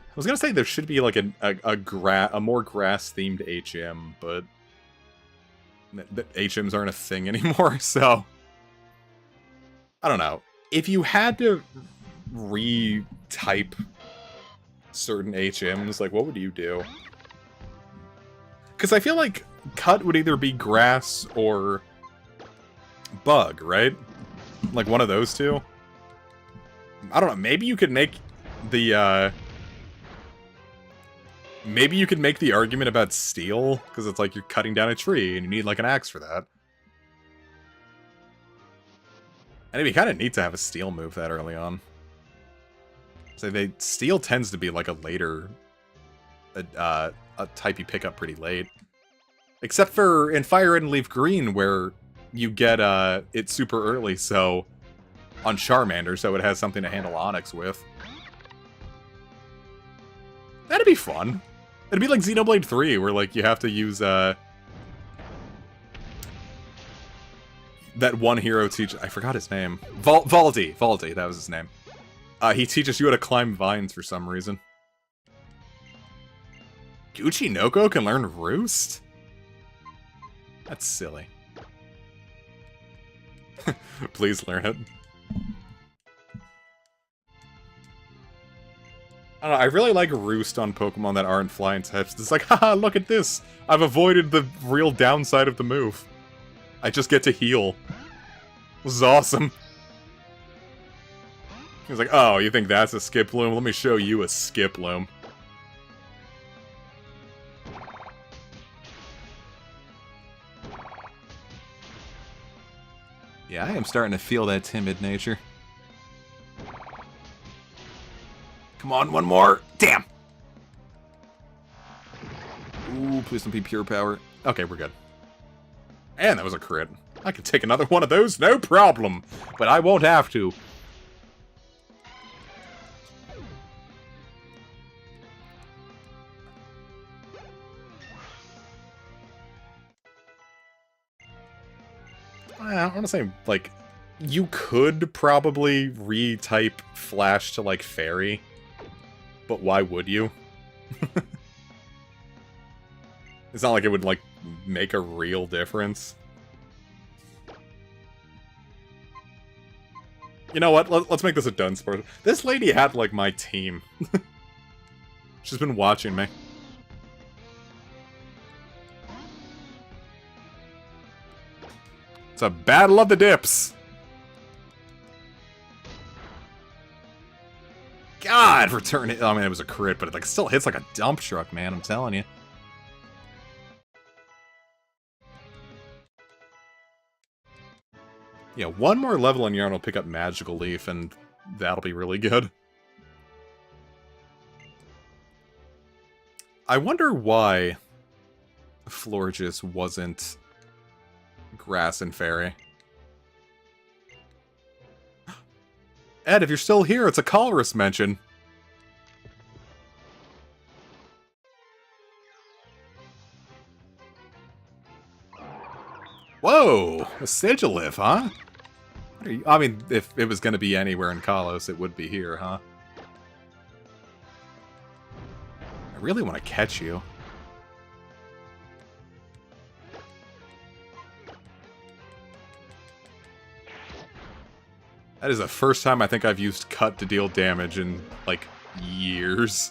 I was gonna say there should be like a more grass-themed HM, but the HMs aren't a thing anymore, so I don't know. If you had to retype certain HMs, like what would you do? Because I feel like cut would either be grass or bug, right? Like one of those two. I don't know. Maybe you could make the maybe you could make the argument about steel, because it's like you're cutting down a tree and you need like an axe for that. And it'd be kind of neat to have a steel move that early on. So steel tends to be like a later a type you pick up pretty late. Except for in Fire Red and Leaf Green, where you get it super early, so on Charmander, so it has something to handle Onyx with. That'd be fun. It'd be like Xenoblade 3, where like you have to use that one hero I forgot his name. Valdi, that was his name. He teaches you how to climb vines for some reason. Uchinoko can learn Roost? That's silly. Please learn it. I don't know, I really like Roost on Pokemon that aren't flying types. It's like, haha, look at this! I've avoided the real downside of the move. I just get to heal. This is awesome. He's like, oh, you think that's a Skiploom? Let me show you a Skiploom. Yeah, I am starting to feel that timid nature. Come on, one more. Damn! Ooh, please don't be pure power. Okay, we're good. And that was a crit. I can take another one of those, no problem. But I won't have to. I want to say, like, you could probably retype Flash to, like, Fairy. But why would you? It's not like it would, like, make a real difference. You know what? Let's make this a Dunsparce. This lady had, like, my team. She's been watching me. It's a battle of the dips! God, return it. I mean, it was a crit, but it like still hits like a dump truck, man. I'm telling you. Yeah, one more level in Yarn will pick up Magical Leaf, and that'll be really good. I wonder why Florges wasn't Grass and Fairy. Ed, if you're still here, it's a Colress mention. Whoa! A Sigilif, huh? I mean, if it was going to be anywhere in Kalos, it would be here, huh? I really want to catch you. That is the first time I think I've used Cut to deal damage in, like, years.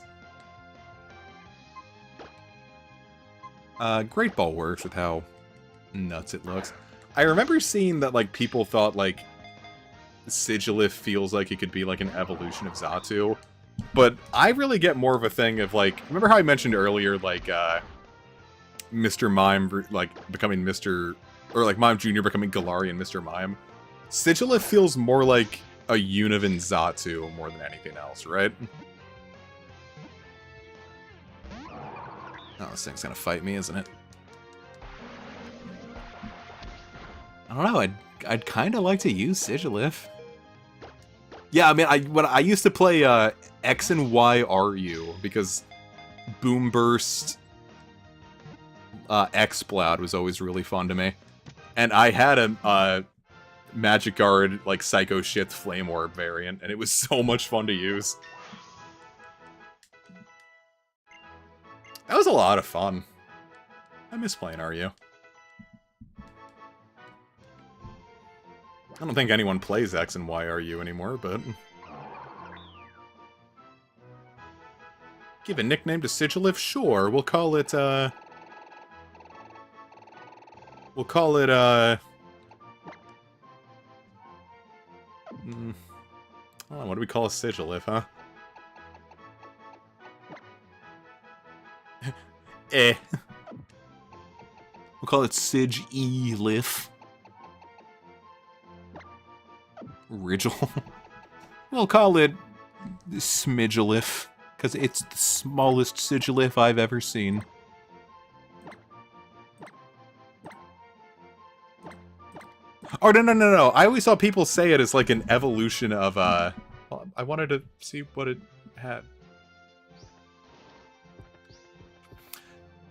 Great Ball works with how nuts it looks. I remember seeing that, like, people thought, like, Sigilif feels like it could be, like, an evolution of Xatu. But I really get more of a thing of, like, remember how I mentioned earlier, like, Mr. Mime, like, becoming Mr... Or, like, Mime Jr. becoming Galarian Mr. Mime? Sigilif feels more like a Univin Xatu more than anything else, right? Oh, this thing's gonna fight me, isn't it? I don't know, I'd kind of like to use Sigilif. Yeah, I mean, I used to play X and Y RU because Boom Burst X-Sploud was always really fun to me. And I had a Magic Guard, like, Psycho Shit Flame Orb variant, and it was so much fun to use. That was a lot of fun. I miss playing RU. I don't think anyone plays X and Y RU anymore, but... Give a nickname to Sigilif? Sure, we'll call it, Hold on, what do we call a Sigilif, huh? Eh. We'll call it Sig-E-Lif. Rigel. We'll call it Smidgelif, because it's the smallest Sigilif I've ever seen. Oh, no. I always saw people say it as like an evolution of, well, I wanted to see what it had.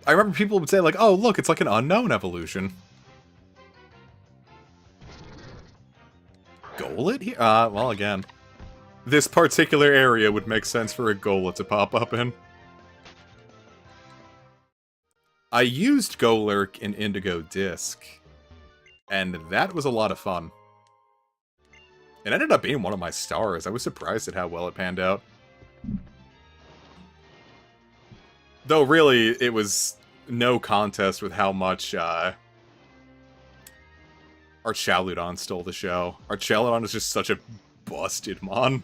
I remember people would say, like, oh, look, it's like an unknown evolution. Golett here? Well, again. This particular area would make sense for a Golett to pop up in. I used Golurk in Indigo Disc, and that was a lot of fun. It ended up being one of my stars. I was surprised at how well it panned out. Though, really, it was no contest with how much, our Chaludon stole the show. Our Chaludon is just such a busted mon.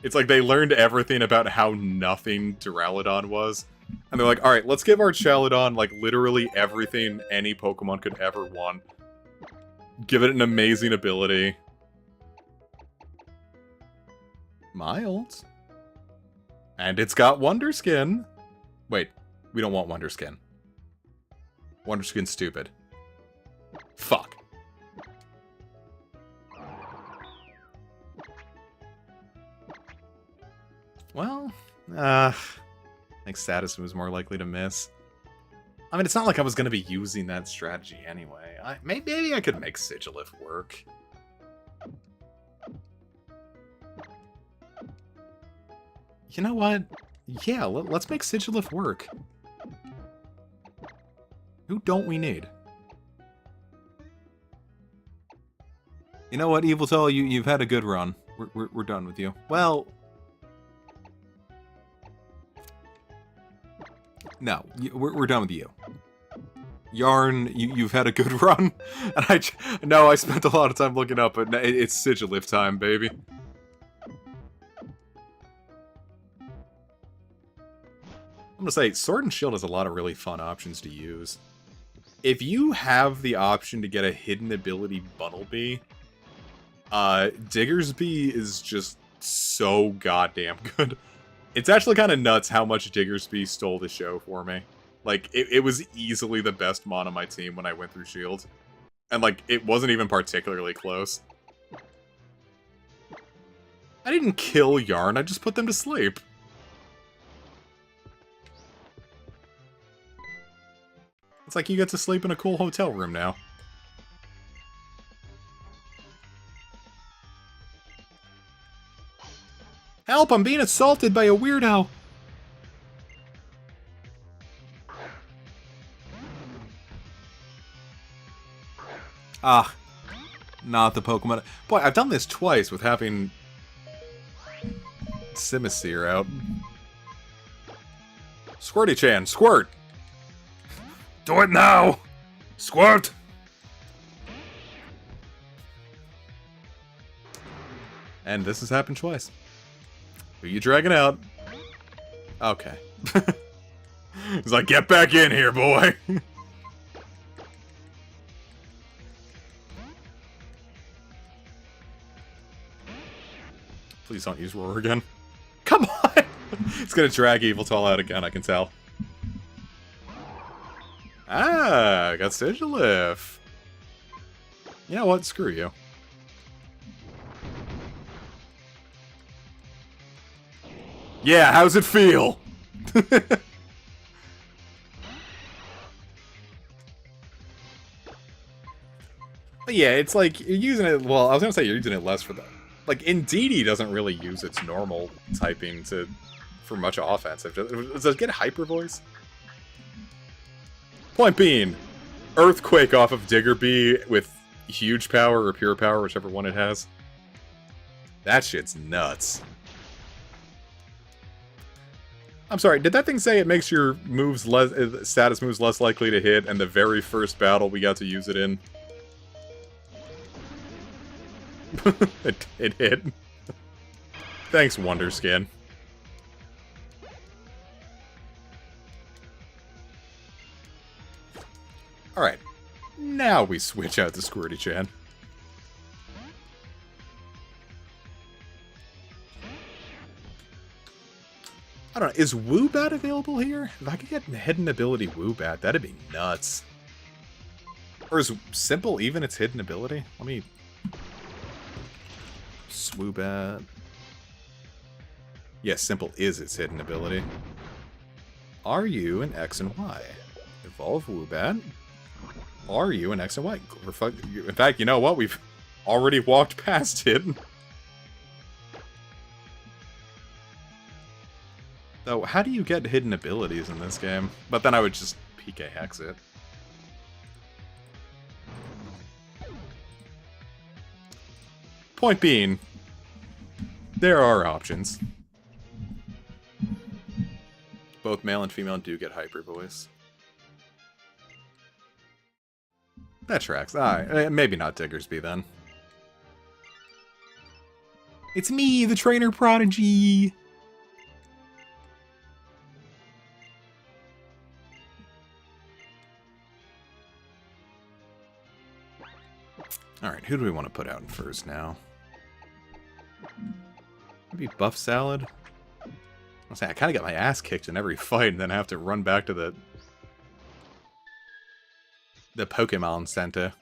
It's like they learned everything about how nothing Duraludon was. And they're like, alright, let's give our Chaludon, like, literally everything any Pokemon could ever want. Give it an amazing ability. Mild. And it's got Wonder Skin. Wait, we don't want Wonder Skin. Wonder Skin's stupid. Fuck. Well, I think Status was more likely to miss. I mean, it's not like I was going to be using that strategy anyway. Maybe I could make Sigilif work. You know what? Yeah, let's make Sigilif work. Who don't we need? You know what, Eviltal? You've had a good run. We're done with you. Well... No, we're done with you. Yarn, you've had a good run. And I spent a lot of time looking up, but it's Sigilif time, baby. I'm gonna say, Sword and Shield has a lot of really fun options to use. If you have the option to get a hidden ability Bunnelby, Diggersby is just so goddamn good. It's actually kind of nuts how much Diggersby stole the show for me. Like, it was easily the best mon on my team when I went through Shield. And, like, it wasn't even particularly close. I didn't kill Yarn, I just put them to sleep. It's like you get to sleep in a cool hotel room now. Help, I'm being assaulted by a weirdo! Ah, not the Pokemon. Boy, I've done this twice with having Simisear out. Squirty-chan, squirt! Do it now! Squirt! And this has happened twice. Who you dragging out? Okay. He's like, get back in here, boy! Please don't use Roar again. Come on! It's gonna drag Yveltal out again, I can tell. Ah, I got Sigilif. You know what? Screw you. Yeah, how's it feel? But yeah, it's like, you're using it, well, I was gonna say you're using it less for the, like, Indeedee doesn't really use its normal typing for much offensive. Does it get Hyper Voice? Point being, Earthquake off of Diggerbee with huge power or pure power, whichever one it has. That shit's nuts. I'm sorry, did that thing say it makes your moves less, status moves less likely to hit, and the very first battle we got to use it in? it hit. Thanks, Wonderskin. Alright. Now we switch out to Squirty-chan. I don't know, is Woobat available here? If I could get hidden ability Woobat, that'd be nuts. Or is Simple even its hidden ability? Let me... Swoobat. Yes, Simple is its hidden ability. Are you an X and Y? Evolve Woobat. Are you an X and Y? In fact, you know what? We've already walked past it. Though, how do you get hidden abilities in this game? But then I would just PK Hex it. Point being, there are options. Both male and female do get Hyper Voice. That tracks. Alright, maybe not Diggersby then. It's me, the trainer prodigy! Alright, who do we want to put out in first now? Maybe Buff Salad? I'm saying, I kind of get my ass kicked in every fight and then have to run back to the Pokemon Center.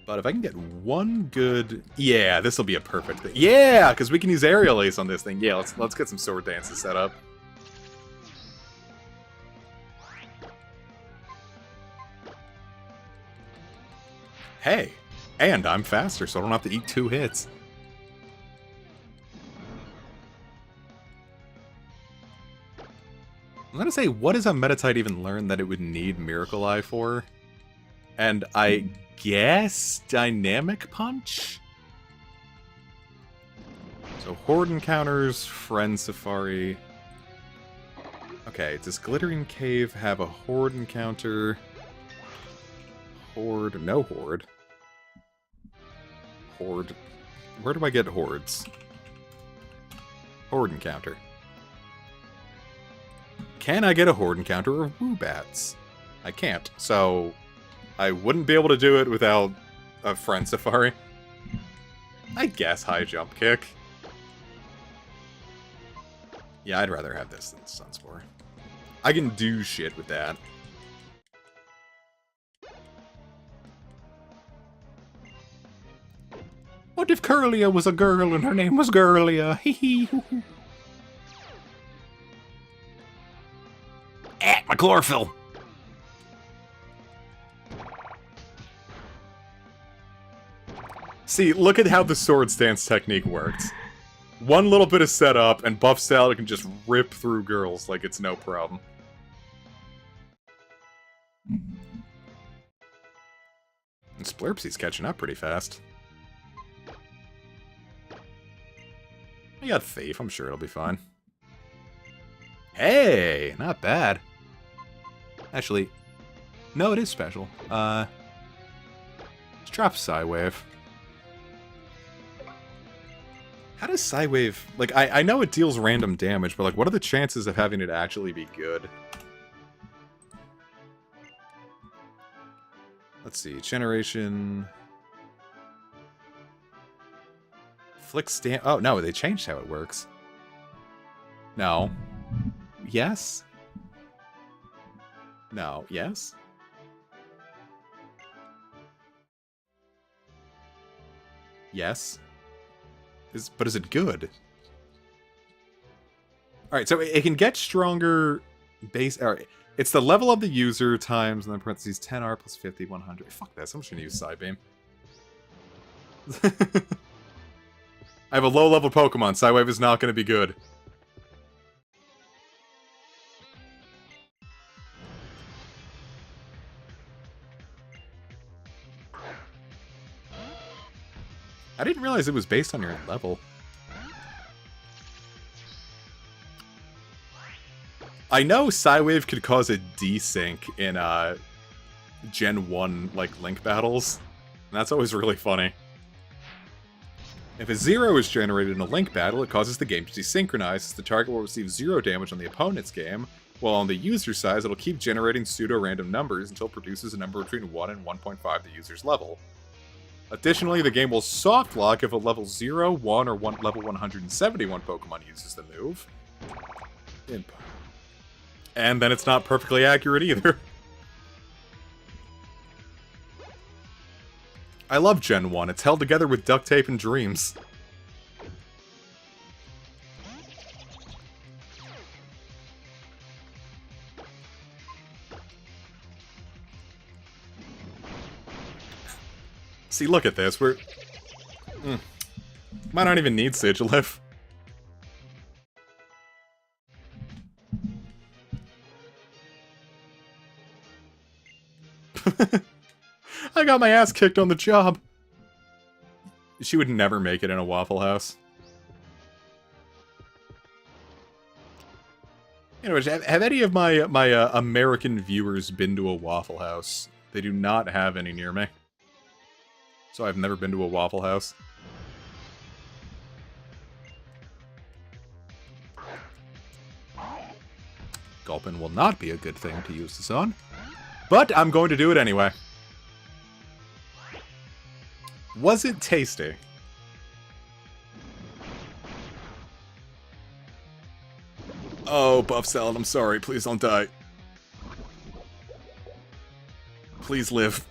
But if I can get one good... Yeah, this will be a perfect thing. Yeah, because we can use Aerial Ace on this thing. Yeah, let's get some Sword Dances set up. Hey, and I'm faster, so I don't have to eat 2 hits. I'm gonna say, what does a Metatite even learn that it would need Miracle Eye for? And I guess Dynamic Punch? So Horde Encounters, Friend Safari. Okay, does Glittering Cave have a Horde Encounter? Horde, no Horde. Horde. Where do I get Hordes? Horde Encounter. Can I get a Horde Encounter of Woobats? I can't, so I wouldn't be able to do it without a Friend Safari. I guess High Jump Kick. Yeah, I'd rather have this than Sunspore. I can do shit with that. What if Curlia was a girl and her name was Girlia? Hee hee. My chlorophyll! See, look at how the Sword Stance technique works. One little bit of setup, and Buff Salad can just rip through girls like it's no problem. And Splurpsy's catching up pretty fast. I got Thief, I'm sure it'll be fine. Hey, not bad. Actually, no, it is special. Let's drop Psywave. How does Psywave... Like, I know it deals random damage, but, like, what are the chances of having it actually be good? Let's see. Generation... Flick Stamp... Oh, no, they changed how it works. No. Yes? No. Yes? Yes? But is it good? Alright, so it can get stronger base... Alright, it's the level of the user times, and then parentheses 10R plus 50, 100. Fuck this, I'm just gonna use Psybeam. I have a low-level Pokemon. Psywave is not gonna be good. I didn't realize it was based on your level. I know Psywave could cause a desync in Gen 1 like Link battles. And that's always really funny. If a 0 is generated in a Link battle, it causes the game to desynchronize, as the target will receive 0 damage on the opponent's game, while on the user side, it'll keep generating pseudo-random numbers until it produces a number between 1 and 1.5 the user's level. Additionally, the game will soft lock if a level 0, 1, or level 171 Pokemon uses the move. Imp. And then it's not perfectly accurate either. I love Gen 1. It's held together with duct tape and dreams. See, look at this. We're... Might not even need Sigilyph. I got my ass kicked on the job. She would never make it in a Waffle House. Anyways, have any of my American viewers been to a Waffle House? They do not have any near me. So I've never been to a Waffle House. Gulpin will not be a good thing to use this on. But I'm going to do it anyway. Was it tasty? Oh, Buff Salad, I'm sorry. Please don't die. Please live.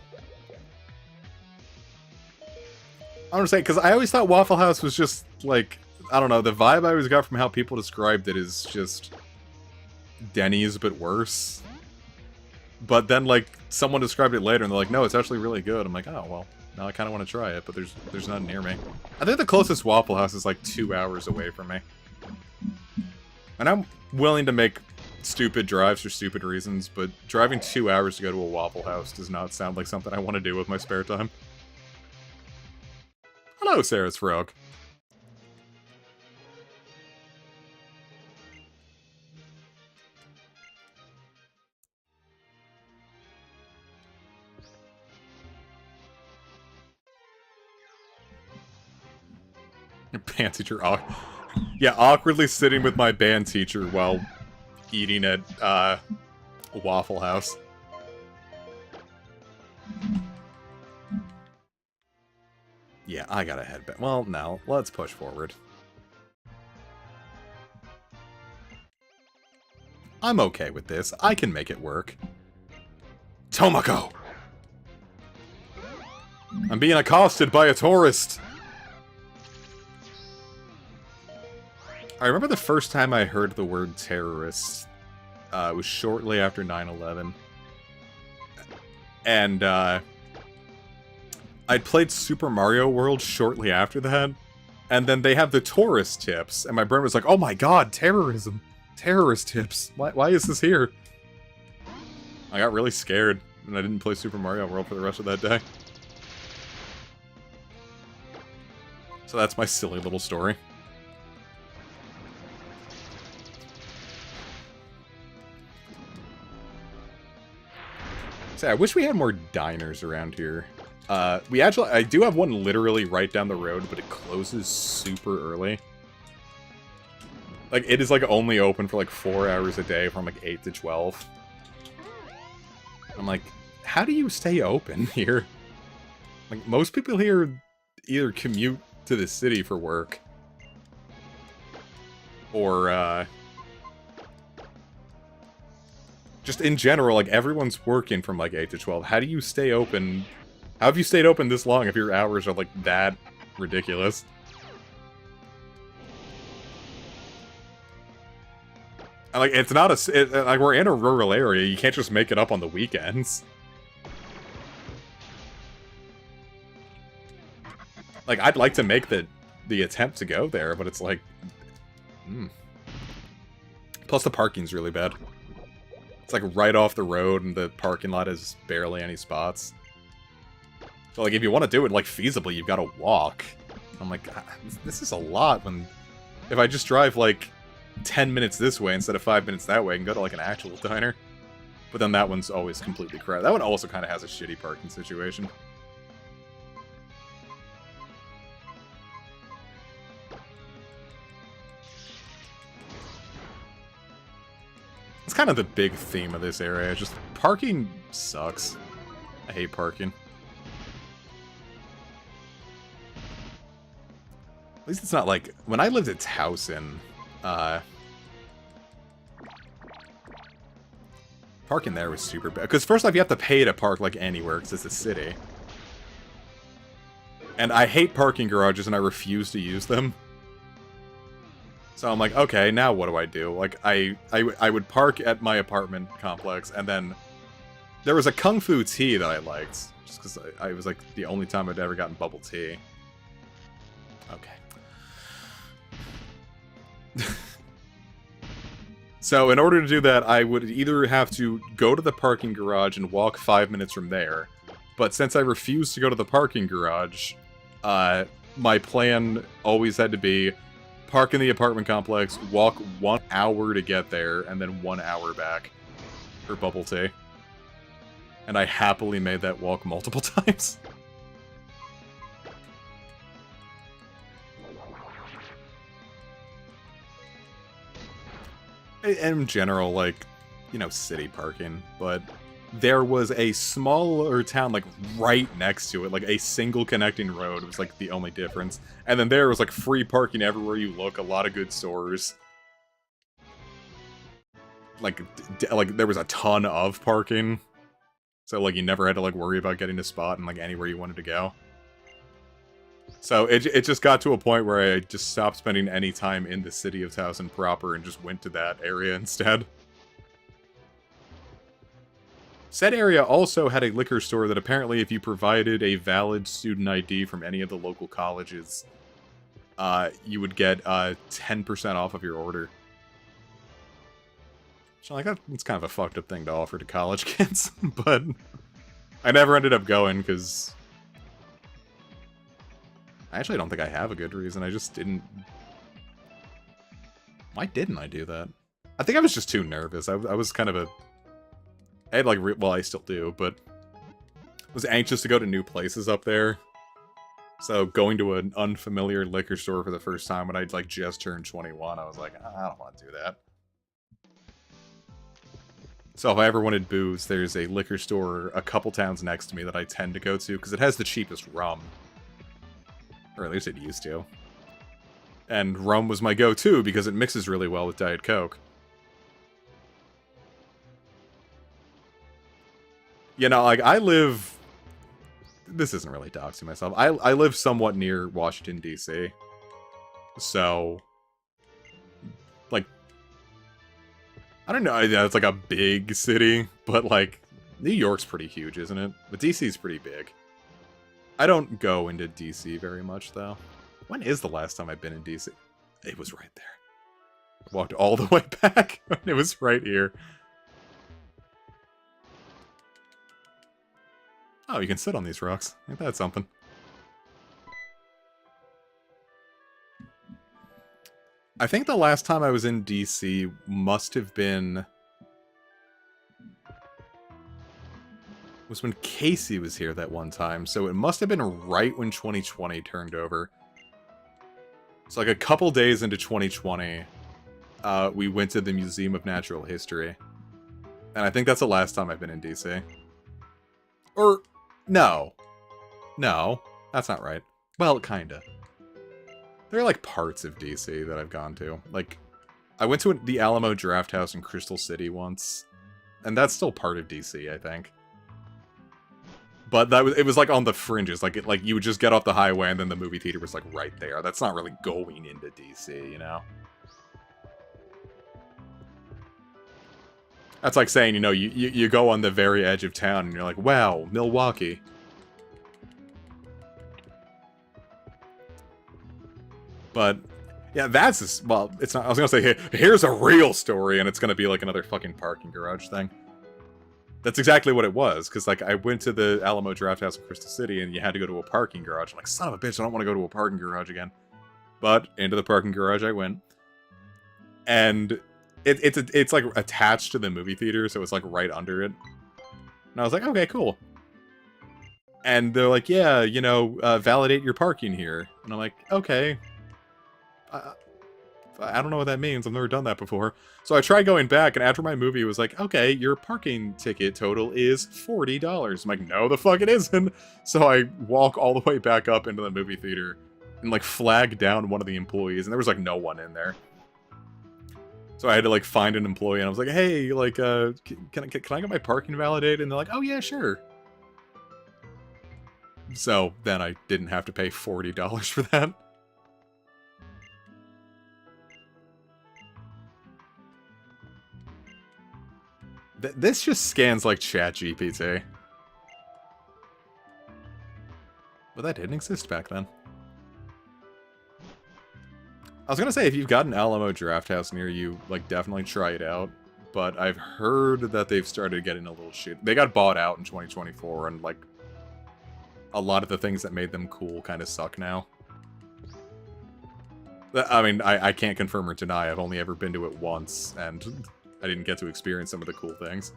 I'm gonna say, because I always thought Waffle House was just, like, I don't know, the vibe I always got from how people described it is just Denny's, but worse. But then, like, someone described it later, and they're like, no, it's actually really good. I'm like, oh, well, now I kind of want to try it, but there's none near me. I think the closest Waffle House is, like, 2 hours away from me. And I'm willing to make stupid drives for stupid reasons, but driving 2 hours to go to a Waffle House does not sound like something I want to do with my spare time. Hello, Sarah's Frog. Your band teacher, yeah, awkwardly sitting with my band teacher while eating at a Waffle House. Yeah, I got a headband. Well, no, let's push forward. I'm okay with this. I can make it work. Tomoko! I'm being accosted by a tourist! I remember the first time I heard the word terrorist. It was shortly after 9/11. And, I'd played Super Mario World shortly after that, and then they have the tourist tips, and my brain was like, oh my god, terrorism! Terrorist tips! Why is this here? I got really scared, and I didn't play Super Mario World for the rest of that day. So that's my silly little story. So I wish we had more diners around here. I do have one literally right down the road, but it closes super early. Like, it is, like, only open for, like, 4 hours a day from, like, 8 to 12. I'm like, how do you stay open here? Like, most people here either commute to the city for work, or, just in general, like, everyone's working from, like, 8 to 12. How do you stay open? How have you stayed open this long if your hours are, like, that ridiculous? And, like, it's not like, we're in a rural area. You can't just make it up on the weekends. Like, I'd like to make the attempt to go there, but it's like... Plus, the parking's really bad. It's, like, right off the road, and the parking lot has barely any spots. So, like, if you want to do it, like, feasibly, you've got to walk. I'm like, this is a lot when... If I just drive, like, 10 minutes this way instead of 5 minutes that way, I can go to, like, an actual diner. But then that one's always completely crowded. That one also kind of has a shitty parking situation. It's kind of the big theme of this area. Just parking sucks. I hate parking. At least it's not like... When I lived at Towson, parking there was super bad. Because first off, you have to pay to park, like, anywhere, because it's a city. And I hate parking garages, and I refuse to use them. So I'm like, okay, now what do I do? Like, I would park at my apartment complex, and then there was a Kung Fu tea that I liked. Just because I was, like, the only time I'd ever gotten bubble tea. Okay. So, in order to do that, I would either have to go to the parking garage and walk 5 minutes from there. But since I refused to go to the parking garage, my plan always had to be park in the apartment complex, walk 1 hour to get there, and then 1 hour back for bubble tea. And I happily made that walk multiple times. In general, like, you know, city parking, but there was a smaller town, like, right next to it, like, a single connecting road was, like, the only difference. And then there was, like, free parking everywhere you look, a lot of good stores. Like, there was a ton of parking. So, like, you never had to, like, worry about getting a spot in, like, anywhere you wanted to go. So, it just got to a point where I just stopped spending any time in the city of Towson proper and just went to that area instead. Said area also had a liquor store that apparently if you provided a valid student ID from any of the local colleges, you would get 10% off of your order. So, like, that's kind of a fucked up thing to offer to college kids, but I never ended up going because I actually don't think I have a good reason. I just didn't. Why didn't I do that? I think I was just too nervous. I was kind of a... I had, like, well, I still do, but was anxious to go to new places up there. So going to an unfamiliar liquor store for the first time when I'd, like, just turned 21, I was like, I don't want to do that. So if I ever wanted booze, there's a liquor store a couple towns next to me that I tend to go to, because it has the cheapest rum. Or at least it used to. And rum was my go-to, because it mixes really well with Diet Coke. You know, like, I live... This isn't really doxing myself. I live somewhat near Washington, D.C. So... Like... I don't know, it's like a big city, but, like, New York's pretty huge, isn't it? But D.C.'s pretty big. I don't go into D.C. very much, though. When is the last time I've been in D.C.? It was right there. I walked all the way back. It was right here. Oh, you can sit on these rocks. Ain't that something? I think the last time I was in DC must have been... was when Casey was here that one time, so it must have been right when 2020 turned over. So like a couple days into 2020, we went to the Museum of Natural History. And I think that's the last time I've been in DC. Or... no. No, that's not right. Well, kinda. There are, like, parts of DC that I've gone to. Like, I went to the Alamo Draft House in Crystal City once. And that's still part of DC, I think. But it was, like, on the fringes. Like, you would just get off the highway and then the movie theater was, like, right there. That's not really going into DC, you know? That's like saying, you know, you go on the very edge of town and you're like, wow, Milwaukee. But, yeah, that's just, well, it's not, I was gonna say, hey, here's a real story, and it's gonna be like another fucking parking garage thing. That's exactly what it was, because, like, I went to the Alamo Draft House in Crystal City, and you had to go to a parking garage. I'm like, son of a bitch, I don't want to go to a parking garage again. But, into the parking garage I went. And it's like, attached to the movie theater, so it's, like, right under it. And I was like, okay, cool. And they're like, yeah, you know, validate your parking here. And I'm like, okay. I don't know what that means. I've never done that before. So I tried going back, and after my movie, it was like, okay, your parking ticket total is $40. I'm like, no, the fuck it isn't. So I walk all the way back up into the movie theater and, like, flag down one of the employees, and there was, like, no one in there. So I had to, like, find an employee, and I was like, hey, like, can I get my parking validated? And they're like, oh, yeah, sure. So then I didn't have to pay $40 for that. This just scans like ChatGPT. But that didn't exist back then. I was gonna say, if you've got an Alamo Draft House near you, like, definitely try it out. But I've heard that they've started getting a little shit. They got bought out in 2024, and, like, a lot of the things that made them cool kind of suck now. I mean, I can't confirm or deny. I've only ever been to it once, and I didn't get to experience some of the cool things.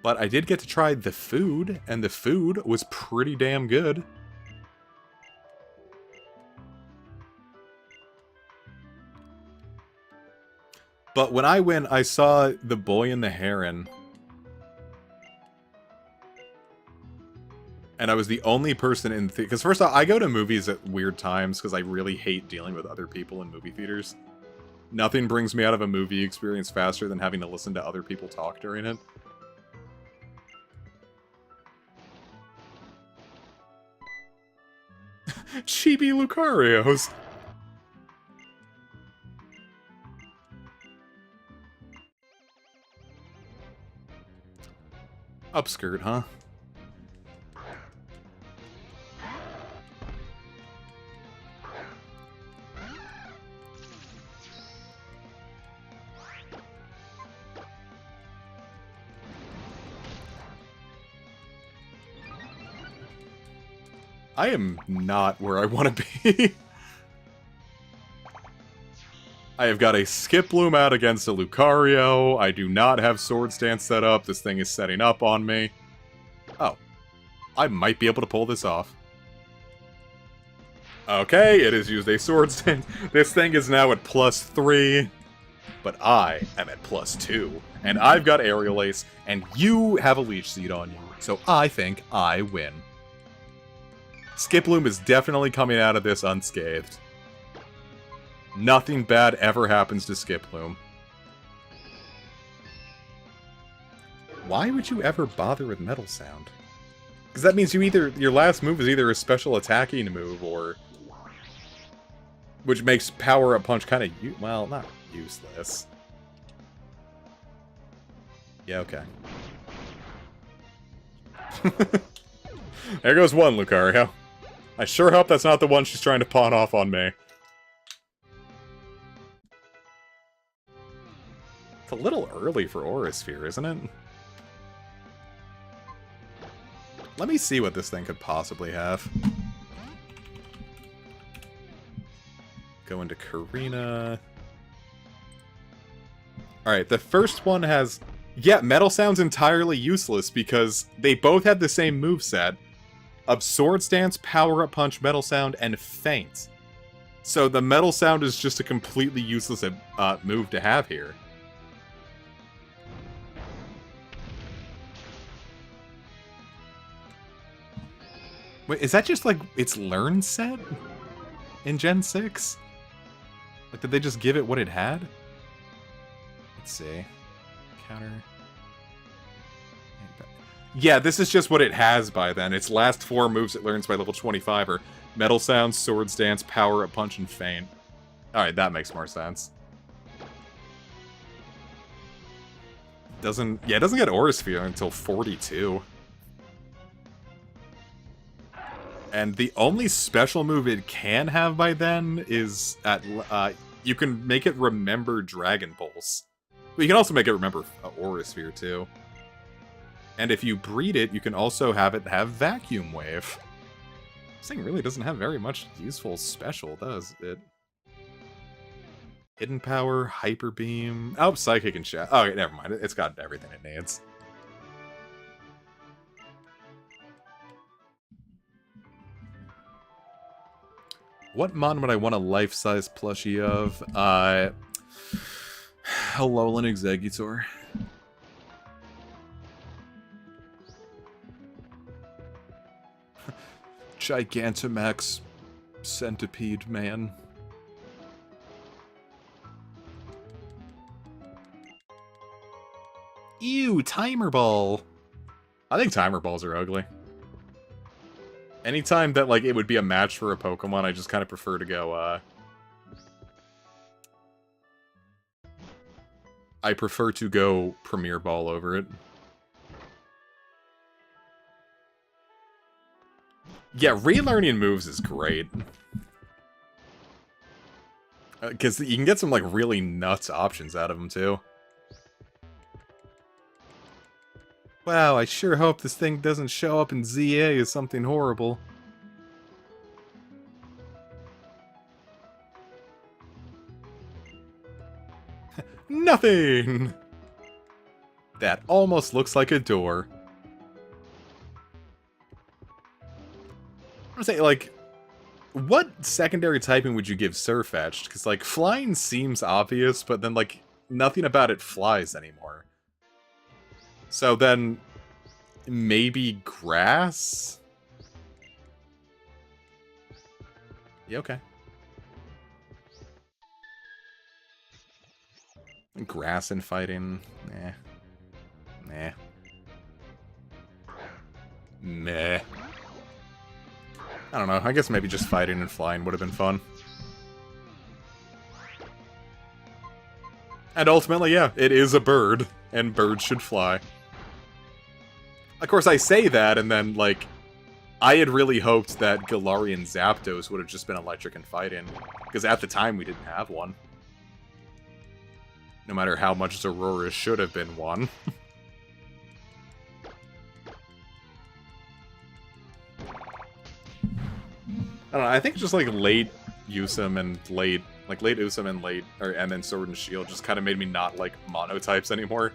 But I did get to try the food, and the food was pretty damn good. But when I went, I saw The Boy and the Heron. And I was the only person in the theater. Because first off, I go to movies at weird times because I really hate dealing with other people in movie theaters. Nothing brings me out of a movie experience faster than having to listen to other people talk during it. Chibi Lucarios. Upskirt, huh? I am not where I want to be. I have got a Skiploom out against a Lucario. I do not have Sword Stance set up. This thing is setting up on me. Oh. I might be able to pull this off. Okay, it has used a Sword Stance. This thing is now at +3. But I am at +2. And I've got Aerial Ace, and you have a Leech Seed on you. So I think I win. Skiploom is definitely coming out of this unscathed. Nothing bad ever happens to Skiploom. Why would you ever bother with Metal Sound? Because that means your last move is either a special attacking move, or... which makes Power Up Punch kind of, well, not useless. Yeah, okay. There goes one, Lucario. I sure hope that's not the one she's trying to pawn off on me. It's a little early for Aura Sphere, isn't it? Let me see what this thing could possibly have. Go into Karina. Alright, the first one has... yeah, Metal Sound's entirely useless because they both have the same moveset of Sword Stance, Power Up Punch, Metal Sound, and Feint. So the Metal Sound is just a completely useless move to have here. Wait, is that just like its Learn set in Gen 6? Like, did they just give it what it had? Let's see. Counter. Yeah, this is just what it has by then. Its last 4 moves it learns by level 25 are Metal Sound, Swords Dance, Power Up Punch, and Feint. Alright, that makes more sense. It doesn't get Aura Sphere until 42. And the only special move it can have by then is at you can make it remember Dragon Pulse. But you can also make it remember Aura Sphere too. And if you breed it, you can also have it have Vacuum Wave. This thing really doesn't have very much useful special, does it? Hidden Power, Hyper Beam... Oh, Psychic and Shadow. Oh, okay, never mind. It's got everything it needs. What mon would I want a life-size plushie of? Alolan Exeggutor. Gigantamax Centipede Man. Ew, Timer Ball. I think Timer Balls are ugly. Anytime that, like, it would be a match for a Pokemon, I just kind of prefer to go, I prefer to go Premier Ball over it. Yeah, relearning moves is great. Because you can get some, like, really nuts options out of them, too. Wow, I sure hope this thing doesn't show up in ZA as something horrible. Nothing! That almost looks like a door. I'm gonna say, like, what secondary typing would you give Surfetched? Because, like, flying seems obvious, but then, like, nothing about it flies anymore. So then, maybe grass? Yeah, okay. Grass and fighting? Nah. Nah. Meh. I don't know, I guess maybe just fighting and flying would have been fun. And ultimately, yeah, it is a bird, and birds should fly. Of course, I say that, and then, like, I had really hoped that Galarian Zapdos would have just been electric and fighting, because at the time we didn't have one. No matter how much Zoroark should have been one. I don't know, I think just, like, late Usum and late... Like, late Usum and late... and then Sword and Shield just kind of made me not like monotypes anymore.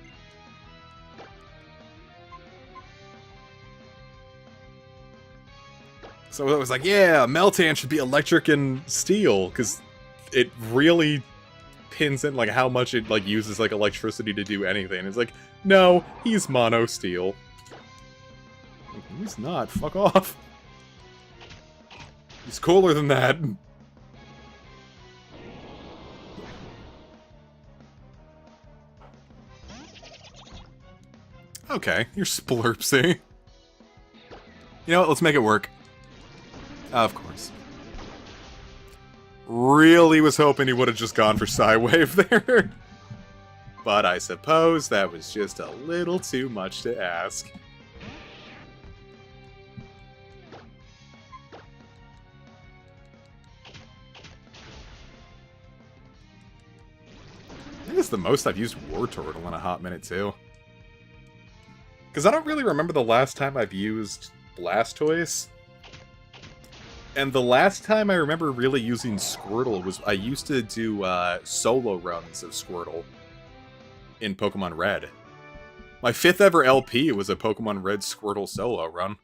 So I was like, yeah, Meltan should be electric and steel, because it really pins in, like, how much it, like, uses, like, electricity to do anything. It's like, no, he's mono steel. Like, he's not, fuck off. He's cooler than that. Okay, you're Splurpsy. You know what, let's make it work. Of course. Really was hoping he would have just gone for Psywave there. But I suppose that was just a little too much to ask. I think it's the most I've used Wartortle in a hot minute, too. Because I don't really remember the last time I've used Blastoise. And the last time I remember really using Squirtle was I used to do solo runs of Squirtle in Pokemon Red. My 5th ever LP was a Pokemon Red Squirtle solo run.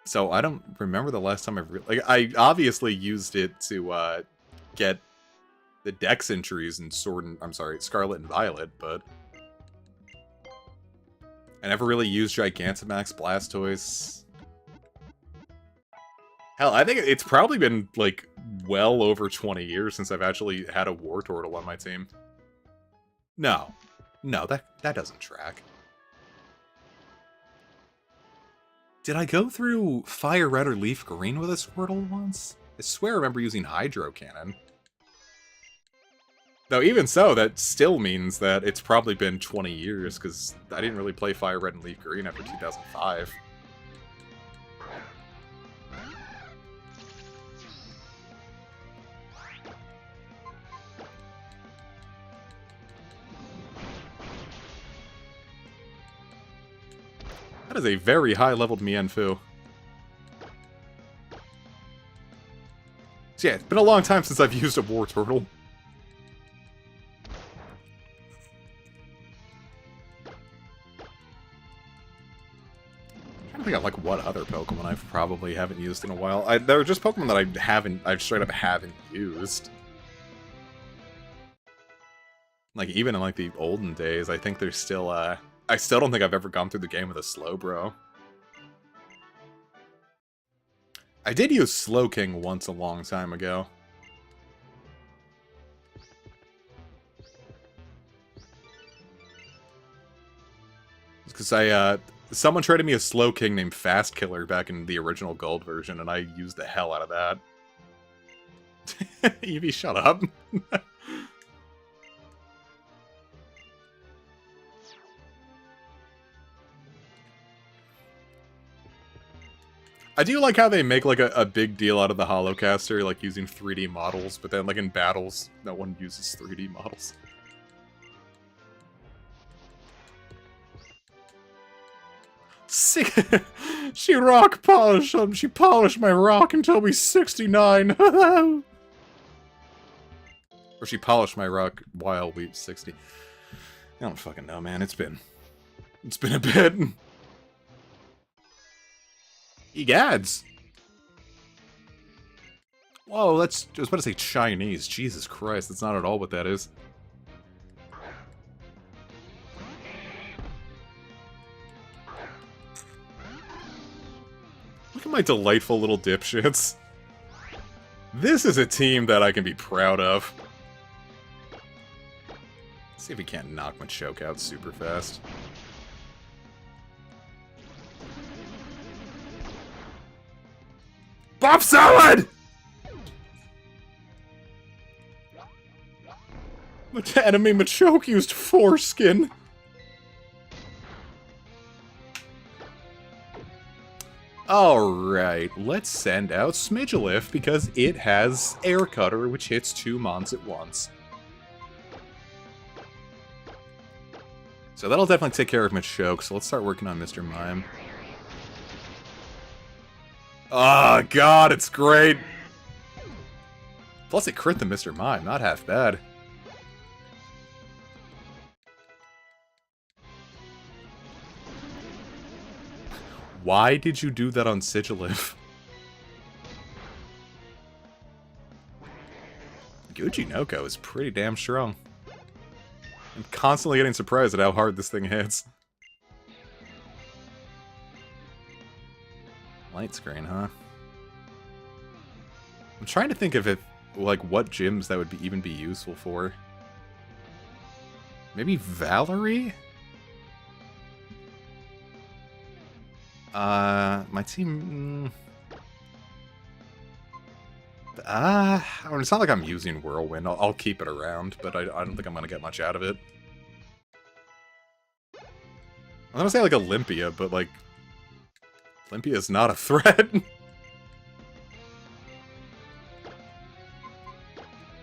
So I don't remember the last time I obviously used it to get the Dex entries in Scarlet and Violet, but I never really used Gigantamax Blastoise. Hell, I think it's probably been, like, well over 20 years since I've actually had a Wartortle on my team. No. No, that doesn't track. Did I go through Fire Red or Leaf Green with a Squirtle once? I swear I remember using Hydro Cannon. Though even so, that still means that it's probably been 20 years, because I didn't really play Fire Red and Leaf Green after 2005. That is a very high-leveled Mienfoo. So yeah, it's been a long time since I've used a War Turtle. I'm trying to think of, like, what other Pokemon I probably haven't used in a while. There are just Pokemon that I straight up haven't used. Like, even in, like, the olden days, I think there's still, I still don't think I've ever gone through the game with a Slowbro. I did use Slowking once a long time ago. Because someone traded me a Slowking named Fast Killer back in the original Gold version, and I used the hell out of that. Eevee, shut up. I do like how they make, like, a big deal out of the Holocaster, like, using 3D models, but then, like, in battles, no one uses 3D models. She rock polished him. She polished my rock until we 69. Or she polished my rock while we 60. I don't fucking know, man. It's been a bit. Egads. Whoa, I was about to say Chinese. Jesus Christ, that's not at all what that is. Look at my delightful little dipshits. This is a team that I can be proud of. Let's see if he can't knock my choke out super fast. Bob Salad! Enemy Machoke used foreskin. Alright, let's send out Smidgelif because it has Air Cutter, which hits 2 mons at once. So that'll definitely take care of Machoke, so let's start working on Mr. Mime. Oh god, it's great! Plus it crit the Mr. Mime, not half bad. Why did you do that on Sigilif? Gucci Noko is pretty damn strong. I'm constantly getting surprised at how hard this thing hits. Light screen, huh? I'm trying to think of it, like, what gyms that would even be useful for. Maybe Valerie? My team... I mean, it's not like I'm using Whirlwind. I'll keep it around, but I don't think I'm gonna get much out of it. I'm gonna say, like, Olympia, but, like... Olympia is not a threat.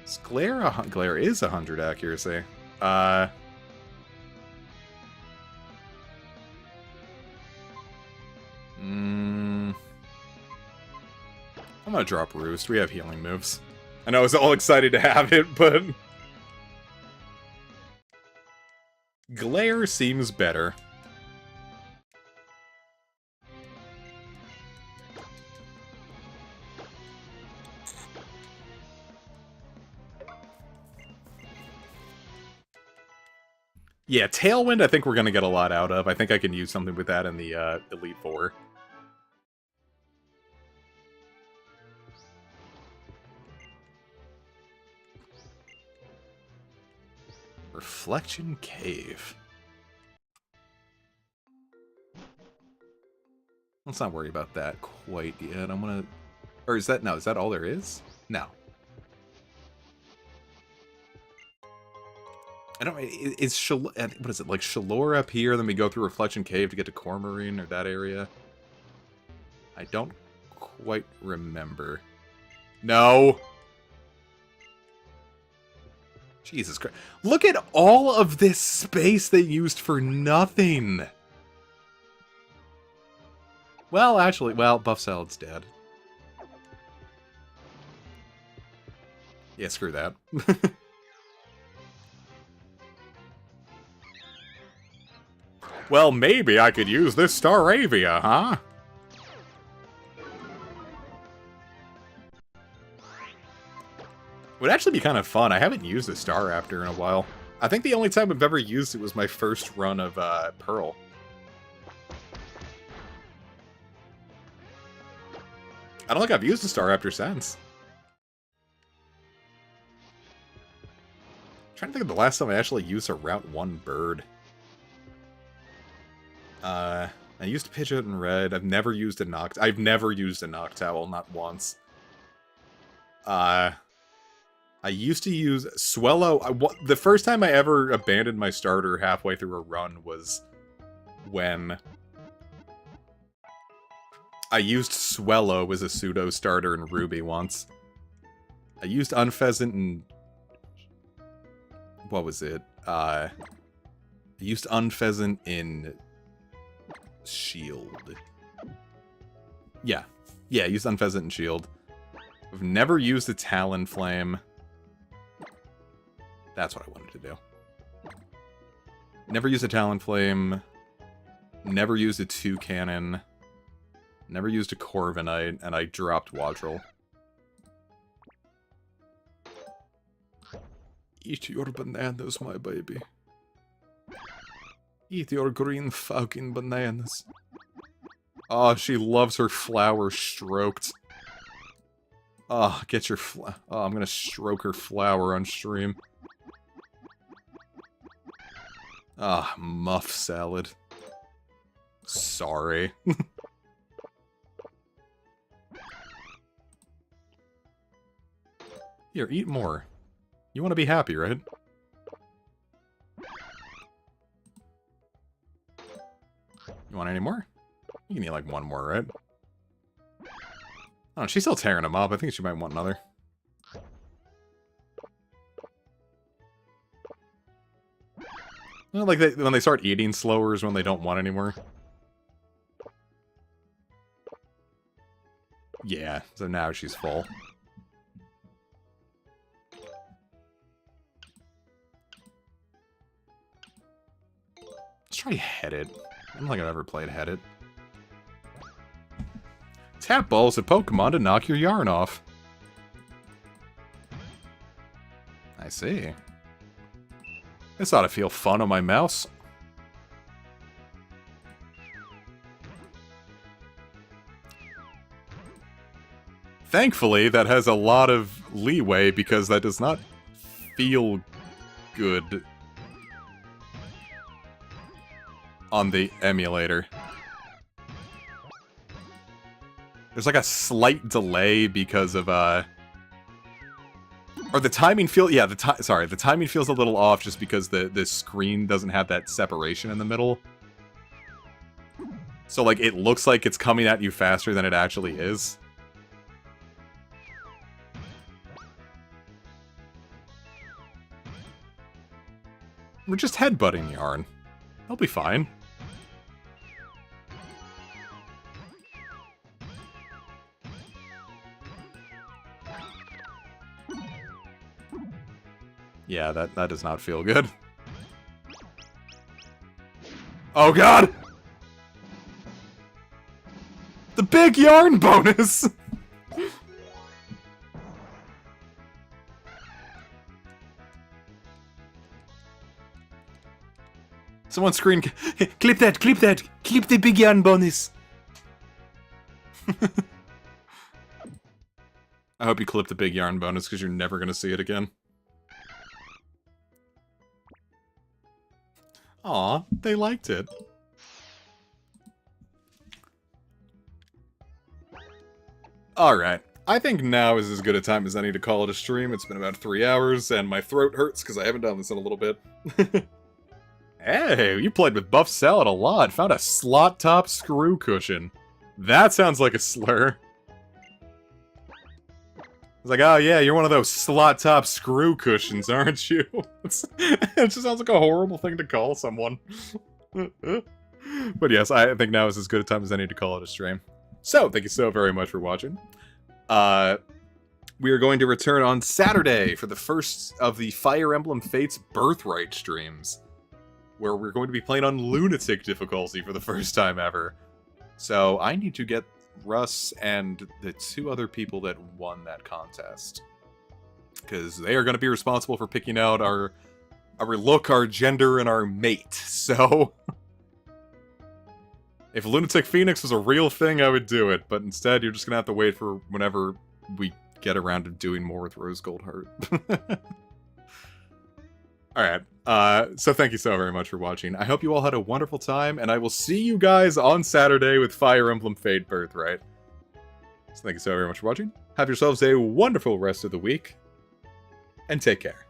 Is Glare is 100 accuracy. I'm gonna drop Roost. We have healing moves. I know I was all excited to have it, but... Glare seems better. Yeah, Tailwind I think we're gonna get a lot out of. I think I can use something with that in the Elite Four. Reflection Cave. Let's not worry about that quite yet. I'm gonna... Or is that... No, is that all there is? No. I don't... Is what is it? Like Shalor up here, then we go through Reflection Cave to get to Cormarine or that area? I don't quite remember. No! Jesus Christ. Look at all of this space they used for nothing! Well, actually, well, Buff Salad's dead. Yeah, screw that. Well, maybe I could use this Staravia, huh? Would actually be kind of fun. I haven't used a Staraptor in a while. I think the only time I've ever used it was my first run of Pearl. I don't think I've used a Staraptor since. I'm trying to think of the last time I actually used a Route 1 bird. I used Pidgeot in Red. I've never used a Noctowl, not once. I used to use Swellow. The first time I ever abandoned my starter halfway through a run was when I used Swellow as a pseudo starter in Ruby once. I used Unpheasant and... What was it? I used Unpheasant in Shield. Yeah. Yeah, I used Unpheasant in Shield. I've never used a Talonflame. That's what I wanted to do. Never used a Talonflame. Never used a Toucannon. Never used a Corviknight, and I dropped Wadril. Eat your bananas, my baby. Eat your green fucking bananas. Oh, she loves her flower stroked. Oh, get your oh, I'm gonna stroke her flower on stream. Ah, muff salad. Sorry. Here, eat more. You want to be happy, right? You want any more? You can eat like one more, right? Oh, she's still tearing them up. I think she might want another. Well, like when they start eating slower is when they don't want anymore. Yeah, so now she's full. Let's try Headed. I don't think I've ever played Headed. Tap balls a Pokemon to knock your yarn off. I see. This ought to feel fun on my mouse. Thankfully, that has a lot of leeway because that does not feel good on the emulator. There's like a slight delay because of, or the timing yeah, the timing feels a little off just because the screen doesn't have that separation in the middle. So, like, it looks like it's coming at you faster than it actually is. We're just headbutting Yarn. They'll be fine. Yeah, that does not feel good. Oh god! The big yarn bonus! Someone scream, clip that, clip that, clip the big yarn bonus! I hope you clip the big yarn bonus because you're never gonna see it again. Aw, they liked it. Alright, I think now is as good a time as any to call it a stream. It's been about 3 hours, and my throat hurts because I haven't done this in a little bit. Hey, you played with Buff Salad a lot. Found a slot-top screw cushion. That sounds like a slur. It's like, oh yeah, you're one of those slot-top screw cushions, aren't you? It just sounds like a horrible thing to call someone. But yes, I think now is as good a time as any to call it a stream. So, thank you so very much for watching. We are going to return on Saturday for the first of the Fire Emblem Fates Birthright streams, where we're going to be playing on Lunatic difficulty for the first time ever. So, I need to get Russ and the 2 other people that won that contest, because they are going to be responsible for picking out our look, our gender, and our mate. So, if Lunatic Phoenix was a real thing, I would do it, but instead you're just going to have to wait for whenever we get around to doing more with Rose Gold Heart. Alright, so thank you so very much for watching. I hope you all had a wonderful time, and I will see you guys on Saturday with Fire Emblem Fate Birthright. So thank you so very much for watching. Have yourselves a wonderful rest of the week, and take care.